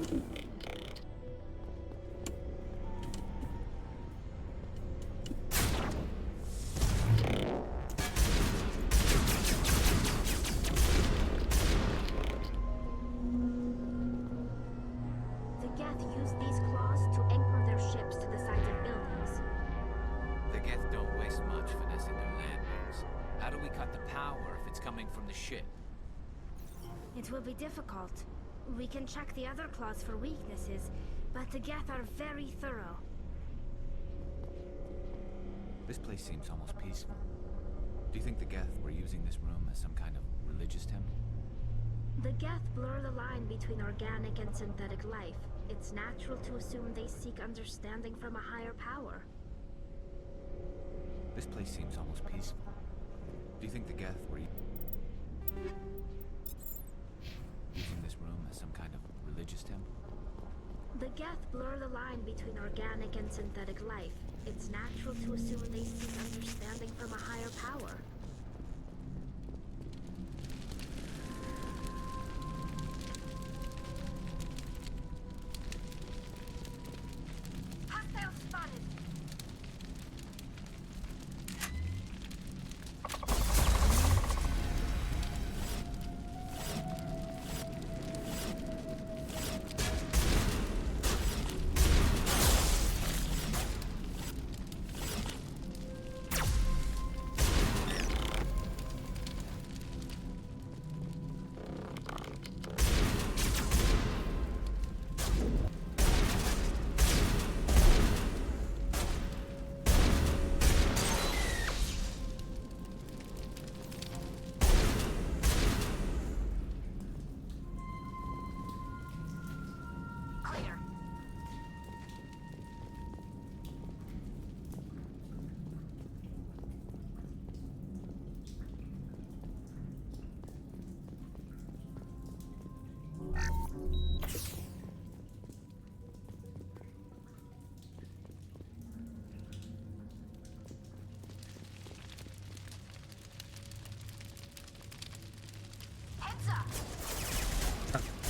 The Geth use these claws to anchor their How do we cut the power if it's coming from the ship? It will be difficult. We can check the other claws for weaknesses, but the Geth are very thorough. This place seems almost peaceful. Do you think the Geth were using this room as some kind of religious temple? The Geth blur the line between organic and synthetic life. It's natural to assume they seek understanding from a higher power. This place seems almost peaceful. Do you think the Geth were using this room as some kind of religious temple? The Geth blur the line between organic and synthetic life. It's natural to assume they seek understanding from a higher power. Hostile spotted!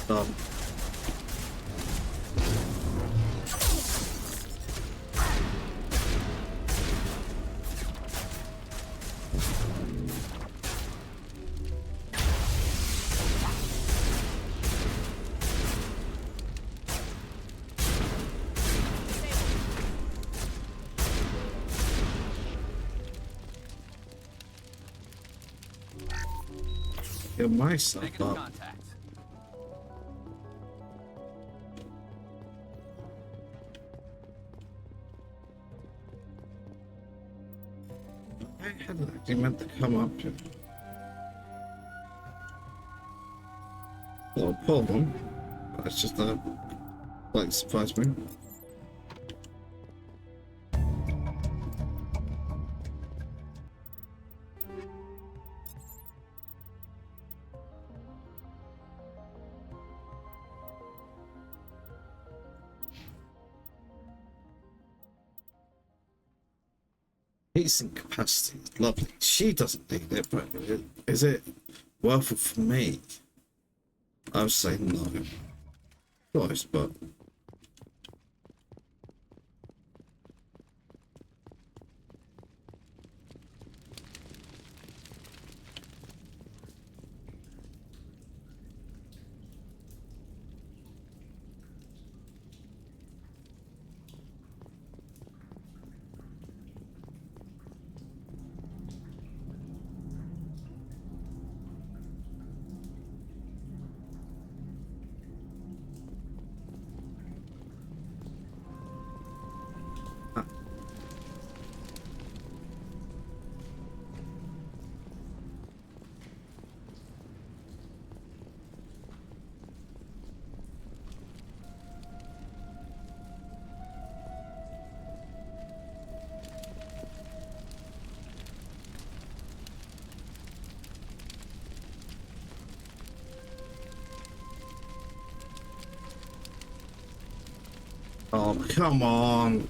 Dumb. Get myself up. Contact. I hadn't actually meant to come up here. Well, hold on. That's just a like surprise me. Decent capacity, lovely. She doesn't need it, but is it worth it for me? I would say no. Close, but oh, come on.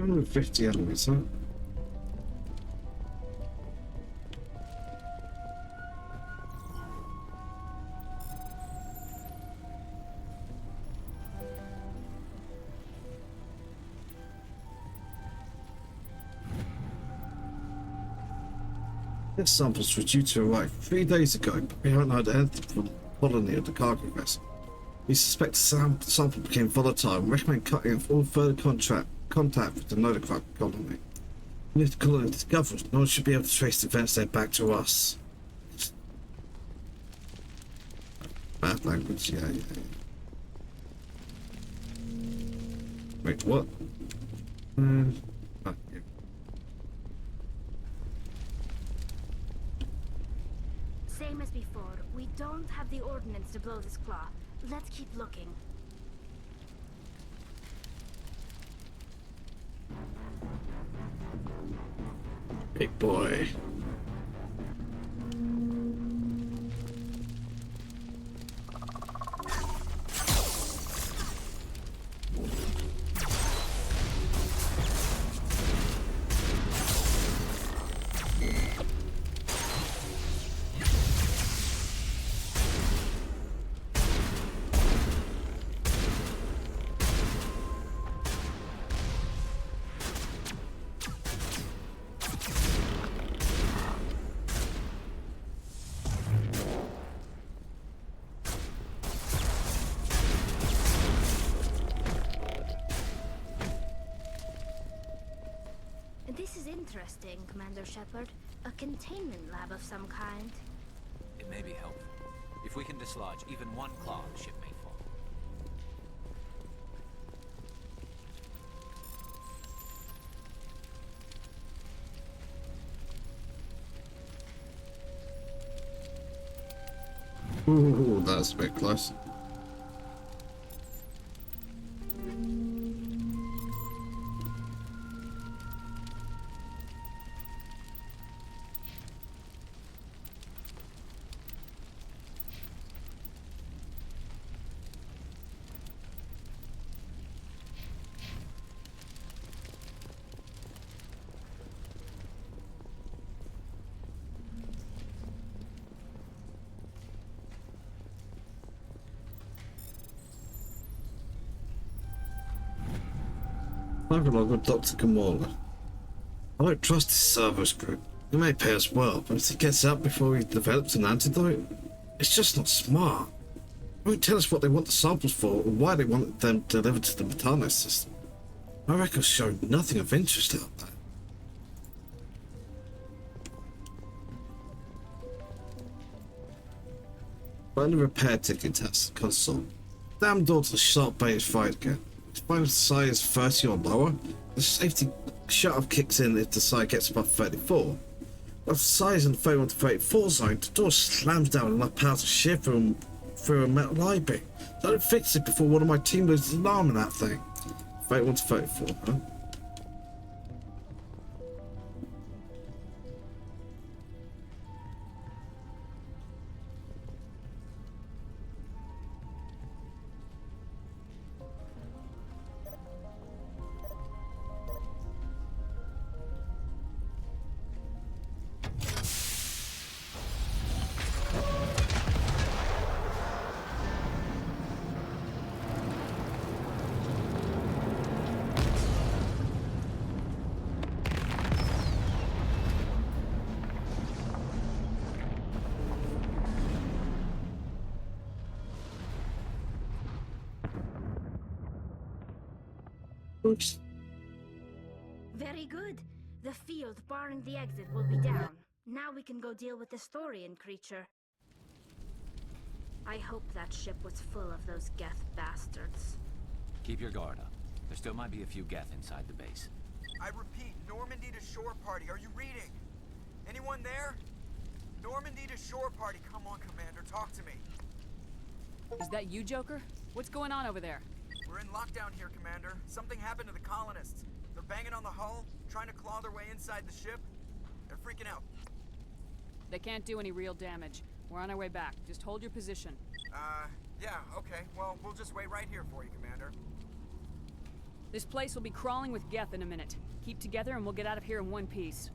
250 enemies, huh? This samples were due to arrive 3 days ago, but we haven't heard anything from the colony or the cargo vessel. We suspect the sample became volatile and recommend cutting off all further contact with the notified colony. Even if the colony discovers, no one should be able to trace the events there back to us. Bad language, yeah. Wait, what? Yeah. Same as before. We don't have the ordnance to blow this claw. Let's keep looking. Big boy. This is interesting, Commander Shepard. A containment lab of some kind. It may be helpful. If we can dislodge even one claw, the ship may fall. Ooh, that's a bit close. Dialogue with Dr. Gamora. I don't trust this Cerberus group. They may pay us well, but if he gets out before he develops an antidote, it's just not smart. They won't tell us what they want the samples for or why they want them delivered to the Metanos system. My records show nothing of interest out there. Find the repair ticket test console. Damn door to the sharp bay is fired again. If the psi is 30 or lower, the safety shut-off kicks in if the psi gets above 34. But if the psi is in the 31 to 34 zone, the door slams down and enough power to shear through a metal eye-beam. Don't fix it before one of my team loses alarm in that thing. 31 to 34, huh? Oops. Very good. The field barring the exit will be down. Now we can go deal with the Storian creature. I hope that ship was full of those Geth bastards. Keep your guard up. There still might be a few Geth inside the base. I repeat, Normandy to shore party. Are you reading? Anyone there? Normandy to shore party. Come on, Commander. Talk to me. Is that you, Joker? What's going on over there? We're in lockdown here, Commander. Something happened to the colonists. They're banging on the hull, trying to claw their way inside the ship. They're freaking out. They can't do any real damage. We're on our way back. Just hold your position. Yeah, okay. Well, we'll just wait right here for you, Commander. This place will be crawling with Geth in a minute. Keep together and we'll get out of here in one piece.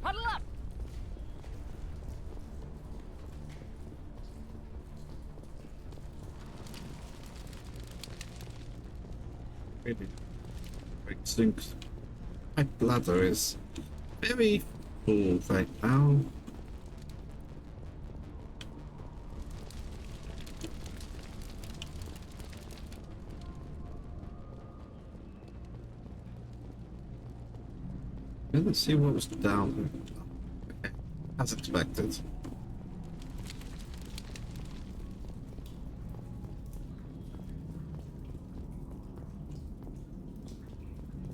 Huddle up! Really? It stinks. My bladder is very full right now. Let's see what was down. Okay. As expected.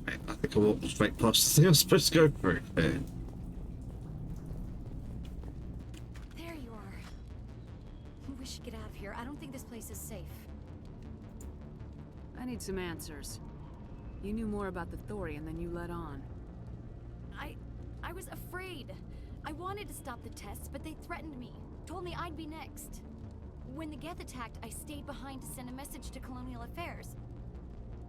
I think I walked straight past the thing I was supposed to go through. Okay. There you are. We should get out of here. I don't think this place is safe. I need some answers. You knew more about the Thorian than you let on. I was afraid. I wanted to stop the tests, but they threatened me. Told me I'd be next. When the Geth attacked, I stayed behind to send a message to Colonial Affairs.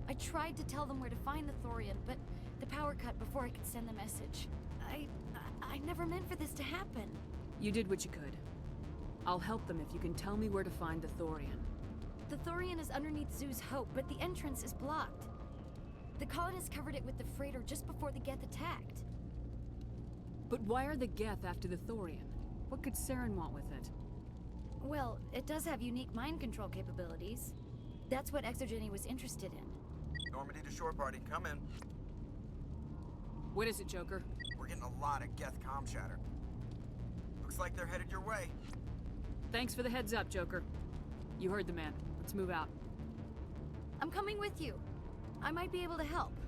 I tried to tell them where to find the Thorian, but the power cut before I could send the message. I never meant for this to happen. You did what you could. I'll help them if you can tell me where to find the Thorian. The Thorian is underneath Zoo's Hope, but the entrance is blocked. The colonists covered it with the freighter just before the Geth attacked. But why are the Geth after the Thorian? What could Saren want with it? Well, it does have unique mind control capabilities. That's what Exogeny was interested in. Normandy to shore party, come in. What is it, Joker? We're getting a lot of Geth comm chatter. Looks like they're headed your way. Thanks for the heads up, Joker. You heard the man. Let's move out. I'm coming with you. I might be able to help.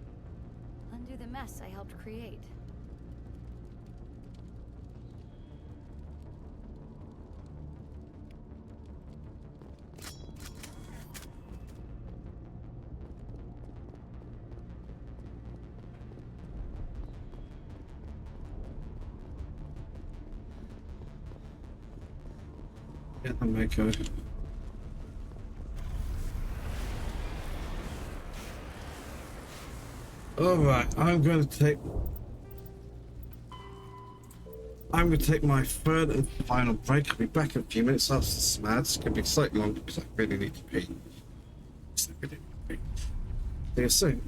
Undo the mess I helped create. Yeah, that might go. Alright, I'm going to take my third and final break. I'll be back in a few minutes after this ad. It's going to be slightly longer because I really need to pee. See you soon.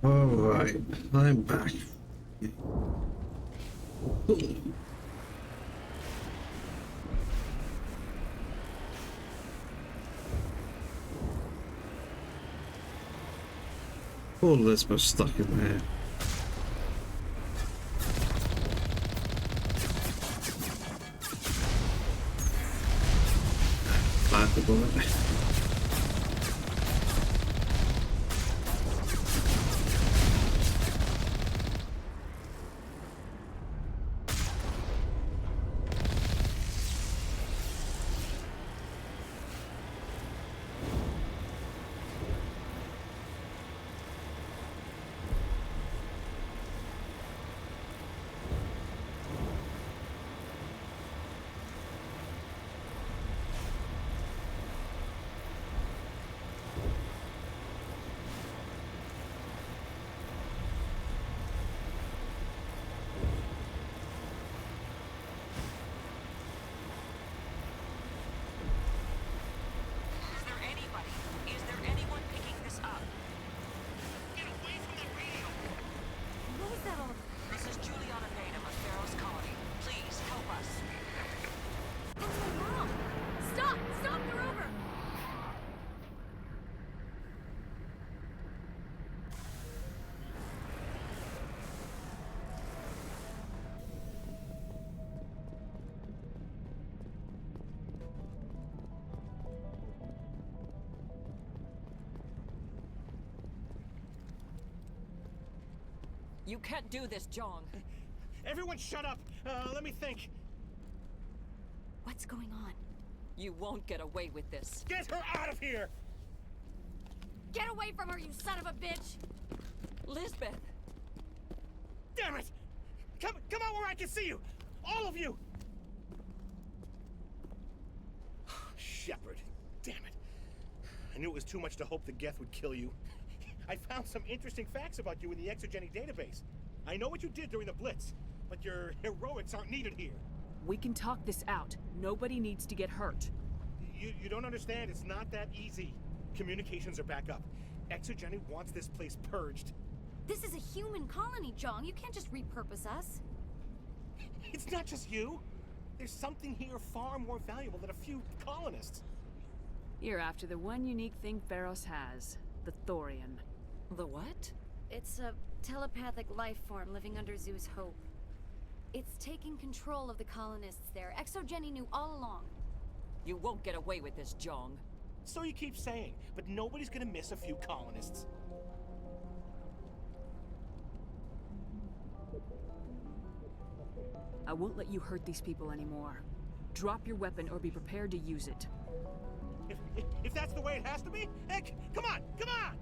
Alright, I'm back. Cool. Poor Elizabeth stuck in there. Bad the bullet. You can't do this, Jong. Everyone shut up! Let me think. What's going on? You won't get away with this. Get her out of here! Get away from her, you son of a bitch! Lisbeth! Damn it! Come out where I can see you! All of you! Shepard, damn it. I knew it was too much to hope the Geth would kill you. I found some interesting facts about you in the exogenic database. I know what you did during the Blitz, but your heroics aren't needed here. We can talk this out. Nobody needs to get hurt. You don't understand. It's not that easy. Communications are back up. Exogeny wants this place purged. This is a human colony, Jong. You can't just repurpose us. It's not just you. There's something here far more valuable than a few colonists. You're after the one unique thing Pharos has. The Thorian. The what? It's a telepathic life form living under Zeus Hope. It's taking control of the colonists there. Exogeny knew all along. You won't get away with this, Jong. So you keep saying, but nobody's gonna miss a few colonists. I won't let you hurt these people anymore. Drop your weapon or be prepared to use it. If that's the way it has to be, heck, come on, come on!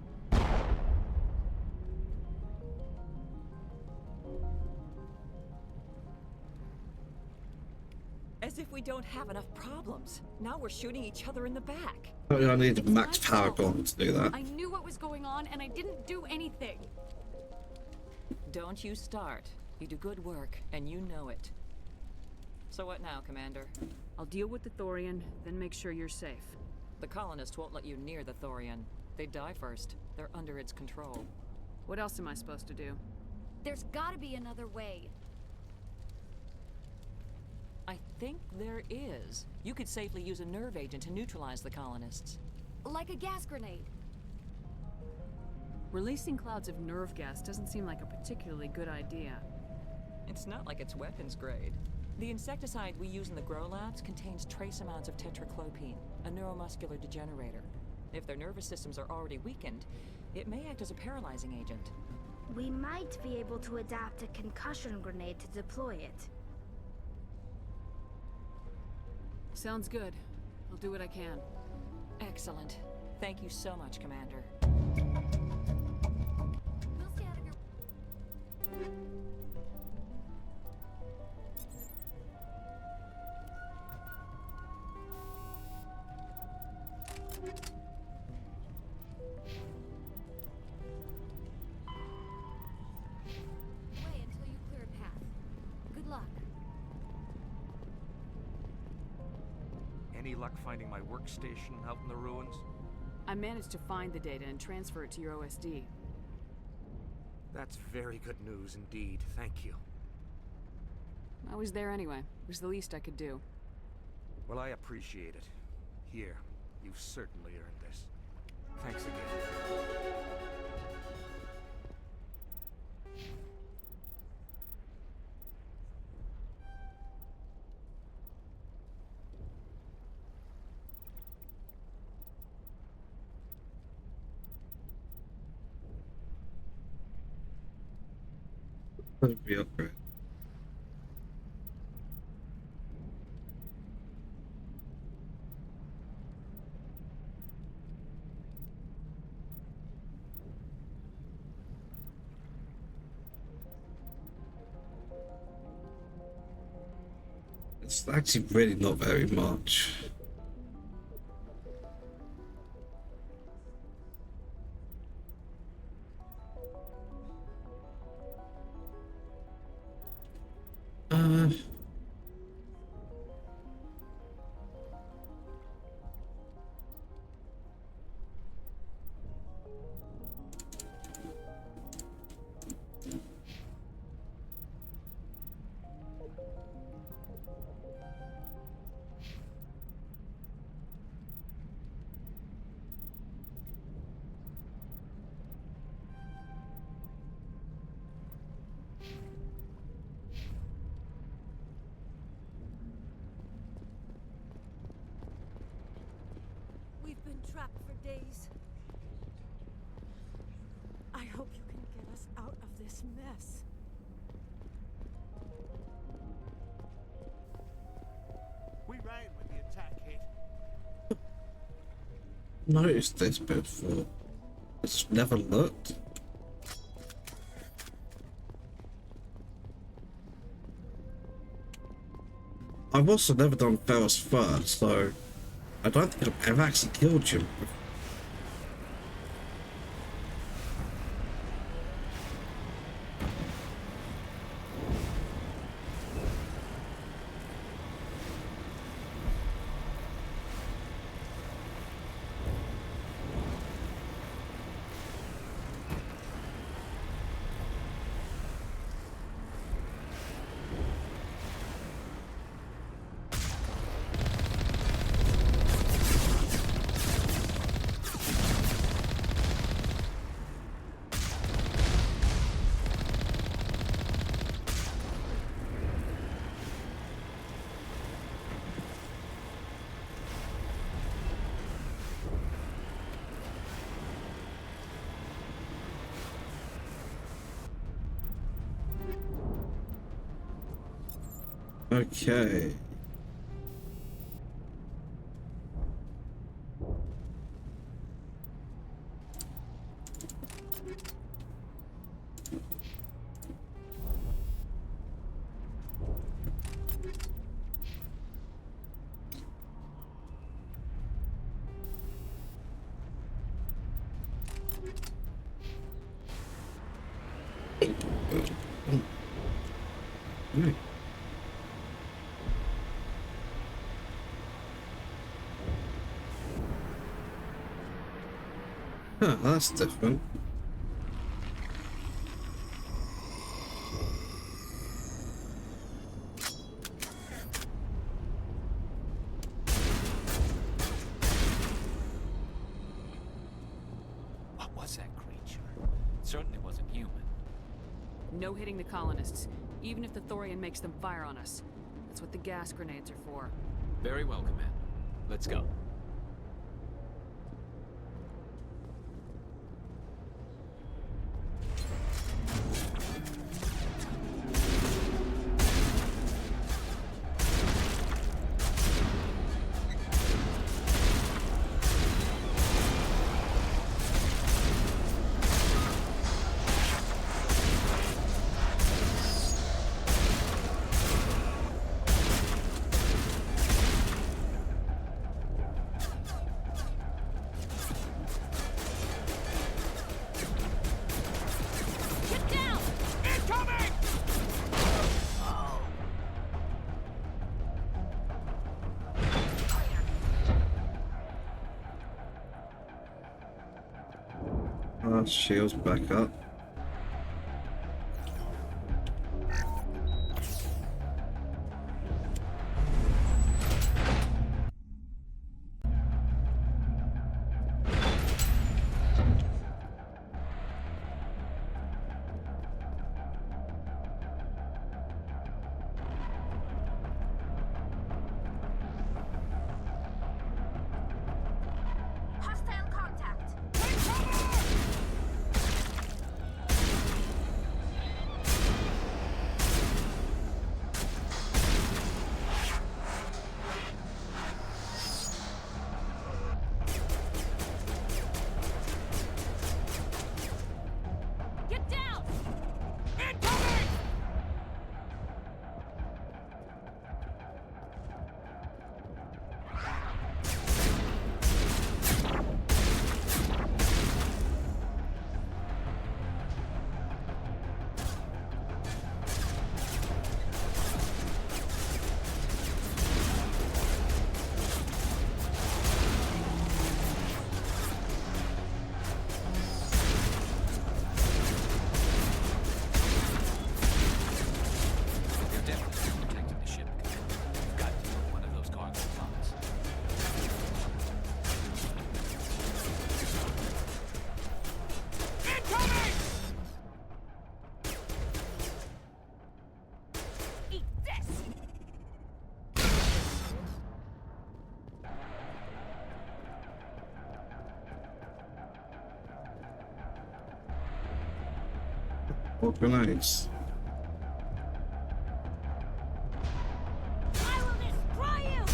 As if we don't have enough problems. Now we're shooting each other in the back. I need a max power bomb to do that. I knew what was going on and I didn't do anything. Don't you start. You do good work, and you know it. So what now, Commander? I'll deal with the Thorian, then make sure you're safe. The colonists won't let you near the Thorian. They die first. They're under its control. What else am I supposed to do? There's gotta be another way. I think there is. You could safely use a nerve agent to neutralize the colonists. Like a gas grenade. Releasing clouds of nerve gas doesn't seem like a particularly good idea. It's not like it's weapons grade. The insecticide we use in the grow labs contains trace amounts of tetraclopine, a neuromuscular degenerator. If their nervous systems are already weakened, it may act as a paralyzing agent. We might be able to adapt a concussion grenade to deploy it. Sounds good. I'll do what I can. Excellent. Thank you so much, Commander. We'll stay out of your... Wait until you clear a path. Good luck. Any luck finding my workstation out in the ruins? I managed to find the data and transfer it to your OSD. That's very good news indeed. Thank you. I was there anyway. It was the least I could do. Well, I appreciate it. Here, you've certainly earned this. Thanks again. That'd be upgrade. It's actually really not very much. We've been trapped for days. I hope you can get us out of this mess. We ran when the attack hit. Noticed this before. It's never looked. I've also never done Ferris first, so I don't think I've ever actually killed him. Okay. Huh, that's different. What was that creature? It certainly wasn't human. No hitting the colonists, even if the Thorian makes them fire on us. That's what the gas grenades are for. Very well, Commander. Let's go. Shields back up. Or grenades. I will destroy you!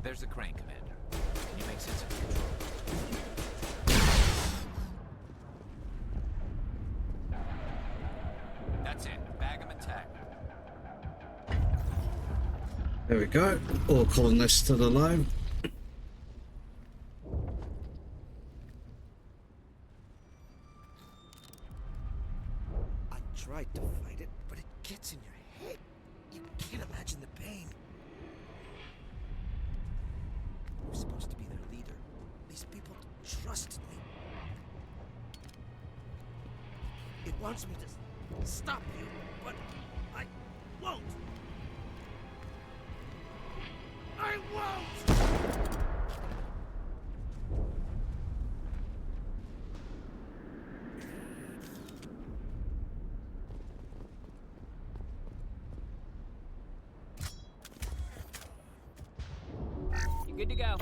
There's the crane, Commander. Can you make sense of the control? That's it. Bag him and tag him. There we go. All colonists still alive. I tried to fight it, but it gets in your head. You can't imagine the pain. I was supposed to be their leader. These people trusted me. It wants me to stop you, but I won't. I won't! You good to go?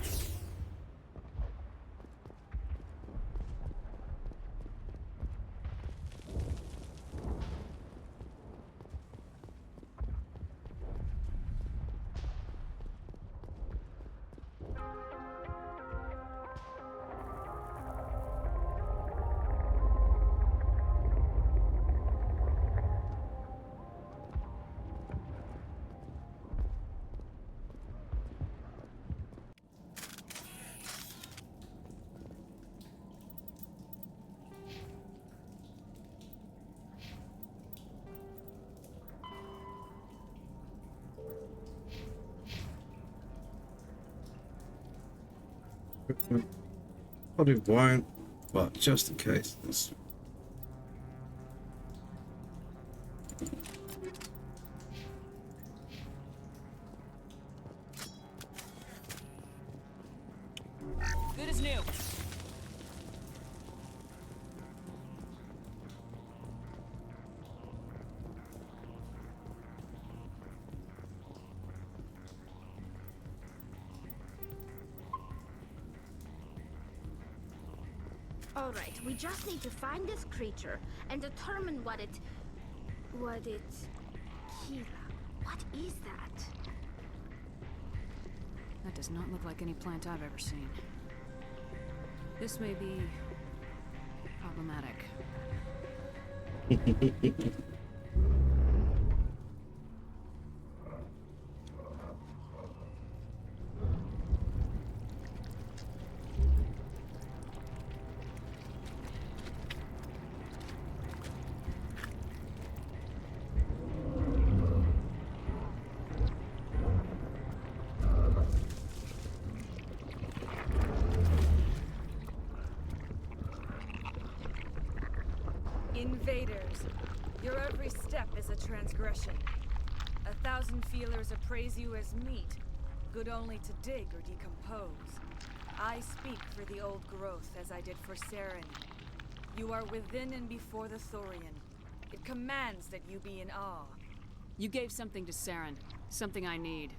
Probably won't, but just in case. Let's... Good as new. Alright, we just need to find this creature and determine what it... Kira. What is that? That does not look like any plant I've ever seen. This may be problematic. Invaders, your every step is a transgression. 1,000 feelers appraise you as meat, good only to dig or decompose. I speak for the old growth as I did for Saren. You are within and before the Thorian. It commands that you be in awe. You gave something to Saren, something I need.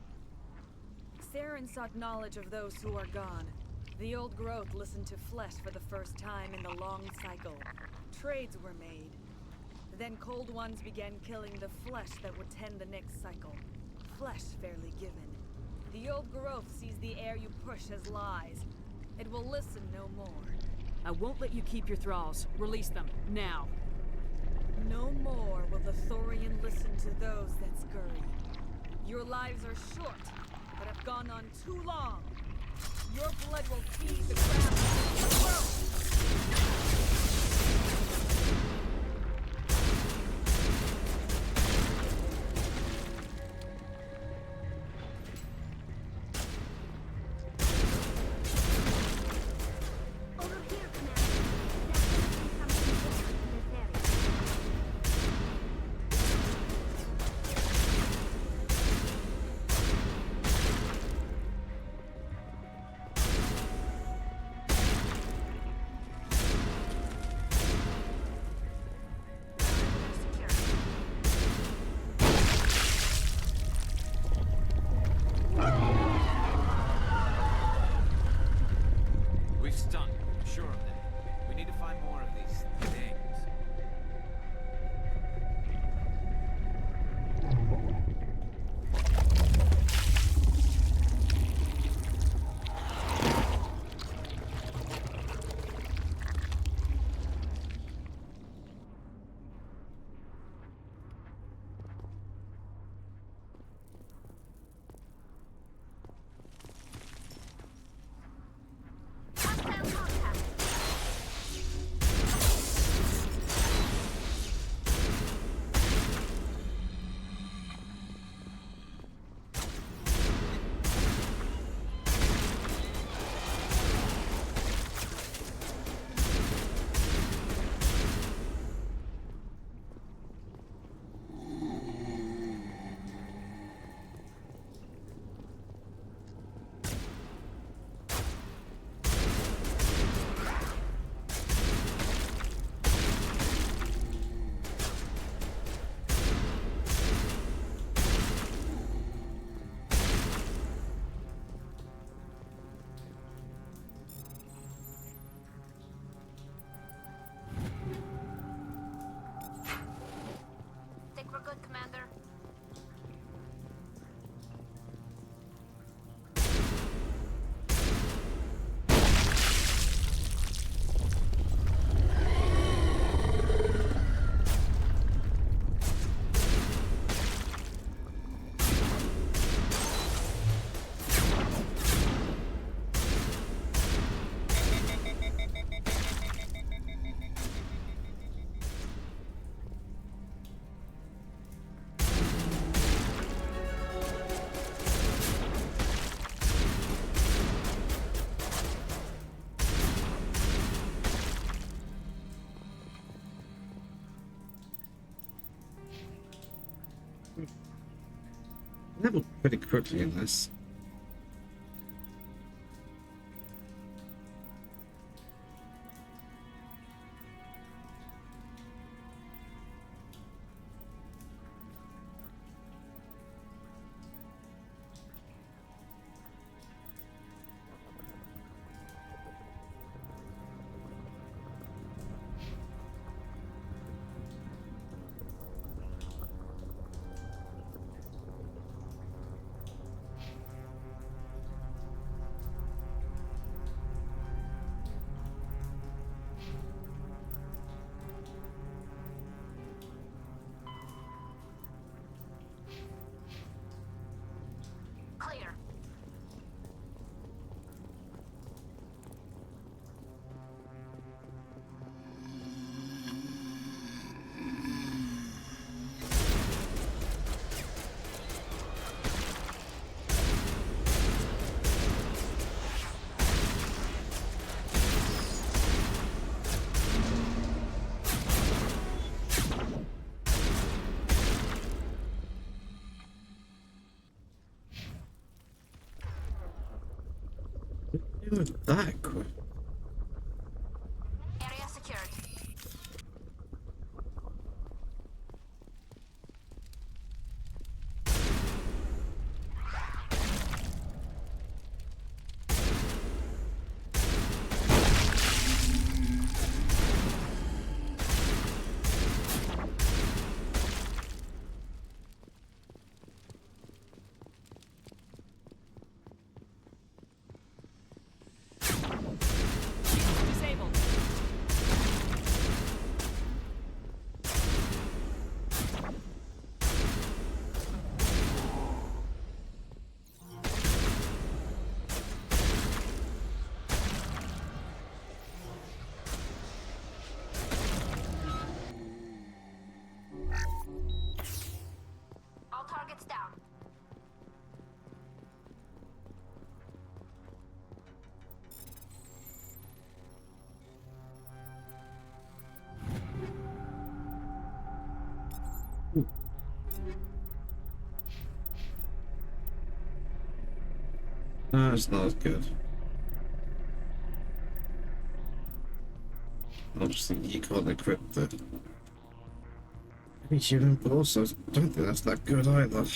Saren sought knowledge of those who are gone. The old growth listened to flesh for the first time in the long cycle. Trades were made. Then cold ones began killing the flesh that would tend the next cycle. Flesh fairly given. The old growth sees the air you push as lies. It will listen no more. I won't let you keep your thralls. Release them, now. No more will the Thorian listen to those that scurry. Your lives are short, but have gone on too long. Your blood will feed the ground of the growth. We've stunned, I'm sure of that. We need to find more of these things. Think we're good, Commander? Leveled pretty quickly in this. Clear. That quick. Area secured. No, it's not as good. Obviously, you can't equip the unit, but also I don't think that's that good either.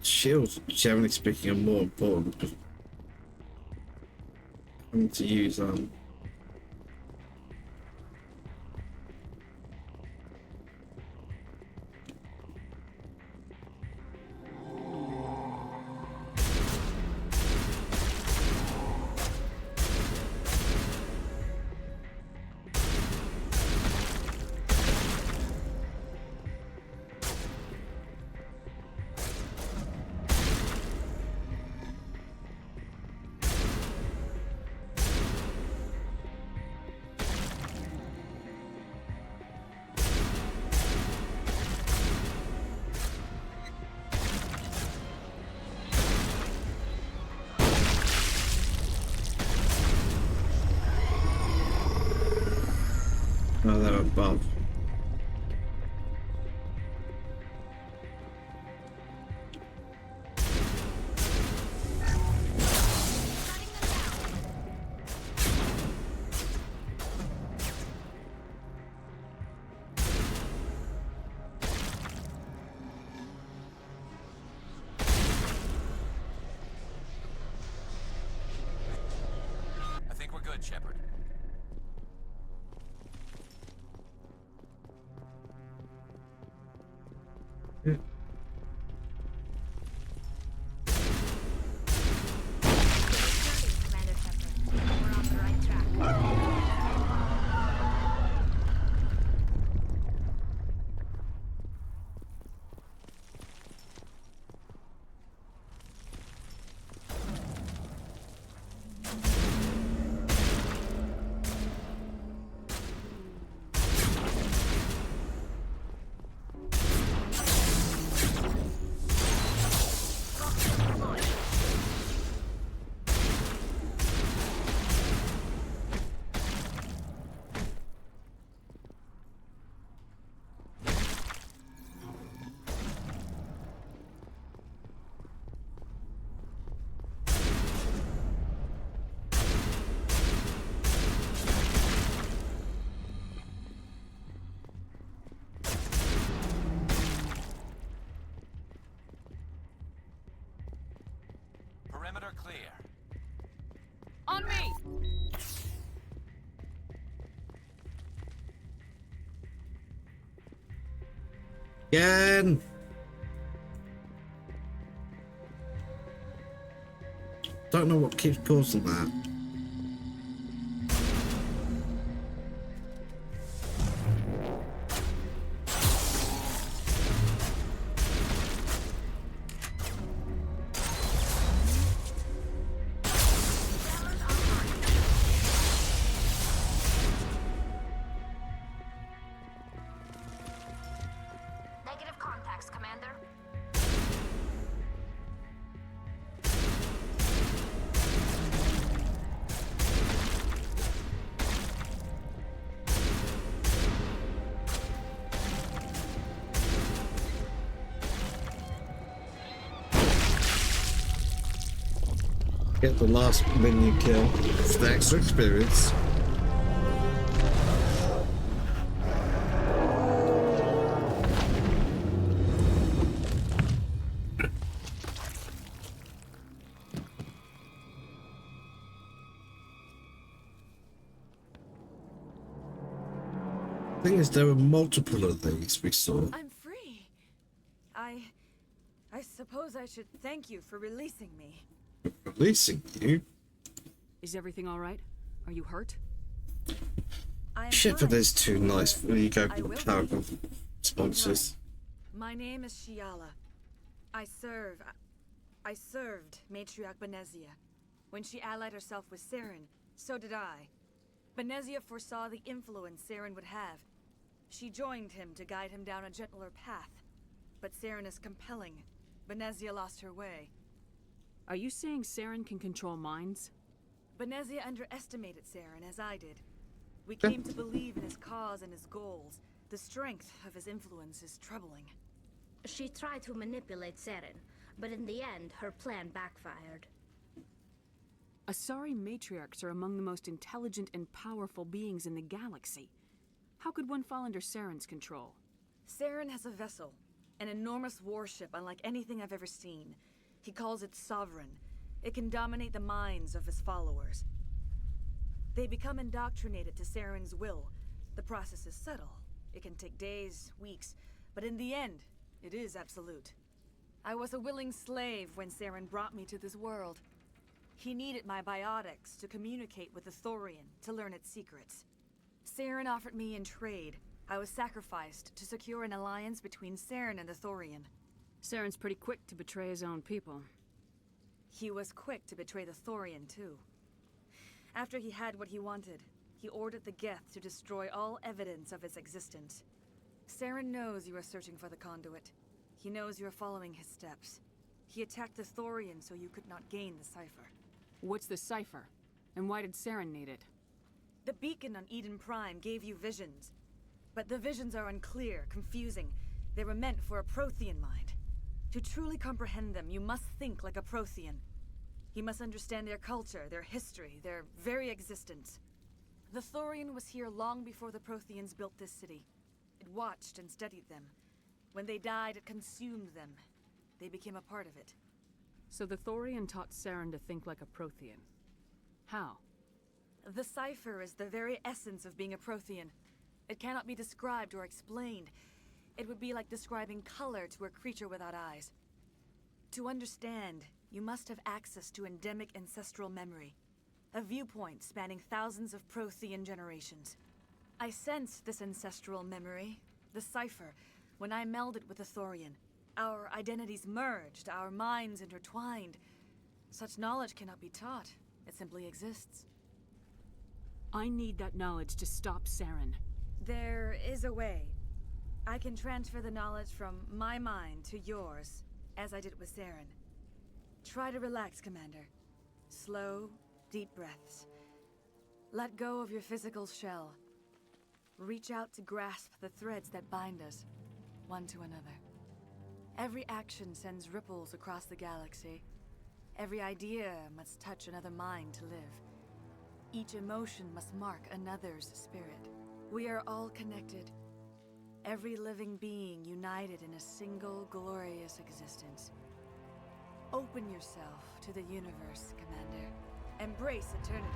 Shields, generally speaking, are more important, but having to use no, they're above. I think we're good, Shepard. Yeah. Commander Shepard. We're on the right track. Perimeter clear. On me! Again! Don't know what keeps causing that. Negative contacts, Commander. Get the last minion kill. It's the extra experience. Thing is, there were multiple of these we saw. I'm free. I suppose I should thank you for releasing me. Releasing you? Is everything all right? Are you hurt? Shepard is too nice when you go I will with powerful sponsors. My name is Shiala. I served Matriarch Benezia. When she allied herself with Saren, so did I. Benezia foresaw the influence Saren would have. She joined him to guide him down a gentler path. But Saren is compelling. Benezia lost her way. Are you saying Saren can control minds? Benezia underestimated Saren, as I did. We came to believe in his cause and his goals. The strength of his influence is troubling. She tried to manipulate Saren, but in the end, her plan backfired. Asari matriarchs are among the most intelligent and powerful beings in the galaxy. How could one fall under Saren's control? Saren has a vessel, an enormous warship unlike anything I've ever seen. He calls it Sovereign. It can dominate the minds of his followers. They become indoctrinated to Saren's will. The process is subtle. It can take days, weeks, but in the end, it is absolute. I was a willing slave when Saren brought me to this world. He needed my biotics to communicate with the Thorian, to learn its secrets. Saren offered me in trade. I was sacrificed to secure an alliance between Saren and the Thorian. Saren's pretty quick to betray his own people. He was quick to betray the Thorian, too. After he had what he wanted, he ordered the Geth to destroy all evidence of its existence. Saren knows you are searching for the conduit. He knows you are following his steps. He attacked the Thorian so you could not gain the cipher. What's the cipher? And why did Saren need it? The beacon on Eden Prime gave you visions. But the visions are unclear, confusing. They were meant for a Prothean mind. To truly comprehend them, you must think like a Prothean. You must understand their culture, their history, their very existence. The Thorian was here long before the Protheans built this city. It watched and studied them. When they died, it consumed them. They became a part of it. So the Thorian taught Saren to think like a Prothean. How? The cipher is the very essence of being a Prothean. It cannot be described or explained. It would be like describing color to a creature without eyes. To understand, you must have access to endemic ancestral memory. A viewpoint spanning thousands of Prothean generations. I sensed this ancestral memory, the cipher, when I melded with the Thorian. Our identities merged, our minds intertwined. Such knowledge cannot be taught. It simply exists. I need that knowledge to stop Saren. There is a way. I can transfer the knowledge from my mind to yours, as I did with Saren. Try to relax, Commander. Slow, deep breaths. Let go of your physical shell. Reach out to grasp the threads that bind us, one to another. Every action sends ripples across the galaxy. Every idea must touch another mind to live. Each emotion must mark another's spirit. We are all connected. Every living being united in a single glorious existence. Open yourself to the universe, Commander. Embrace eternity.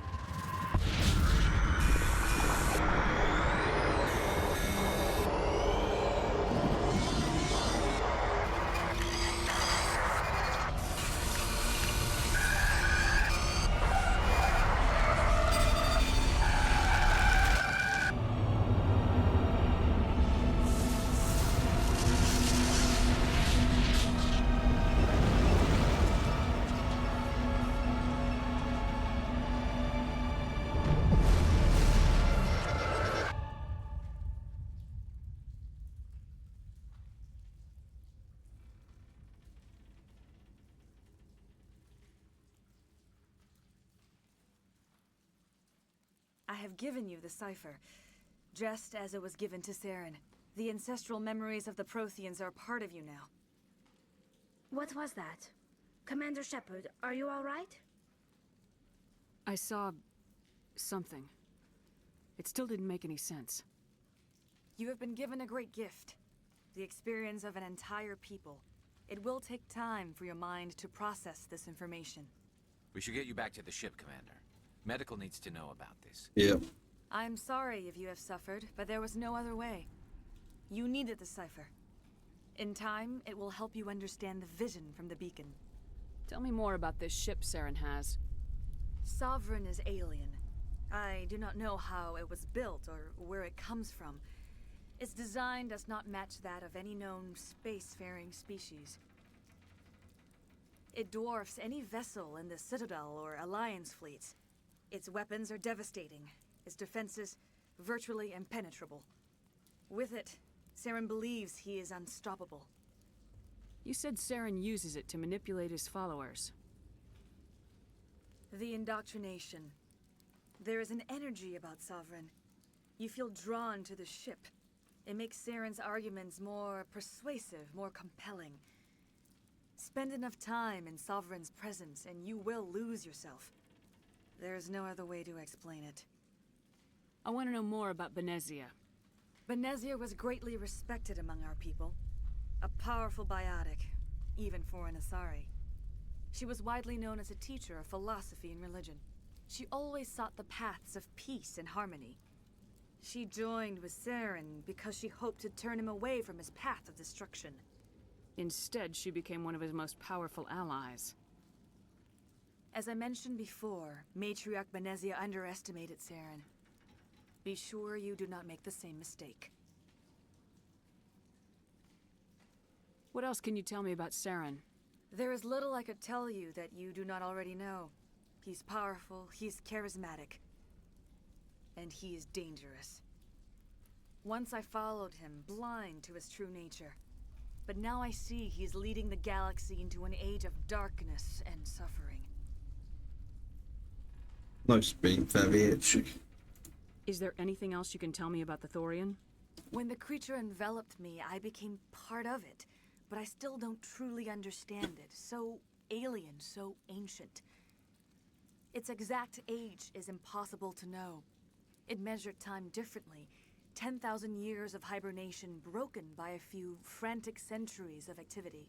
I have given you the cipher, just as it was given to Saren. The ancestral memories of the Protheans are part of you now. What was that? Commander Shepard, are you all right? I saw something. It still didn't make any sense. You have been given a great gift. The experience of an entire people. It will take time for your mind to process this information. We should get you back to the ship, Commander. Medical needs to know about this. Yeah. I'm sorry if you have suffered, but there was no other way. You needed the cipher. In time, it will help you understand the vision from the beacon. Tell me more about this ship Saren has. Sovereign is alien. I do not know how it was built or where it comes from. Its design does not match that of any known spacefaring species. It dwarfs any vessel in the Citadel or Alliance fleets. Its weapons are devastating, its defenses virtually impenetrable. With it, Saren believes he is unstoppable. You said Saren uses it to manipulate his followers. The indoctrination. There is an energy about Sovereign. You feel drawn to the ship. It makes Saren's arguments more persuasive, more compelling. Spend enough time in Sovereign's presence and you will lose yourself. There's no other way to explain it. I want to know more about Benezia. Benezia was greatly respected among our people. A powerful biotic, even for an Asari. She was widely known as a teacher of philosophy and religion. She always sought the paths of peace and harmony. She joined with Saren because she hoped to turn him away from his path of destruction. Instead, she became one of his most powerful allies. As I mentioned before, Matriarch Benezia underestimated Saren. Be sure you do not make the same mistake. What else can you tell me about Saren? There is little I could tell you that you do not already know. He's powerful, he's charismatic, and he is dangerous. Once I followed him, blind to his true nature. But now I see he's leading the galaxy into an age of darkness and suffering. Nice being very itchy. Is there anything else you can tell me about the Thorian? When the creature enveloped me, I became part of it. But I still don't truly understand it. So alien, so ancient. Its exact age is impossible to know. It measured time differently. 10,000 years of hibernation broken by a few frantic centuries of activity.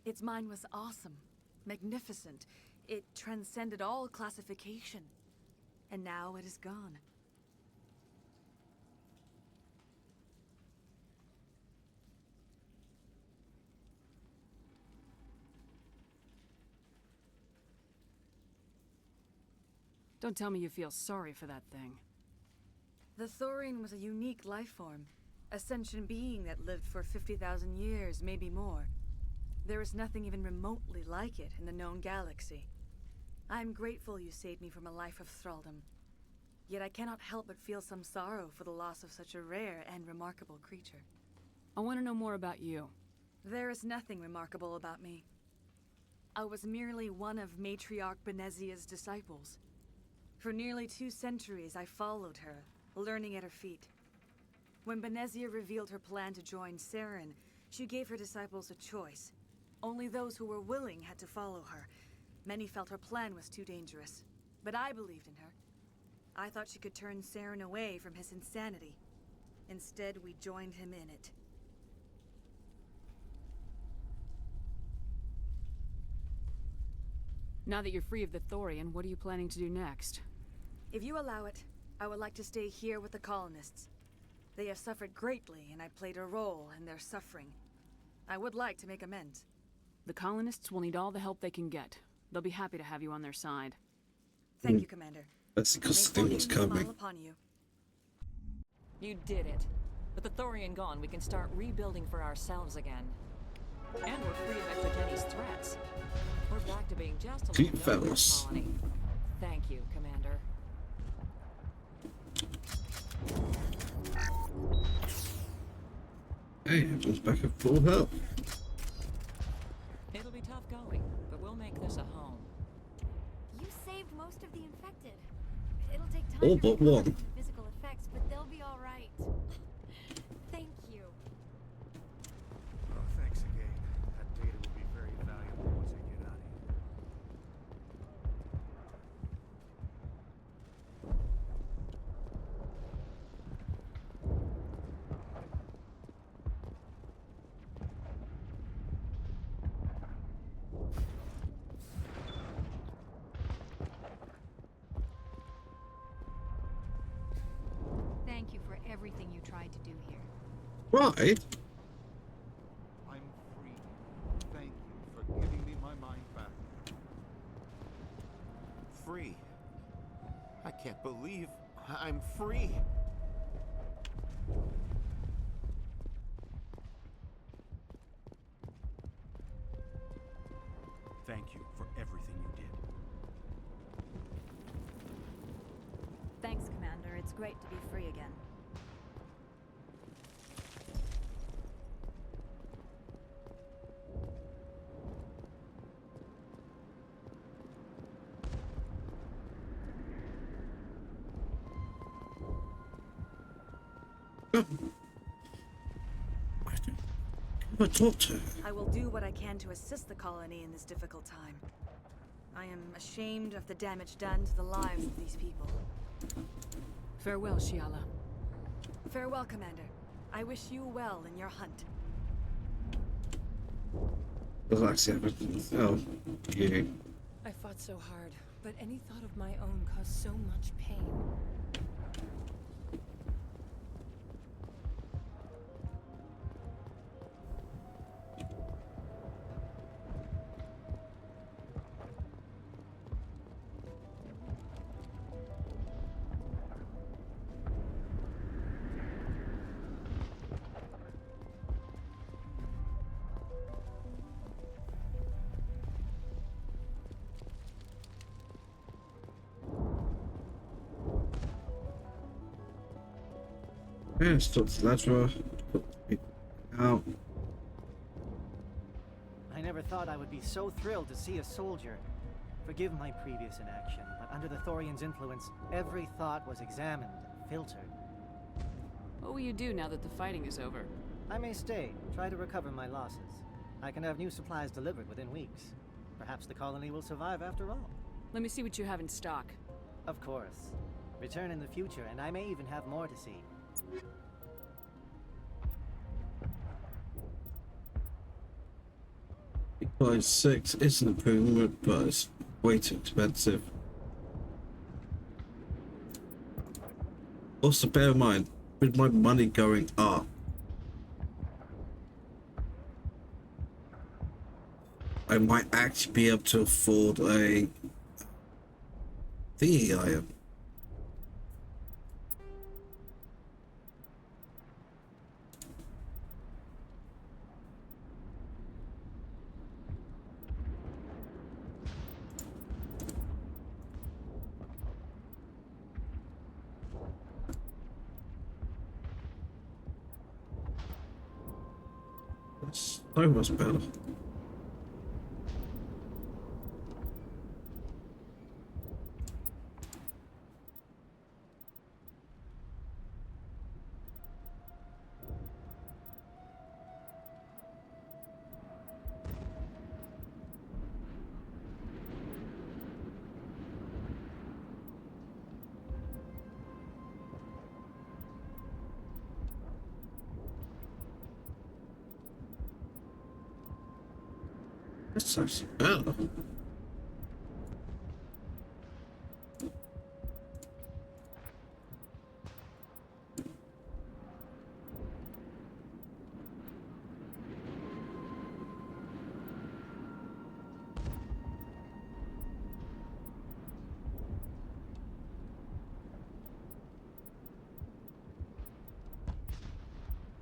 Its mind was awesome, magnificent. It transcended all classification. And now it is gone. Don't tell me you feel sorry for that thing. The Thorian was a unique life form. A sentient being that lived for 50,000 years, maybe more. There is nothing even remotely like it in the known galaxy. I'm grateful you saved me from a life of thraldom. Yet I cannot help but feel some sorrow for the loss of such a rare and remarkable creature. I want to know more about you. There is nothing remarkable about me. I was merely one of Matriarch Benezia's disciples. For nearly 2 centuries, I followed her, learning at her feet. When Benezia revealed her plan to join Saren, she gave her disciples a choice. Only those who were willing had to follow her. Many felt her plan was too dangerous, but I believed in her. I thought she could turn Saren away from his insanity. Instead, we joined him in it. Now that you're free of the Thorian, what are you planning to do next? If you allow it, I would like to stay here with the colonists. They have suffered greatly, and I played a role in their suffering. I would like to make amends. The colonists will need all the help they can get. They'll be happy to have you on their side. Thank you, Commander. That's because the thing was coming. Upon you. You did it. With the Thorian gone, we can start rebuilding for ourselves again. And we're free of Exogeni's threats. We're back to being just a Keep little fellas. colony. Thank you, Commander. Hey, it was back at full health. It'll be tough going, but we'll make this a home. You saved most of the infected. It'll take time All to but recover one. from the physical effects, but they'll be all right. Thank you. Oh, thanks again. That data will be very valuable once I get out of here. Thank you for everything you tried to do here. Right. I'm free. Thank you for giving me my mind back. Free. I can't believe I'm free. Thank you for everything you did. Thanks, Commander. It's great to be free again. I talked to her. I will do what I can to assist the colony in this difficult time. I am ashamed of the damage done to the lives of these people. Farewell, Shiala. Farewell, Commander. I wish you well in your hunt. Relax, everything. Oh, yeah. I fought so hard, but any thought of my own caused so much pain. Yeah, stop the ladder. Out. I never thought I would be so thrilled to see a soldier. Forgive my previous inaction, but under the Thorian's influence, every thought was examined and filtered. What will you do now that the fighting is over? I may stay, try to recover my losses. I can have new supplies delivered within weeks. Perhaps the colony will survive after all. Let me see what you have in stock. Of course. Return in the future, and I may even have more to see. Size 6 is an improvement, but it's way too expensive. Also, bear in mind, with my money going up, I might actually be able to afford a thingy item. That's so much better. That's actually better.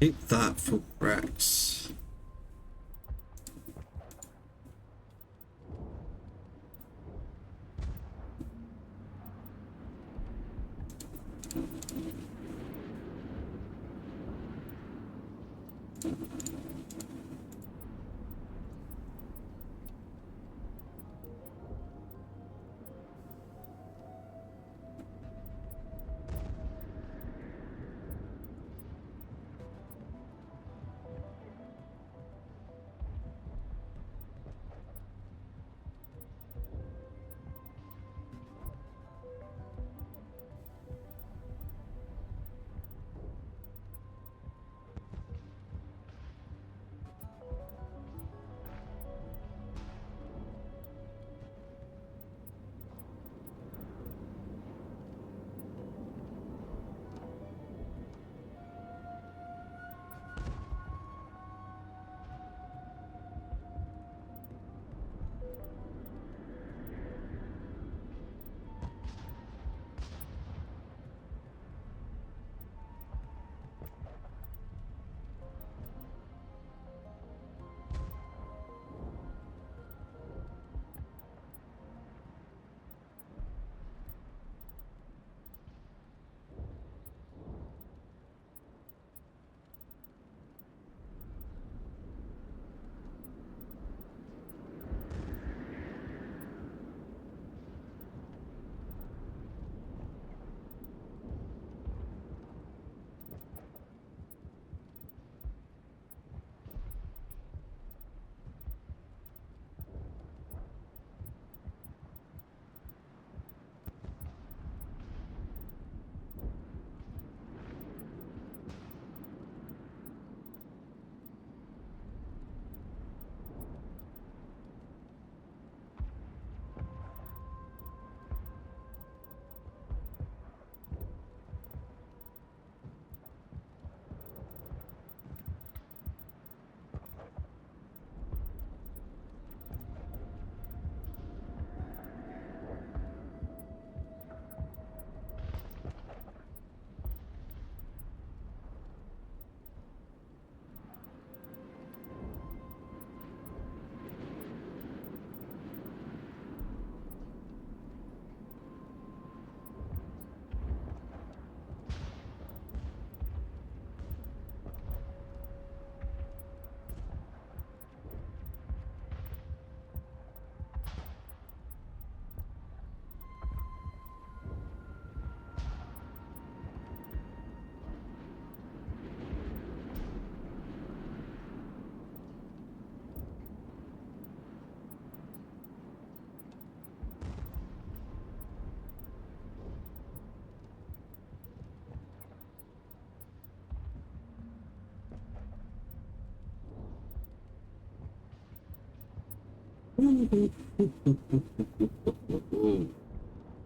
Keep that for Rex.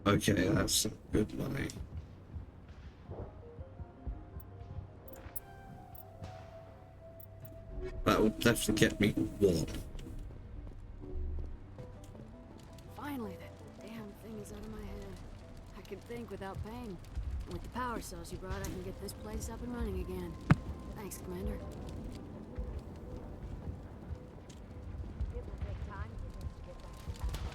Okay, that's some good money. That would definitely get me warm. Finally, that damn thing is out of my head. I can think without pain. With the power cells you brought, I can get this place up and running again. Thanks, Commander. It will take time for things to get back to normal.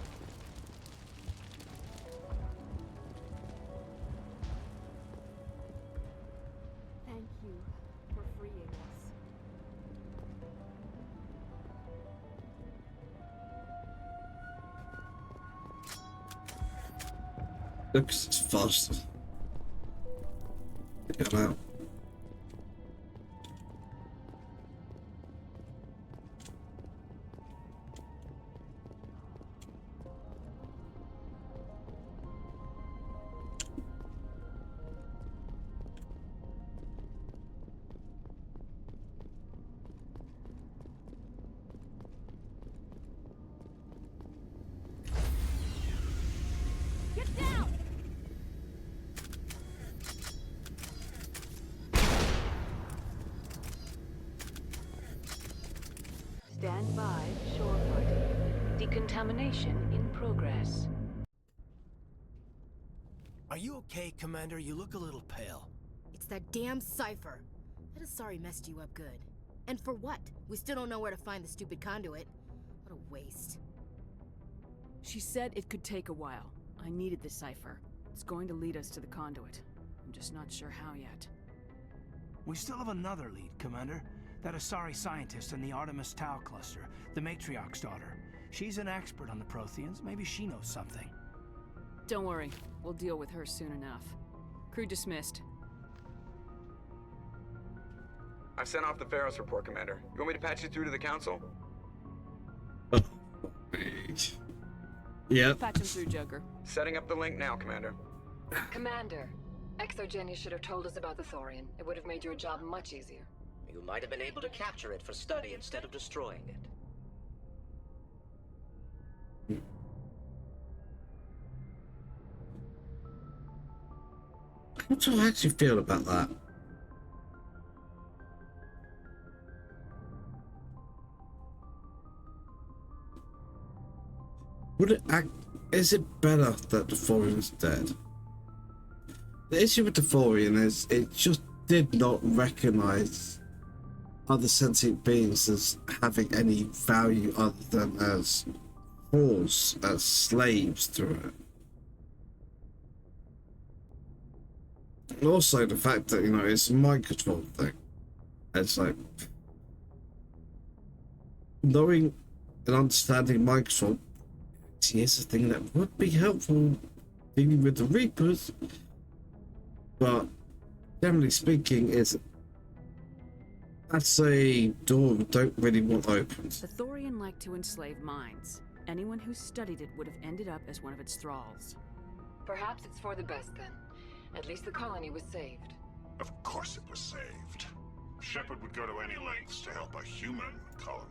Thank you for freeing us. Looks it's faster. Get out. Get down! Stand by, shore party. Decontamination in progress. Are you okay, Commander? You look a little pale. It's that damn cipher. That Asari messed you up good. And for what? We still don't know where to find the stupid conduit. What a waste. She said it could take a while. I needed the cipher. It's going to lead us to the conduit. I'm just not sure how yet. We still have another lead, Commander. That Asari scientist in the Artemis Tau cluster, the Matriarch's daughter. She's an expert on the Protheans. Maybe she knows something. Don't worry. We'll deal with her soon enough. Crew dismissed. I've sent off the Pharaoh's report, Commander. You want me to patch you through to the Council? Yeah. Patch him through, Joker. Setting up the link now, Commander. Commander, Exogeny should have told us about the Thorian. It would have made your job much easier. You might have been able to capture it for study instead of destroying it. How do I actually feel about that? Would it act? Is it better that the Thorian's dead? The issue with the Thorian is it just did not recognize other sentient beings as having any value other than as whores, as slaves to it. And also the fact that, you know, it's a mind control thing. It's like knowing and understanding mind control is a thing that would be helpful dealing with the Reapers, but generally speaking, that's a door we don't really want opened. The Thorian liked to enslave minds. Anyone who studied it would have ended up as one of its thralls. Perhaps it's for the best then. At least the colony was saved. Of course it was saved. Shepard would go to any lengths to help a human colony.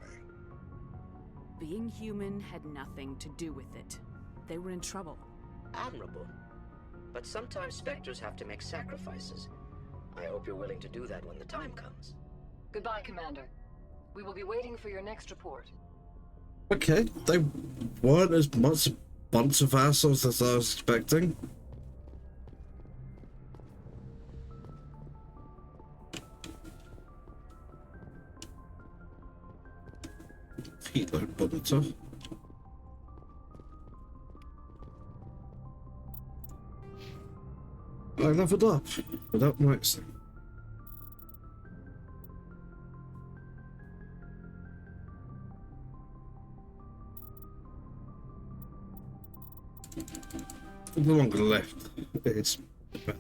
Being human had nothing to do with it. They were in trouble. Admirable. But sometimes Spectres have to make sacrifices. I hope you're willing to do that when the time comes. Goodbye, Commander. We will be waiting for your next report. Okay, they weren't as much a bunch of assholes as I was expecting. Hello, Butter. I leveled up without noticing. The longer left, it's better.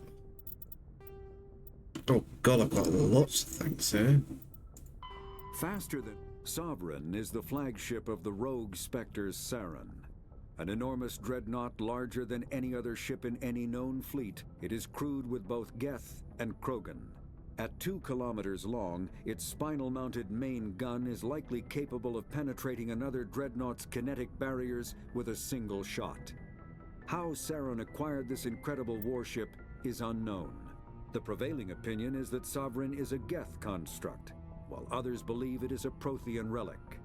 Oh god, I've got lots of things here. Faster than Sovereign is the flagship of the rogue Spectres Saren. An enormous dreadnought larger than any other ship in any known fleet, it is crewed with both Geth and Krogan, At 2 kilometers long, its spinal-mounted main gun is likely capable of penetrating another dreadnought's kinetic barriers with a single shot. How Saren acquired this incredible warship is unknown. The prevailing opinion is that Sovereign is a Geth construct, while others believe it is a Prothean relic.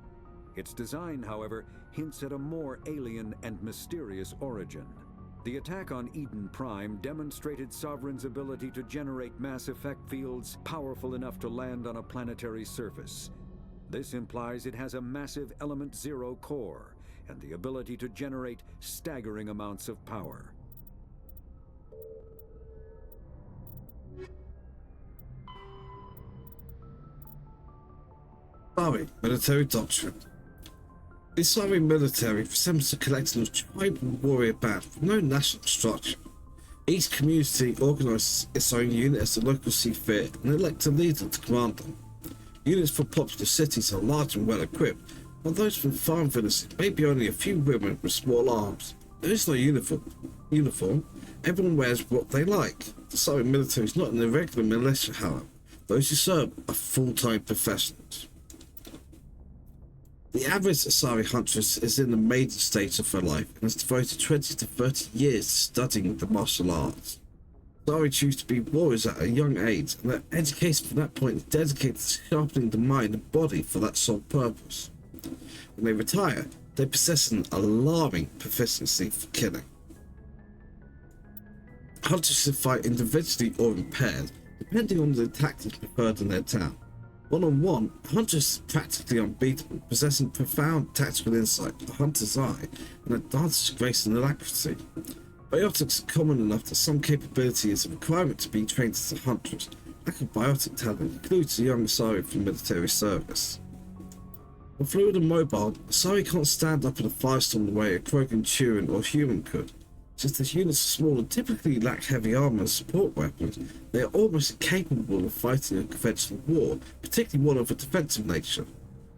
Its design, however, hints at a more alien and mysterious origin. The attack on Eden Prime demonstrated Sovereign's ability to generate mass effect fields powerful enough to land on a planetary surface. This implies it has a massive Element Zero core and the ability to generate staggering amounts of power. Sorry, military doctrine. The Sorry military resembles a collection of tribal warrior bands with no national structure. Each community organises its own unit as the local see fit and elect a leader to command them. Units from popular cities are large and well equipped, while those from farm villages may be only a few women with small arms. There is no uniform. Everyone wears what they like. The Sorry military is not an irregular militia, however. Those who serve are full-time professionals. The average Asari huntress is in the maiden stage of her life and has devoted 20 to 30 years to studying the martial arts. Asari choose to be warriors at a young age, and their education from that point is dedicated to sharpening the mind and body for that sole purpose. When they retire, they possess an alarming proficiency for killing. Hunters can fight individually or in pairs, depending on the tactics preferred in their town. One-on-one, hunters is practically unbeatable, possessing profound tactical insight, the hunter's eye, and advantage grace and alacrity. Biotics are common enough that some capability is a requirement to be trained as a huntress. Lack of biotic talent includes a young Asari from military service. While fluid and mobile, Asari can't stand up in a firestorm the way a Krogan, Turin, or human could. Since the units are small and typically lack heavy armor and support weapons, they are almost incapable of fighting a conventional war, particularly one of a defensive nature.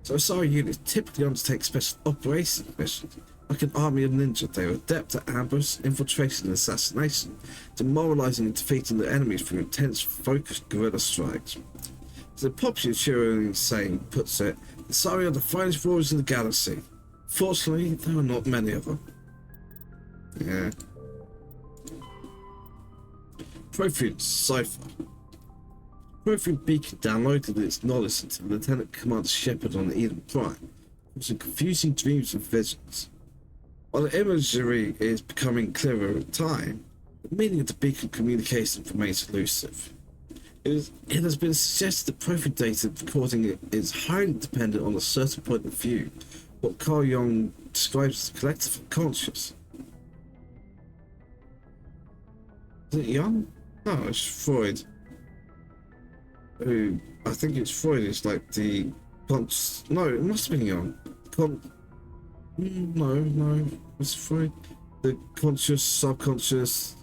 So Asari units typically undertake special operations missions. Like an army of ninja, they are adept at ambush, infiltration and assassination, demoralizing and defeating their enemies through intense, focused guerrilla strikes. As the popular Turin saying puts it, the Asari are the finest warriors in the galaxy. Fortunately, there are not many of them. Yeah. Prothean sci-fi. Prothean beacon downloaded its knowledge into Lieutenant Commander Shepard on Eden Prime, causing confusing dreams and visions. While the imagery is becoming clearer with time, the meaning of the beacon communication remains elusive. It has been suggested that Prothean data recording is highly dependent on a certain point of view, what Carl Jung describes as the collective unconscious. Is it Jung? No, it's Freud. Who, I think it's Freud, is like the no, it must have been Jung. No, it's Freud. The conscious, subconscious,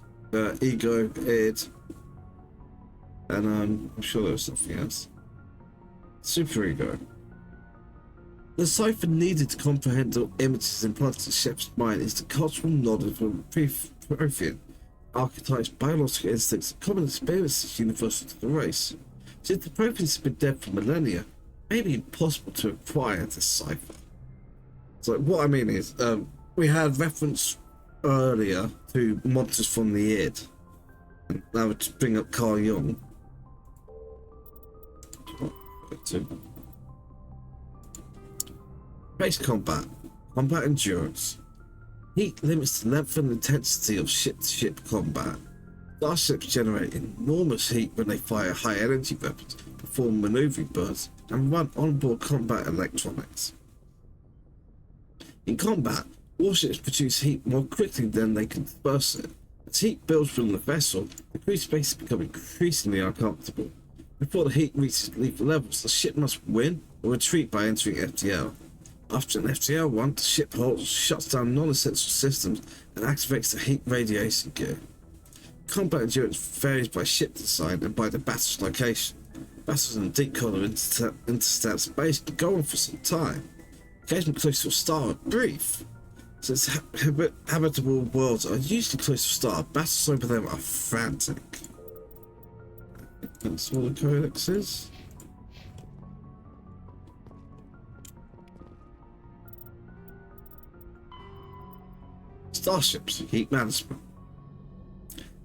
ego, id, and I'm sure there was something else. Superego. The cipher needed to comprehend the images implanted in Shep's mind is the cultural knowledge of Prothean archetypes, biological instincts, and common experiences universal to the race. Since the Protheans have been dead for millennia, it may be impossible to acquire this cipher. So what I mean is, we had reference earlier to monsters from the id. And that would bring up Carl Jung. Space combat. Combat endurance. Heat limits the length and intensity of ship-to-ship combat. Starships generate enormous heat when they fire high-energy weapons, perform maneuvering bursts, and run onboard combat electronics. In combat, warships produce heat more quickly than they can disperse it. As heat builds from the vessel, the crew spaces become increasingly uncomfortable. Before the heat reaches lethal levels, the ship must win or retreat by entering FTL. After an FTL run, the ship holds, shuts down non-essential systems, and activates the heat radiation gear. Combat endurance varies by ship design and by the battle's location. Battles in deep color interstellar space can go on for some time. Engagement close to a star are brief. Since habitable worlds are usually close to a star, battles over them are frantic. That's all the codex is. Starships, heat management.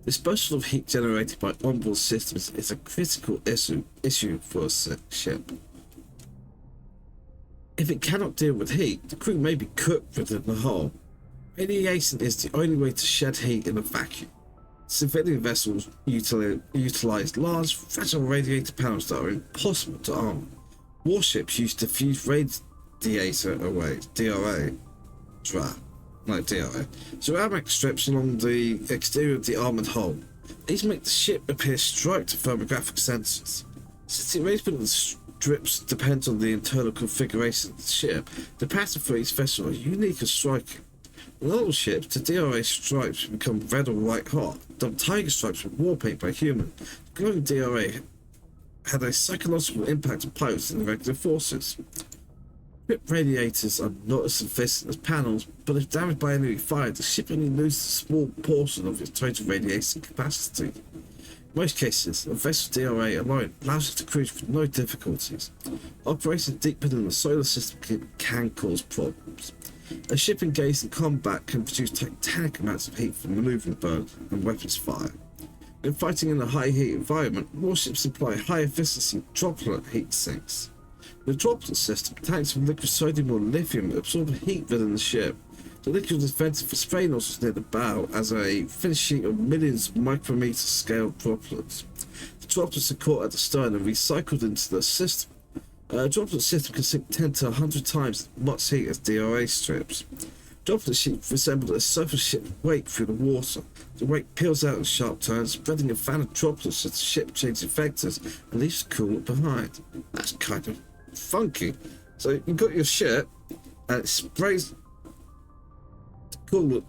Disposal of heat generated by onboard systems is a critical issue for a ship. If it cannot deal with heat, the crew may be cooked within the hull. Radiation is the only way to shed heat in a vacuum. Civilian vessels utilize large, fragile radiator panels that are impossible to arm. Warships use diffuse radiator arrays, DRA, ceramic strips along the exterior of the armoured hull. These make the ship appear striped to thermographic sensors. Since the arrangement of the strips depends on the internal configuration of the ship, the pattern for each vessel is unique and striking. In older ships, the DRA stripes become red or white hot. The tiger stripes were war paint by humans. The glowing DRA had a psychological impact on pilots and irregular forces. Ship radiators are not as efficient as panels, but if damaged by enemy fire, the ship only loses a small portion of its total radiation capacity. In most cases, a vessel's DRA alone allows it to cruise with no difficulties. Operating deep within the solar system can cause problems. A ship engaged in combat can produce titanic amounts of heat from maneuvering burn and weapons fire. When fighting in a high heat environment, warships employ high efficiency droplet heat sinks. In the droplet system, tanks of liquid sodium or lithium absorb heat within the ship. The liquid is vented for spray nozzles near the bow as a thin sheet of millions of micrometer scale droplets. The droplets are caught at the stern and recycled into the system. A droplet system can sink 10 to 100 times as much heat as DRA strips. Droplet sheets resemble a surface ship wake through the water. The wake peels out in sharp turns, spreading a fan of droplets as the ship changes vectors and leaves the coolant behind. That's kind of funky. So you've got your ship and it sprays the coolant,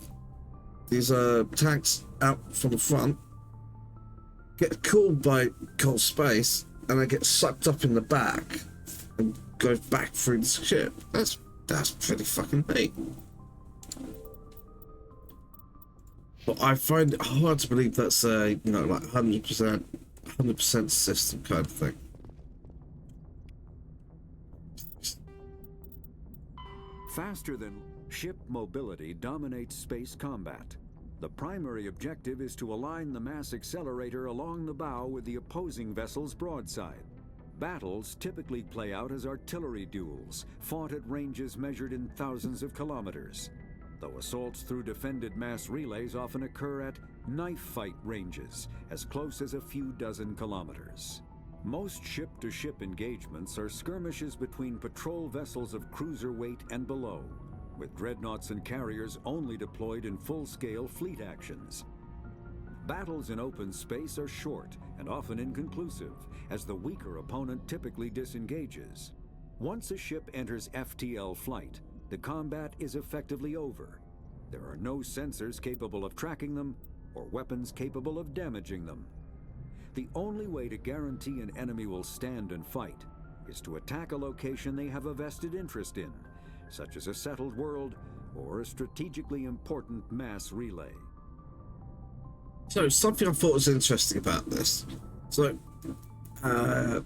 these tanks out from the front, get cooled by cold space, and they get sucked up in the back and goes back through the ship. That's pretty fucking neat. But I find it hard to believe that's a, you know, like 100% system kind of thing. Faster than ship mobility dominates space combat. The primary objective is to align the mass accelerator along the bow with the opposing vessel's broadside. Battles typically play out as artillery duels, fought at ranges measured in thousands of kilometers, though assaults through defended mass relays often occur at knife fight ranges, as close as a few dozen kilometers. Most ship-to-ship engagements are skirmishes between patrol vessels of cruiser weight and below, with dreadnoughts and carriers only deployed in full-scale fleet actions. Battles in open space are short and often inconclusive, as the weaker opponent typically disengages. Once a ship enters FTL flight, the combat is effectively over. There are no sensors capable of tracking them or weapons capable of damaging them. The only way to guarantee an enemy will stand and fight is to attack a location they have a vested interest in, such as a settled world or a strategically important mass relay. So, something I thought was interesting about this. So, the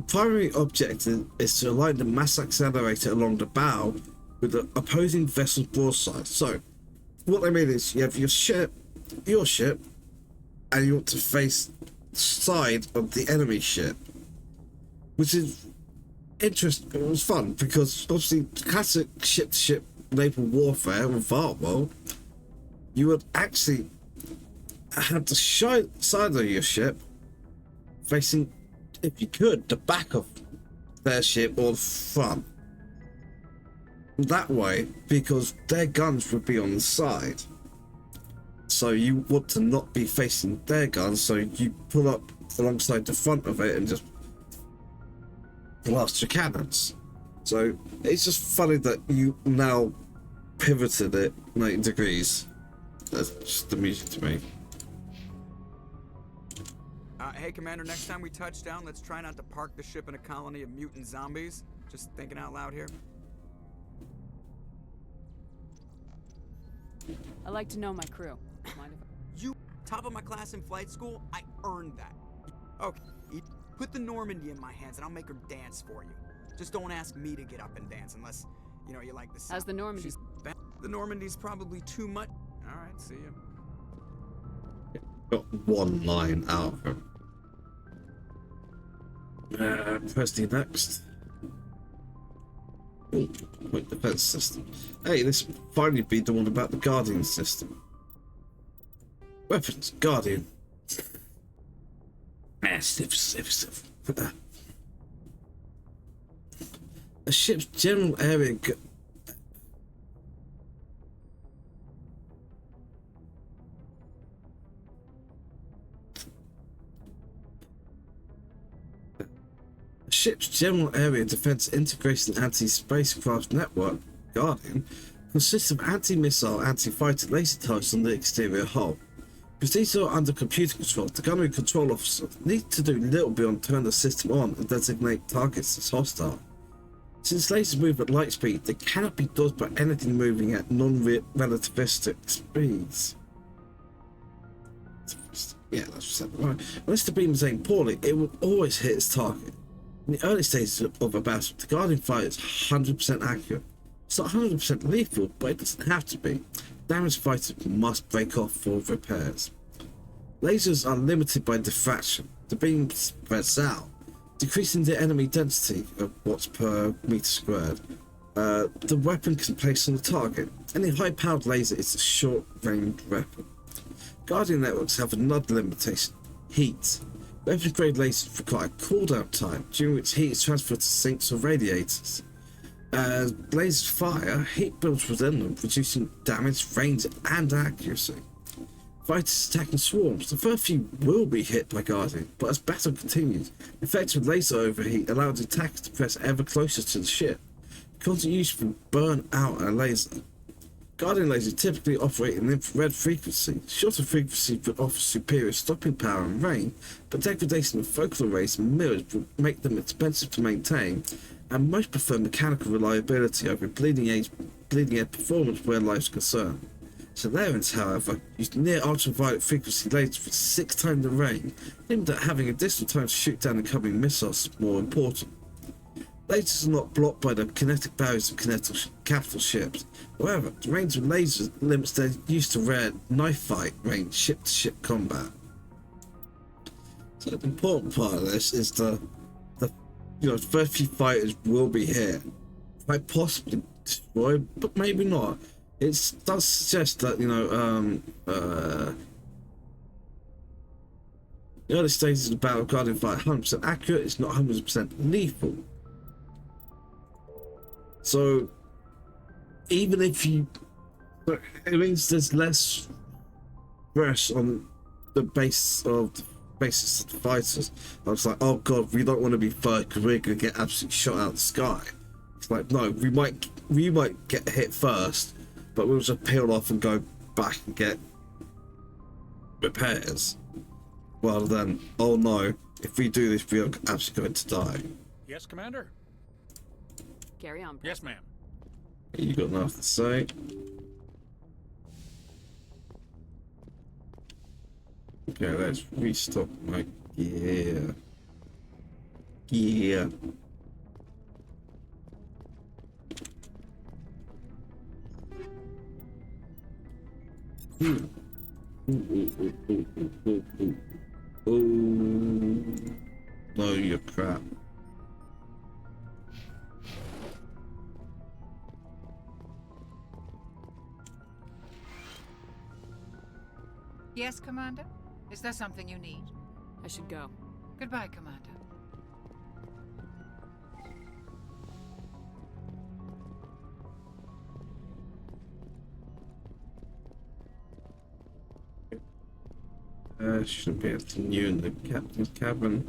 primary objective is to align the mass accelerator along the bow with the opposing vessel's broadside. So, what they mean is you have your ship, and you want to face the side of the enemy ship, which is interesting. It was fun because obviously classic ship-to-ship naval warfare with Vartwell, you would actually have the side of your ship facing, if you could, the back of their ship or the front. That way, because their guns would be on the side. So you want to not be facing their guns, so you pull up alongside the front of it and just blast your cannons. So it's just funny that you now pivoted it 90 degrees. That's just amusing to me. Hey, Commander, next time we touch down, let's try not to park the ship in a colony of mutant zombies. Just thinking out loud here. I like to know my crew. Mind if You, top of my class in flight school, I earned that. Okay, put the Normandy in my hands and I'll make her dance for you. Just don't ask me to get up and dance unless, you know, you like the sound. How's the Normandy? The Normandy's probably too much. All right, see ya. Got one line out of him. Press the next. Ooh, point defense system. Hey, this will finally be the one about the Guardian system. Weapons, Guardian. Sniff. A ship's general area. A ship's general area defense integration anti-spacecraft network, Guardian, consists of anti-missile, anti-fighter laser turrets on the exterior hull. Because these are under computer control, the gunnery control officer needs to do little beyond turn the system on and designate targets as hostile. Since lasers move at light speed, they cannot be dodged by anything moving at non-relativistic speeds. Yeah, that's right. Unless the beam is aimed poorly, it will always hit its target. In the early stages of a battle, the Guardian fighter is 100% accurate. It's not 100% lethal, but it doesn't have to be. Damaged fighters must break off for repairs. Lasers are limited by diffraction. The beam spreads out, decreasing the enemy density of watts per meter squared. The weapon can place on the target. Any high-powered laser is a short-range weapon. Guardian networks have another limitation: heat. Weapon-grade lasers require cooldown time, during which heat is transferred to sinks or radiators. As lasers fire, heat builds within them, reducing damage, range, and accuracy. Fighters attacking swarms, the first few will be hit by Guardian, but as battle continues, effective laser overheat allows attackers to press ever closer to the ship. Constant use will burn out a laser. Guardian lasers typically operate in infrared frequency. Shorter frequencies would offer superior stopping power and range, but degradation of focal arrays and mirrors would make them expensive to maintain, and most prefer mechanical reliability over bleeding edge performance where life's concerned. Solarians, however, use near ultraviolet frequency lasers with 6 times the range, meaning that having additional time to shoot down incoming missiles is more important. Lasers are not blocked by the kinetic barriers of capital ships. However, the range of lasers limits their use to rare knife fight range ship-to-ship combat. So the important part of this is the first few fighters will be hit, quite possibly destroyed, but maybe not. It does suggest that the early stages of the battle Guardian fight 100% accurate. It's not 100% lethal. So even if it means there's less stress on the basis of the fighters. I was like, oh god, we don't want to be first because we're gonna get absolutely shot out of the sky. It's like, no, we might get hit first, but we'll just peel off and go back and get repairs. Rather than, oh no, if we do this, we are absolutely going to die. Yes, Commander. Carry on. Yes, ma'am. You got enough to say? Okay, let's restock my gear. No, you're crap. Yes, Commander? Is there something you need? I should go. Goodbye, Commander. Shouldn't be anything new in the captain's cabin.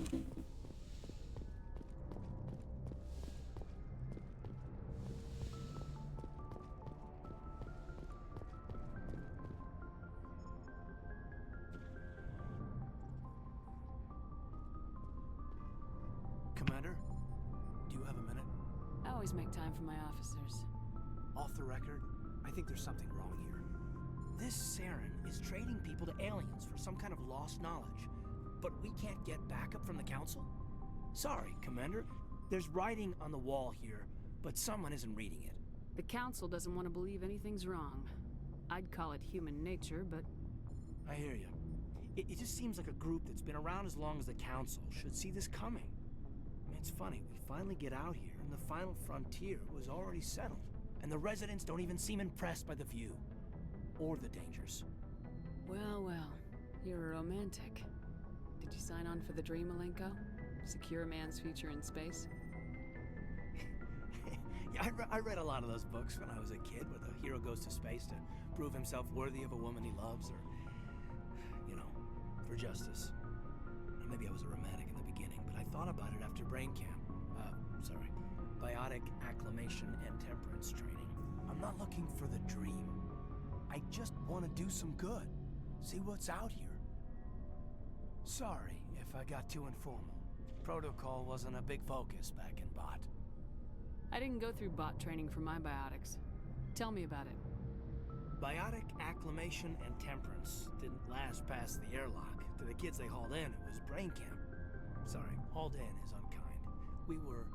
Commander, do you have a minute? I always make time for my officers. Off the record, I think there's something wrong here. This Saren is trading people to aliens for some kind of lost knowledge. But we can't get backup from the Council? Sorry, Commander. There's writing on the wall here, but someone isn't reading it. The Council doesn't want to believe anything's wrong. I'd call it human nature, but... I hear you. It just seems like a group that's been around as long as the Council should see this coming. I mean, it's funny, we finally get out here, and the final frontier was already settled. And the residents don't even seem impressed by the view. Or the dangers. Well, well. You're a romantic. Did you sign on for the dream, Malenko? Secure a man's future in space? Yeah, I read a lot of those books when I was a kid, where the hero goes to space to prove himself worthy of a woman he loves, or, you know, for justice. Maybe I was a romantic in the beginning, but I thought about it after brain camp. Biotic acclimation and temperance training. I'm not looking for the dream. I just want to do some good. See what's out here. Sorry if I got too informal. Protocol wasn't a big focus back in Bot. I didn't go through bot training for my biotics. Tell me about it. Biotic acclimation and temperance didn't last past the airlock. To the kids they hauled in, it was brain camp. Sorry, hauled in is unkind. We were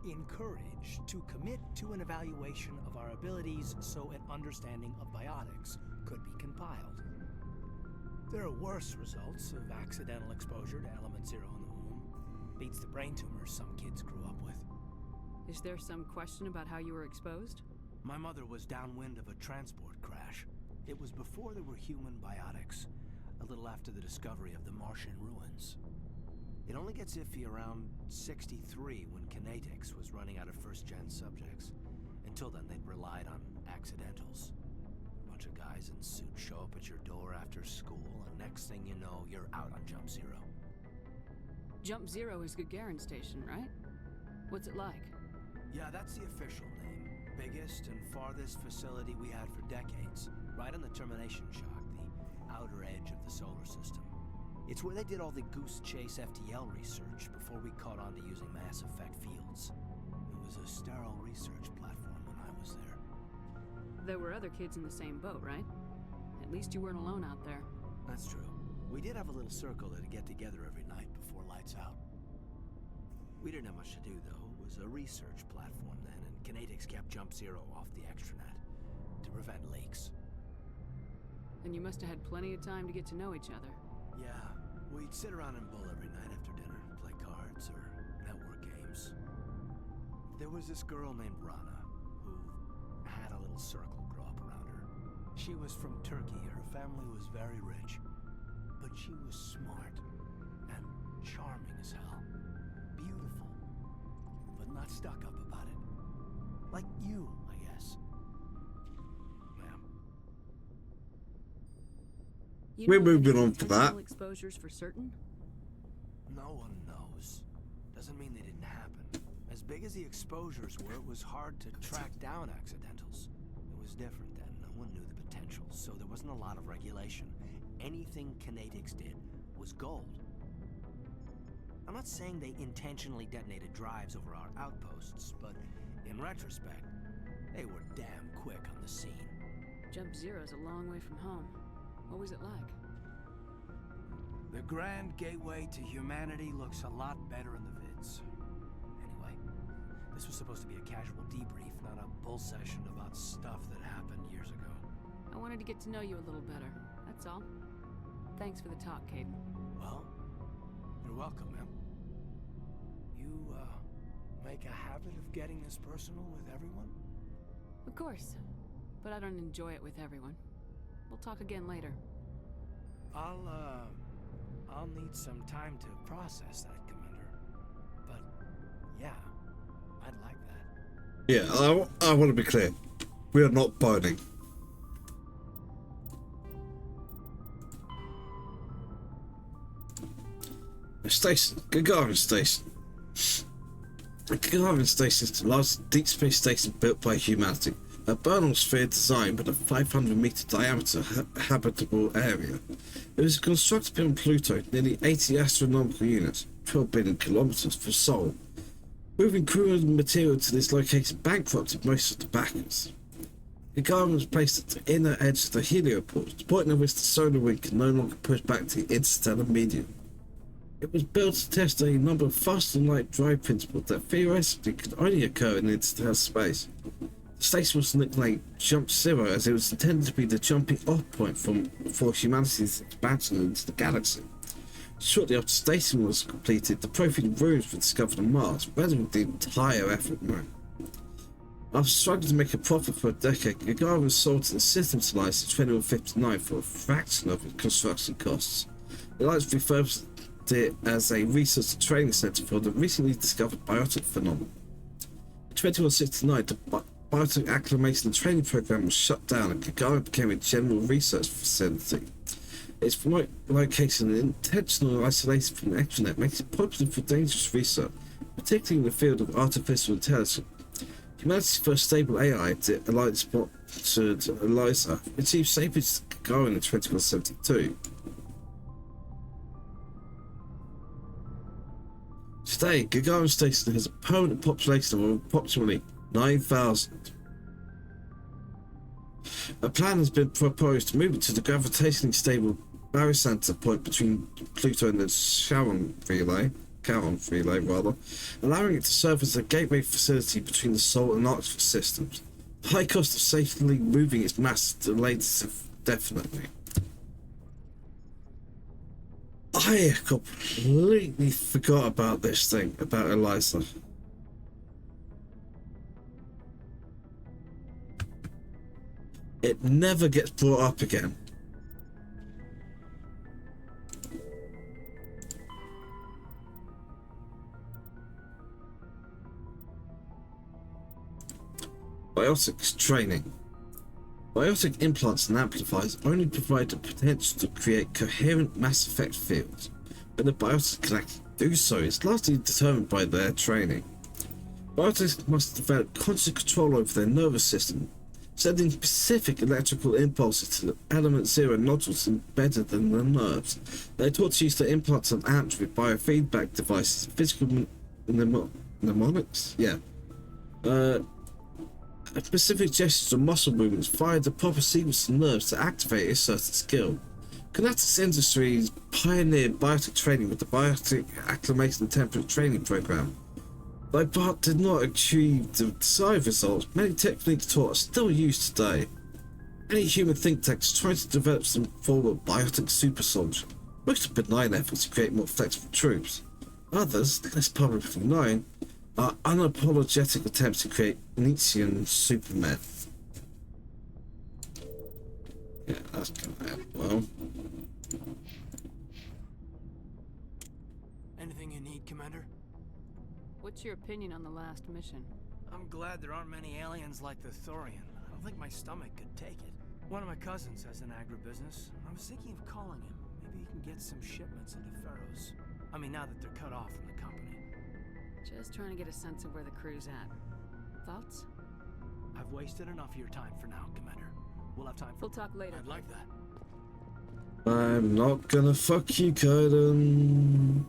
encouraged to commit to an evaluation of our abilities so an understanding of biotics could be compiled. There are worse results of accidental exposure to element 0 in the womb. Beats the brain tumors some kids grew up with. Is there some question about how you were exposed? My mother was downwind of a transport crash. It was before there were human biotics, a little after the discovery of the Martian ruins. It only gets iffy around 63 when Kinetics was running out of first-gen subjects. Until then, they'd relied on accidentals. Bunch of guys in suits show up at your door after school, and next thing you know, you're out on Jump Zero. Jump Zero is Gagarin Station, right? What's it like? Yeah, that's the official name. Biggest and farthest facility we had for decades. Right on the termination shock, the outer edge of the solar system. It's where they did all the Goose Chase FTL research before we caught on to using mass effect fields. It was a sterile research platform when I was there. There were other kids in the same boat, right? At least you weren't alone out there. That's true. We did have a little circle that'd get together every night before lights out. We didn't have much to do, though. It was a research platform then, and Kinetics kept Jump Zero off the extranet to prevent leaks. And you must have had plenty of time to get to know each other. Yeah, we'd sit around and bull every night after dinner, play cards or network games. There was this girl named Rana, who had a little circle grow up around her. She was from Turkey, her family was very rich, but she was smart and charming as hell. Beautiful, but not stuck up about it. Like you, I guess. We're moving on for that. Exposures for certain? No one knows. Doesn't mean they didn't happen. As big as the exposures were, it was hard to track down accidentals. It was different then. No one knew the potential, so there wasn't a lot of regulation. Anything Kinetics did was gold. I'm not saying they intentionally detonated drives over our outposts, but in retrospect, they were damn quick on the scene. Jump Zero's a long way from home. What was it like? The grand gateway to humanity looks a lot better in the vids. Anyway, this was supposed to be a casual debrief, not a bull session about stuff that happened years ago. I wanted to get to know you a little better, that's all. Thanks for the talk, Caden. Well, you're welcome, ma'am. You, make a habit of getting this personal with everyone? Of course, but I don't enjoy it with everyone. We'll talk again later. I'll need some time to process that, Commander. But, yeah, I'd like that. Yeah, I want to be clear. We are not boning. Station, Gagarin Station. The Gagarin Station is the largest deep space station built by humanity. A Bernal sphere designed with a 500-meter diameter habitable area. It was constructed beyond Pluto, nearly 80 astronomical units, 12 billion kilometers for Sol. Moving crew and material to this location bankrupted most of the backers. Gagarin was placed at the inner edge of the helioport, the point at which the solar wind could no longer push back to the interstellar medium. It was built to test a number of faster-than-light drive principles that theoretically could only occur in interstellar space. The station was nicknamed Jump Zero as it was intended to be the jumping-off point for humanity's expansion into the galaxy. Shortly after the station was completed, the Prothean ruins were discovered on Mars, rendering the entire effort moot. After struggling to make a profit for a decade, Gagarin sold to the Systems Alliance in 2159 for a fraction of its construction costs. The Alliance refurbished it as a research and training centre for the recently discovered biotic phenomenon. In 2169, the biotic acclimation and training program was shut down and Gagarin became a general research facility. Its remote location and intentional isolation from the extranet makes it popular for dangerous research, particularly in the field of artificial intelligence. Humanity's first stable AI, the Alliance-sponsored ELIZA, achieved safety to Gagarin in 2172. Today, Gagarin Station has a permanent population of approximately 9,000. A plan has been proposed to move it to the gravitationally stable barycenter point between Pluto and the Charon relay, allowing it to serve as a gateway facility between the Sol and Arctic systems. The high cost of safely moving its mass delayed this indefinitely. I completely forgot about this thing, about ELIZA. It never gets brought up again. Biotics training. Biotic implants and amplifiers only provide the potential to create coherent mass effect fields, but the biotics can actually do so is largely determined by their training. Biotics must develop conscious control over their nervous system, sending specific electrical impulses to the element zero nodules embedded in the nerves. They are taught to use their implants and amps with biofeedback devices, physical mnemonics? Yeah. Specific gestures or muscle movements fire the proper sequence of nerves to activate a certain skill. Kinetics Industries pioneered biotic training with the Biotic Acclimation and Temperate Training Program. Though BART did not achieve the desired results, many techniques taught are still used today. Any human think tank is trying to develop some form of biotic super soldier. Most are benign efforts to create more flexible troops. Others, less publicly known, are unapologetic attempts to create Nietzschean supermen. Yeah, that's gonna end well. Anything you need, Commander? What's your opinion on the last mission? I'm glad there aren't many aliens like the Thorian. I don't think my stomach could take it. One of my cousins has an agribusiness. I was thinking of calling him. Maybe he can get some shipments into Pharaohs. I mean, now that they're cut off from the company. Just trying to get a sense of where the crew's at. Thoughts? I've wasted enough of your time for now, Commander. We'll have time for... We'll talk later. I'd like that. I'm not gonna fuck you, Kaiden.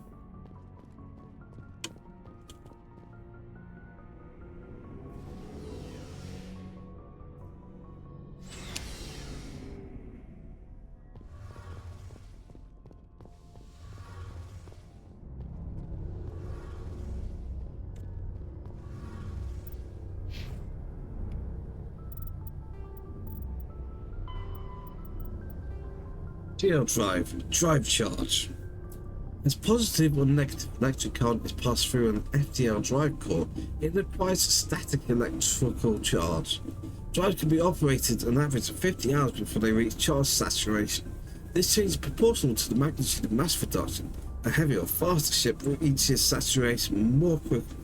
FDL drive charge. As positive or negative electric current is passed through an FDL drive core, it requires a static electrical charge. Drives can be operated an average of 50 hours before they reach charge saturation. This change is proportional to the magnitude of mass reduction. A heavier or faster ship reaches saturation more quickly.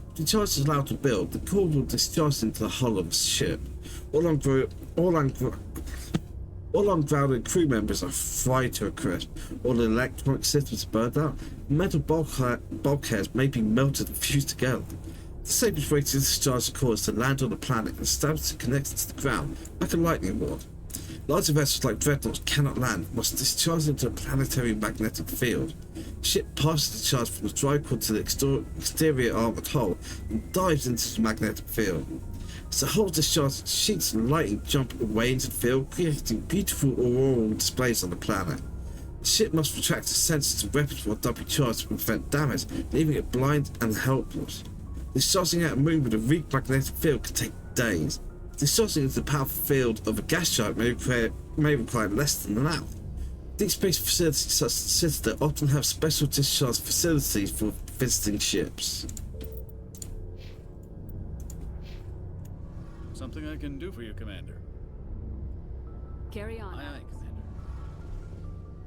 If the charge is allowed to build, the core will discharge into the hull of the ship. All ungrounded crew members are fried to a crisp. All the electronic systems are burned out. Metal bulkheads may be melted and fused together. The safest way to discharge the core is to land on the planet and establish it connected to the ground, like a lightning rod. Larger vessels like dreadnoughts cannot land, must discharge into a planetary magnetic field. The ship passes the charge from the drive core to the exterior armored hull and dives into the magnetic field. As the hull discharges, sheets of lightning jump away into the field, creating beautiful auroral displays on the planet. The ship must retract its sensors and weapons while dumping charge to prevent damage, leaving it blind and helpless. Discharging out a moon with a weak magnetic field can take days. Discharging into the powerful field of a gas giant may require less than an hour. Deep space facilities such as the Citadel often have special discharge facilities for visiting ships. Something I can do for you, Commander. Carry on. Aye, aye, Commander.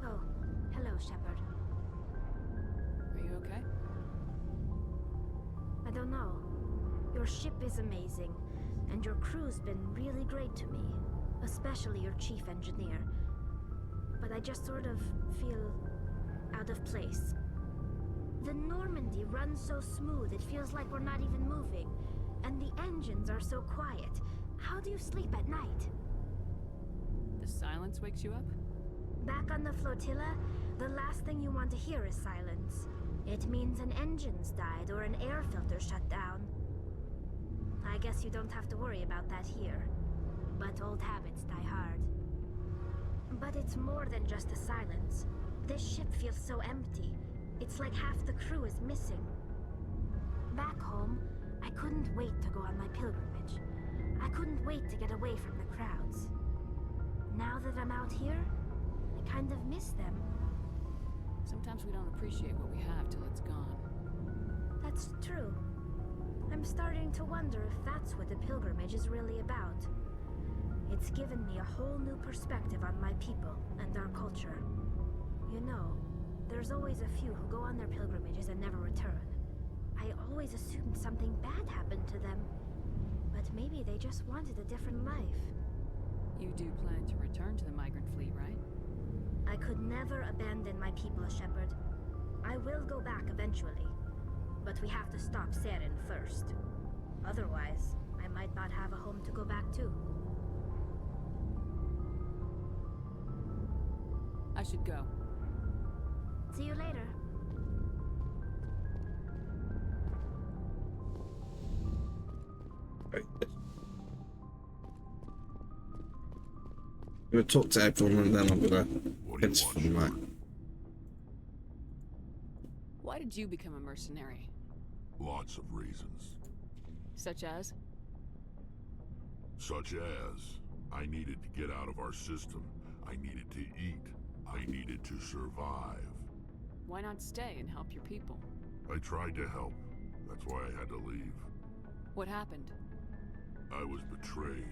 Oh, hello, Shepard. Are you okay? I don't know. Your ship is amazing, and your crew's been really great to me, especially your chief engineer. But I just sort of feel out of place. The Normandy runs so smooth it feels like we're not even moving, and the engines are so quiet. How do you sleep at night? The silence wakes you up? Back on the flotilla, the last thing you want to hear is silence. It means an engine's died or an air filter shut down. I guess you don't have to worry about that here. But old habits die hard. But it's more than just the silence. This ship feels so empty. It's like half the crew is missing. Back home, I couldn't wait to go on my pilgrimage. I couldn't wait to get away from the crowds. Now that I'm out here, I kind of miss them. Sometimes we don't appreciate what we have till it's gone. That's true. I'm starting to wonder if that's what the pilgrimage is really about. It's given me a whole new perspective on my people and our culture. You know, there's always a few who go on their pilgrimages and never return. I always assumed something bad happened to them. But maybe they just wanted a different life. You do plan to return to the migrant fleet, right? I could never abandon my people, Shepard. I will go back eventually. But we have to stop Saren first. Otherwise, I might not have a home to go back to. I should go. See you later. I'm gonna talk to everyone and then I'm gonna finish for the night. Why did you become a mercenary? Lots of reasons. Such as? Such as, I needed to get out of our system. I needed to eat. I needed to survive. Why not stay and help your people? I tried to help. That's why I had to leave. What happened? I was betrayed.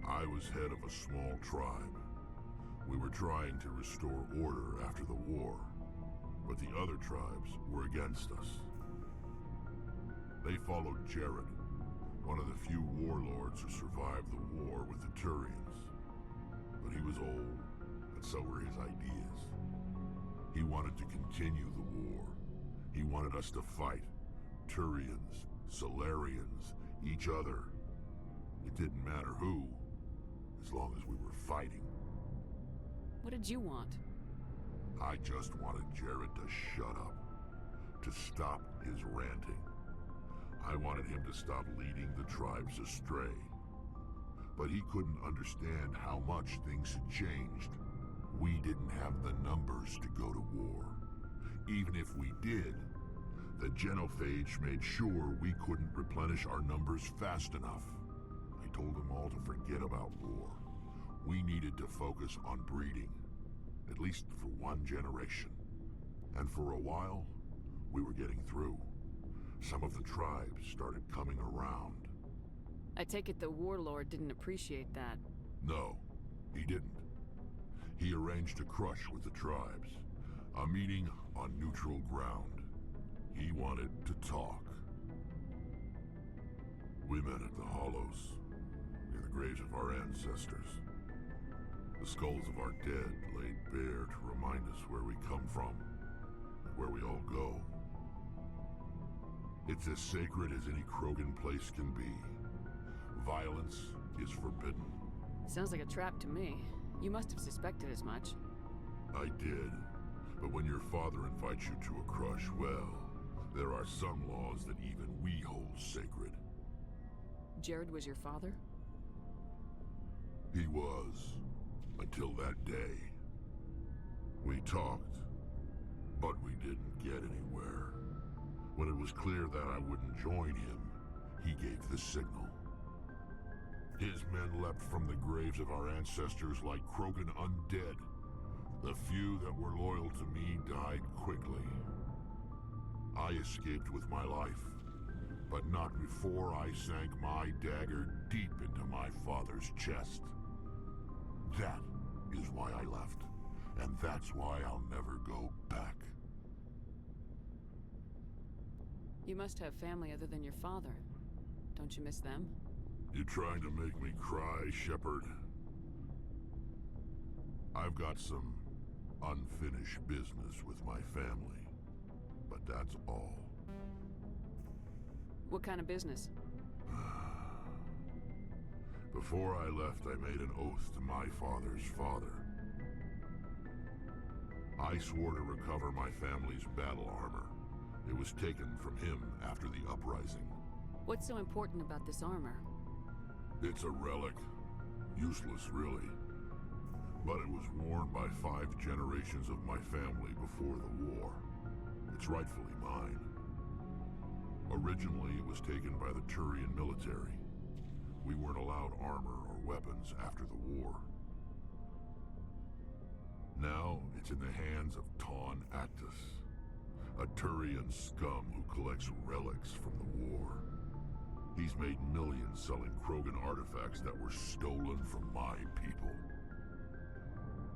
I was head of a small tribe. We were trying to restore order after the war, but the other tribes were against us. They followed Jared, one of the few warlords who survived the war with the Turians. But he was old, and so were his ideas. He wanted to continue the war. He wanted us to fight. Turians, Solarians, each other. It didn't matter who, as long as we were fighting. What did you want? I just wanted Jared to shut up, to stop his ranting. I wanted him to stop leading the tribes astray. But he couldn't understand how much things had changed. We didn't have the numbers to go to war. Even if we did, the genophage made sure we couldn't replenish our numbers fast enough. I told them all to forget about war. We needed to focus on breeding, at least for one generation. And for a while, we were getting through. Some of the tribes started coming around. I take it the warlord didn't appreciate that. No, he didn't. He arranged a crush with the tribes. A meeting on neutral ground. He wanted to talk. We met at the Hollows, near the graves of our ancestors. The skulls of our dead laid bare to remind us where we come from, and where we all go. It's as sacred as any Krogan place can be. Violence is forbidden. Sounds like a trap to me. You must have suspected as much. I did. But when your father invites you to a crush, well, there are some laws that even we hold sacred. Jared was your father? He was, until that day. We talked, but we didn't get anywhere. When it was clear that I wouldn't join him, he gave the signal. His men leapt from the graves of our ancestors like Krogan undead. The few that were loyal to me died quickly. I escaped with my life, but not before I sank my dagger deep into my father's chest. That is why I left, and that's why I'll never go back. You must have family other than your father. Don't you miss them? You trying to make me cry, Shepard? I've got some unfinished business with my family, but that's all. What kind of business? Before I left, I made an oath to my father's father. I swore to recover my family's battle armor. It was taken from him after the uprising. What's so important about this armor? It's a relic. Useless, really. But it was worn by 5 generations of my family before the war. It's rightfully mine. Originally, it was taken by the Turian military. We weren't allowed armor or weapons after the war. Now, it's in the hands of Taun Actus, a Turian scum who collects relics from the war. He's made millions selling Krogan artifacts that were stolen from my people.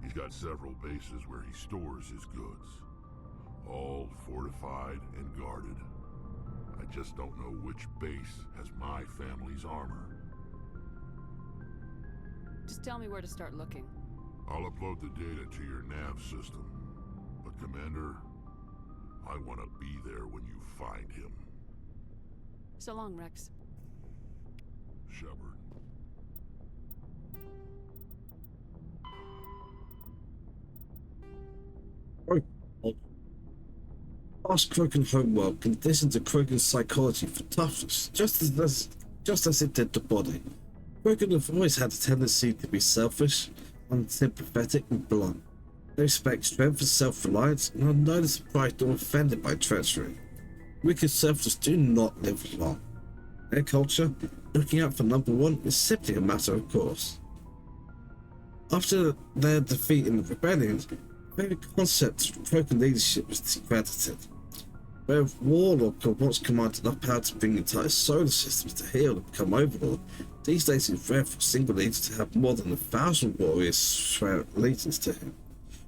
He's got several bases where he stores his goods, all fortified and guarded. I just don't know which base has my family's armor. Just tell me where to start looking. I'll upload the data to your nav system. But Commander, I want to be there when you find him. So long, Rex. Shepard. Ask Krogan homeworld conditioned to Krogan psychology for toughness, just as it did the body. Krogan have always had a tendency to be selfish, unsympathetic, and blunt. They respect strength and self-reliance, and are neither surprised nor offended by treachery. Wicked selfless do not live long. Their culture, looking out for number one, is simply a matter of course. After their defeat in the rebellion, the very concept of Krogan leadership was discredited. Where Warlock could once command enough power to bring entire solar systems to heal and become overlord, these days it's rare for a single leader to have more than 1,000 warriors swear allegiance to him.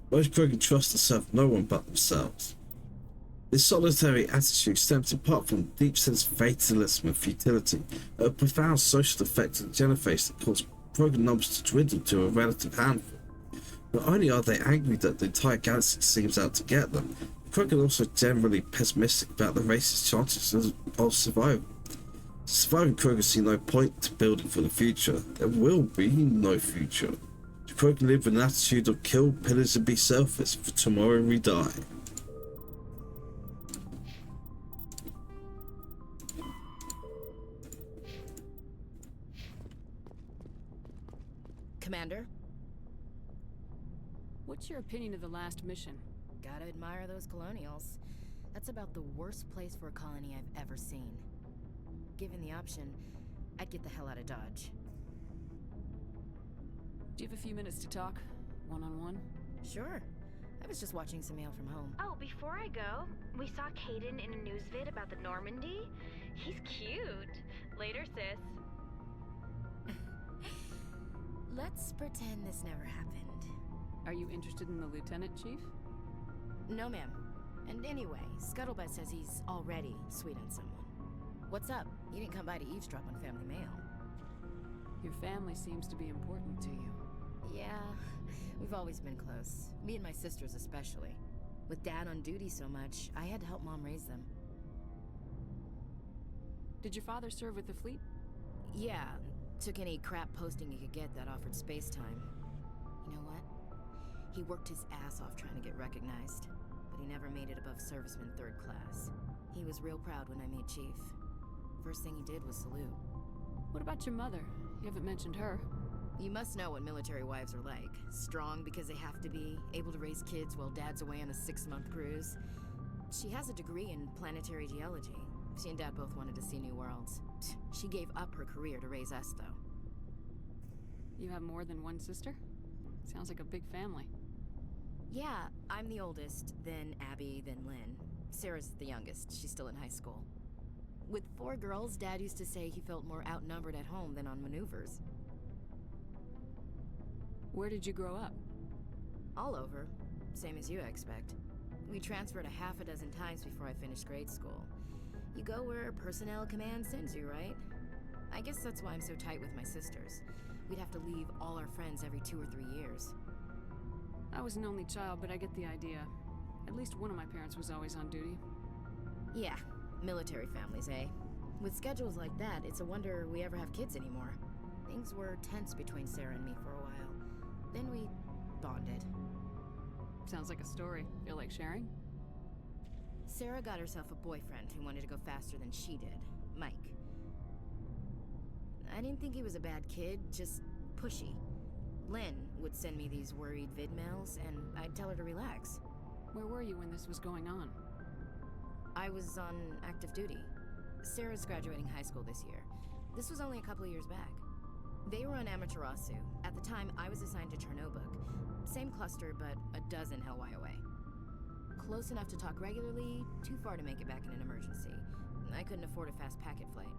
Most Krogan trust and serve no one but themselves. This solitary attitude stems in part from a deep sense of fatalism and futility, a profound social effect of the Genophage that caused Krogan numbers to dwindle to a relative handful. Not only are they angry that the entire galaxy seems out to get them, Krogan are also generally pessimistic about the race's chances of survival. Surviving Krogan see no point to building for the future. There will be no future. The Krogan live with an attitude of kill, pillage and be selfish, for tomorrow we die. Commander? What's your opinion of the last mission? Gotta admire those colonials. That's about the worst place for a colony I've ever seen. Given the option, I'd get the hell out of Dodge. Do you have a few minutes to talk? One-on-one? Sure. I was just watching some mail from home. Oh, before I go, we saw Caden in a news vid about the Normandy. He's cute. Later, sis. Let's pretend this never happened. Are you interested in the Lieutenant, Chief? No, ma'am. And anyway, Scuttlebutt says he's already sweet on someone. What's up? You didn't come by to eavesdrop on family mail. Your family seems to be important to you. Yeah, we've always been close. Me and my sisters especially. With Dad on duty so much, I had to help Mom raise them. Did your father serve with the fleet? Yeah, took any crap posting he could get that offered space time. You know what? He worked his ass off trying to get recognized, but he never made it above serviceman 3rd class. He was real proud when I made Chief. First thing he did was salute. What about your mother? You haven't mentioned her. You must know what military wives are like. Strong because they have to be, able to raise kids while dad's away on a 6-month cruise. She has a degree in planetary geology. She and dad both wanted to see new worlds. She gave up her career to raise us, though. You have more than one sister? Sounds like a big family. Yeah, I'm the oldest, then Abby, then Lynn. Sarah's the youngest. She's still in high school. With 4 girls, Dad used to say he felt more outnumbered at home than on maneuvers. Where did you grow up? All over. Same as you, I expect. We transferred a half a dozen times before I finished grade school. You go where personnel command sends you, right? I guess that's why I'm so tight with my sisters. We'd have to leave all our friends every 2 or 3 years. I was an only child, but I get the idea. At least one of my parents was always on duty. Yeah, military families, eh? With schedules like that, it's a wonder we ever have kids anymore. Things were tense between Sarah and me for a while. Then we bonded. Sounds like a story. Feel like sharing? Sarah got herself a boyfriend who wanted to go faster than she did, Mike. I didn't think he was a bad kid, just pushy. Lynn would send me these worried vid mails, and I'd tell her to relax. Where were you when this was going on? I was on active duty. Sarah's graduating high school this year. This was only a couple of years back. They were on Amaterasu. At the time, I was assigned to Chernobog. Same cluster, but a dozen Hellwire away. Close enough to talk regularly, too far to make it back in an emergency. I couldn't afford a fast packet flight.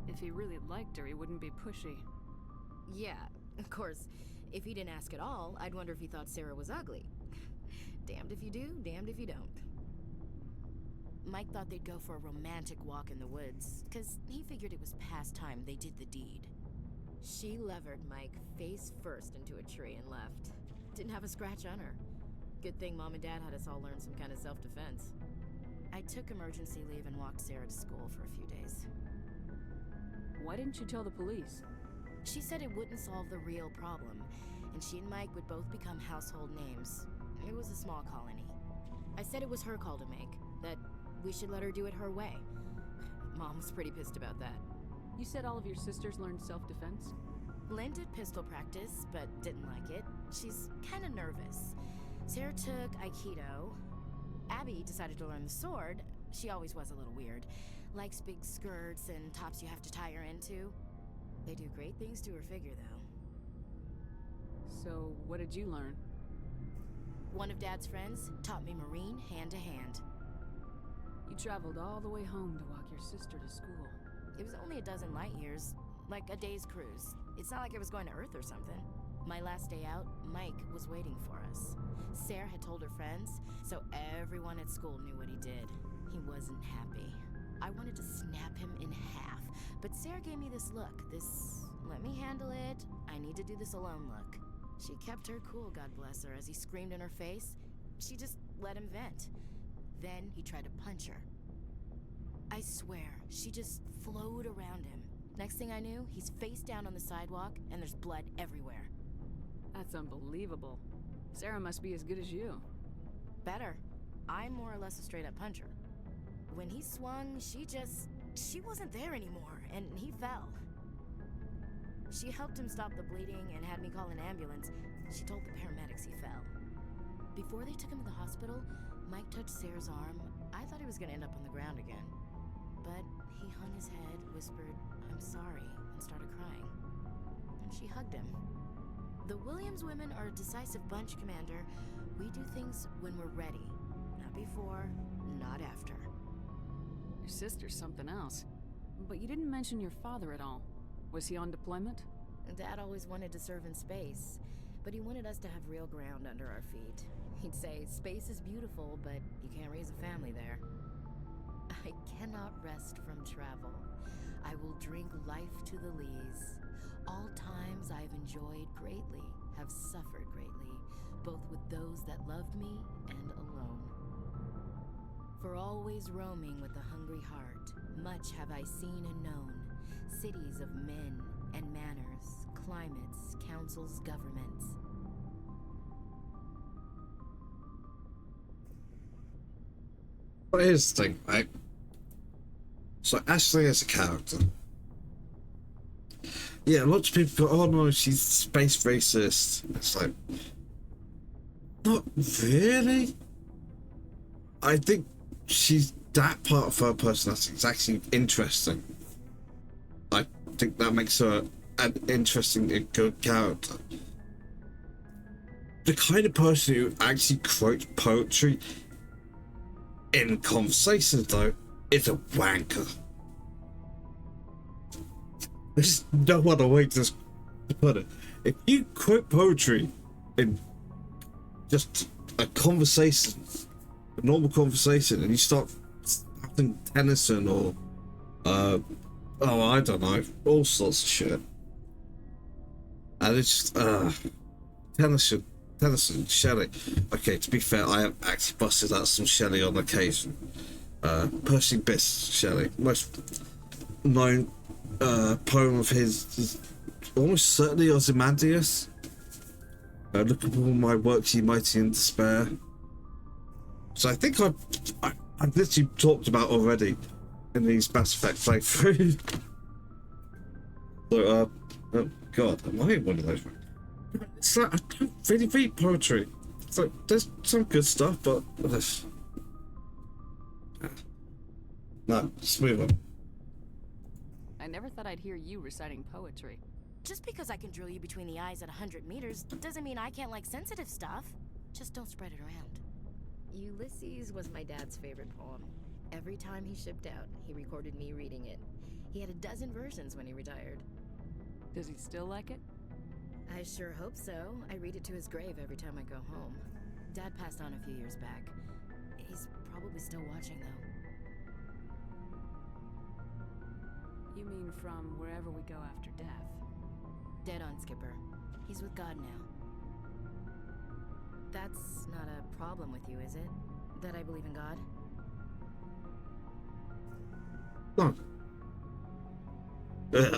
If he really liked her, he wouldn't be pushy. Yeah, of course. If he didn't ask at all, I'd wonder if he thought Sarah was ugly. Damned if you do, damned if you don't. Mike thought they'd go for a romantic walk in the woods, 'cause he figured it was past time they did the deed. She levered Mike face first into a tree and left. Didn't have a scratch on her. Good thing Mom and Dad had us all learn some kind of self-defense. I took emergency leave and walked Sarah to school for a few days. Why didn't you tell the police? She said it wouldn't solve the real problem, and she and Mike would both become household names. It was a small colony. I said it was her call to make, that we should let her do it her way. Mom was pretty pissed about that. You said all of your sisters learned self-defense? Lynn did pistol practice, but didn't like it. She's kind of nervous. Sarah took Aikido. Abby decided to learn the sword. She always was a little weird. Likes big skirts and tops you have to tie her into. They do great things to her figure, though. So, what did you learn? One of Dad's friends taught me Marine hand to hand. You traveled all the way home to walk your sister to school. It was only a dozen light years, like a day's cruise. It's not like I was going to Earth or something. My last day out, Mike was waiting for us. Sarah had told her friends, so everyone at school knew what he did. He wasn't happy. I wanted to snap him in half, but Sarah gave me this look, this let me handle it, I need to do this alone look. She kept her cool, God bless her, as he screamed in her face. She just let him vent. Then he tried to punch her. I swear, she just flowed around him. Next thing I knew, he's face down on the sidewalk, and there's blood everywhere. That's unbelievable. Sarah must be as good as you. Better. I'm more or less a straight-up puncher. When he swung, she wasn't there anymore, and he fell. She helped him stop the bleeding and had me call an ambulance. She told the paramedics he fell. Before they took him to the hospital, Mike touched Sarah's arm. I thought he was gonna end up on the ground again. But he hung his head, whispered, "I'm sorry," and started crying. And she hugged him. The Williams women are a decisive bunch, Commander. We do things when we're ready. Not before, not after. Your sister's something else. But you didn't mention your father at all. Was he on deployment? Dad always wanted to serve in space, but he wanted us to have real ground under our feet. He'd say, space is beautiful, but you can't raise a family there. I cannot rest from travel. I will drink life to the lees. All times I have enjoyed greatly, have suffered greatly, both with those that loved me and alone. For always roaming with a hungry heart, much have I seen and known, cities of men and manners, climates, councils, governments. But here's the thing, right? So Ashley as a character. Yeah, lots of people go, oh no, she's space racist. It's like, not really. I think that part of her personality is actually interesting. I think that makes her an interesting and good character. The kind of person who actually quotes poetry in conversations, though, is a wanker. There's no other way to put it. If you quote poetry in just a conversation, a normal conversation, and you start something Tennyson or, oh, I don't know, all sorts of shit. And it's just, Tennyson, Shelley. Okay, to be fair, I have actually busted out some Shelley on occasion. Percy Bysshe Shelley. Most known poem of his is almost certainly Ozymandias. Look upon my works, ye mighty in despair. So I think I've literally talked about already in these Mass Effect playthroughs. So, oh god, am I one of those? It's like, I don't really read poetry. It's like, there's some good stuff, but this. No, just move on. I never thought I'd hear you reciting poetry. Just because I can drill you between the eyes at 100 meters doesn't mean I can't like sensitive stuff. Just don't spread it around. Ulysses was my dad's favorite poem. Every time he shipped out, he recorded me reading it. He had a dozen versions when he retired. Does he still like it? I sure hope so. I read it to his grave every time I go home. Dad passed on a few years back. He's probably still watching, though. You mean from wherever we go after death? Dead on, Skipper. He's with God now. That's not a problem with you, is it? That I believe in God? No.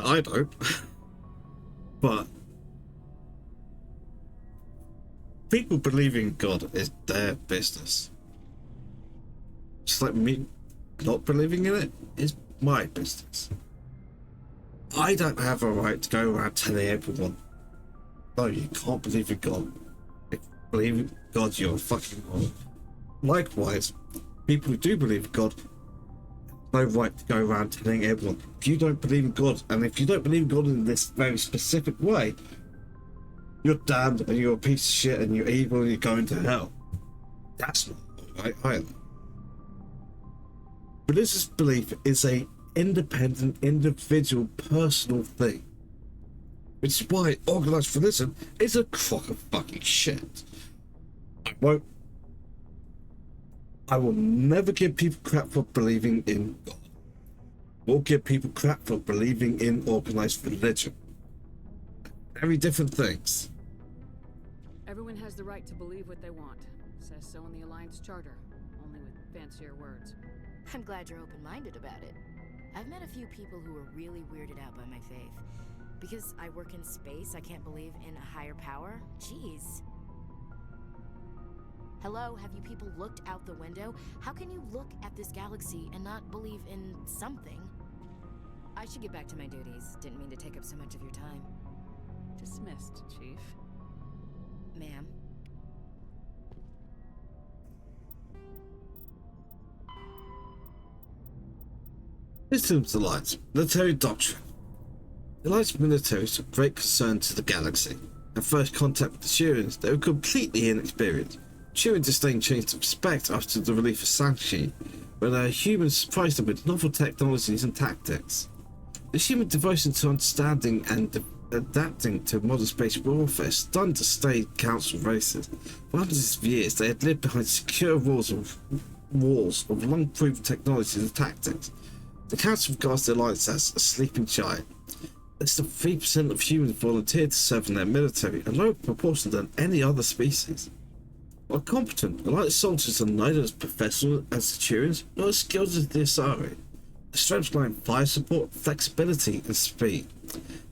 I don't. But people believing God is their business. Just like me not believing in it is my business. I don't have a right to go around telling everyone, no, you can't believe in God. If you believe in God, you're a fucking moron. Likewise, people who do believe in God have no right to go around telling everyone, if you don't believe in God, and if you don't believe in God in this very specific way, you're damned and you're a piece of shit and you're evil and you're going to hell. That's not right either. Religious belief is a independent, individual, personal thing. Which is why organized religion is a crock of fucking shit. I will never give people crap for believing in God. I will give people crap for believing in organized religion. Very different things. Everyone has the right to believe what they want. Says so in the Alliance Charter, only with fancier words. I'm glad you're open-minded about it. I've met a few people who are really weirded out by my faith. Because I work in space, I can't believe in a higher power? Jeez. Hello, have you people looked out the window? How can you look at this galaxy and not believe in something? I should get back to my duties. Didn't mean to take up so much of your time. Dismissed, Chief. Ma'am. Systems Alliance military doctrine. The Alliance military took great concern to the galaxy. At first contact with the Turians, they were completely inexperienced. Turin disdain changed to respect after the relief of Sanchi, when humans surprised them with novel technologies and tactics. The human devotion to understanding and adapting to modern space warfare stunned the state council races. For hundreds of years, they had lived behind secure walls of long-proven technologies and tactics. The council regards the Alliance as a sleeping giant. Less than 3% of humans volunteered to serve in their military, a lower proportion than any other species. While competent, Alliance soldiers are neither as professional as the Turians nor as skilled as the Asari. Their strengths lie in fire support, flexibility, and speed.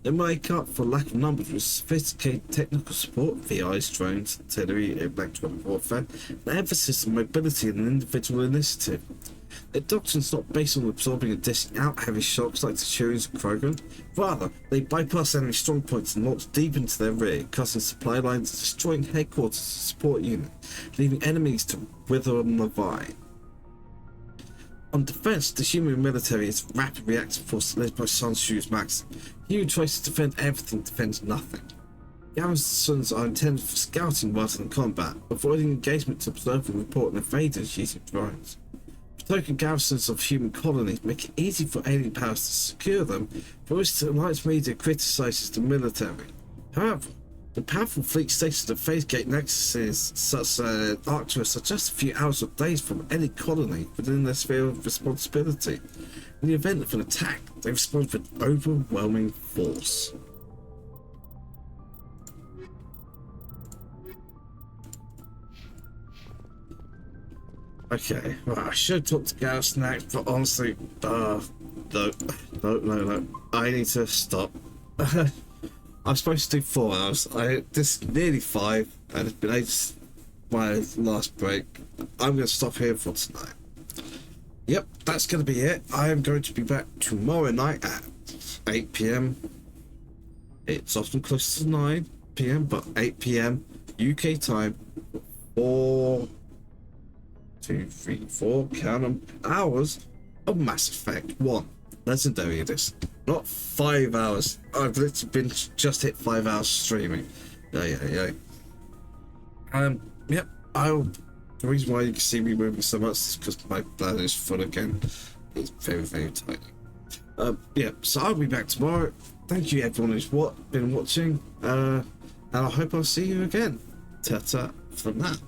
They make up for lack of numbers with sophisticated technical support, VIs, drones, artillery, electronic warfare, and emphasis on mobility and individual initiative. Their doctrine's not based on absorbing and dishing out heavy shocks like the Turians and Krogan. Rather, they bypass enemy strong points and launch deep into their rear, cutting supply lines, destroying headquarters and support units, leaving enemies to wither on the vine. On defense, the human military is a rapid reactive force led by Sun Tzu's Maxim. He who tries to defend everything defends nothing. Garrisons are intended for scouting rather than combat, avoiding engagement to observe and report invaders using drones. Token garrisons of human colonies make it easy for alien powers to secure them, for which the Alliance media criticises the military. However, the powerful fleet stationed at phase gate nexuses such as Arcturus are just a few hours or days from any colony within their sphere of responsibility. In the event of an attack, they respond with overwhelming force. Okay, well, I should talk to Garrison next, but honestly, no. I need to stop. I'm supposed to do 4 hours. This is nearly 5, and it's been ages my last break. I'm going to stop here for tonight. Yep, that's going to be it. I am going to be back tomorrow night at 8 PM. It's often close to 9 PM, but 8 PM UK time. 4, 2, 3, 4, count them, hours of Mass Effect 1 Legendary Edition. Not 5 hours. I've literally been just hit 5 hours streaming. Yeah. Yep. The reason why you can see me moving so much is because my bladder is full again. It's very, very tiny. Yeah. So I'll be back tomorrow. Thank you everyone who's been watching. And I hope I'll see you again. Ta-ta from that.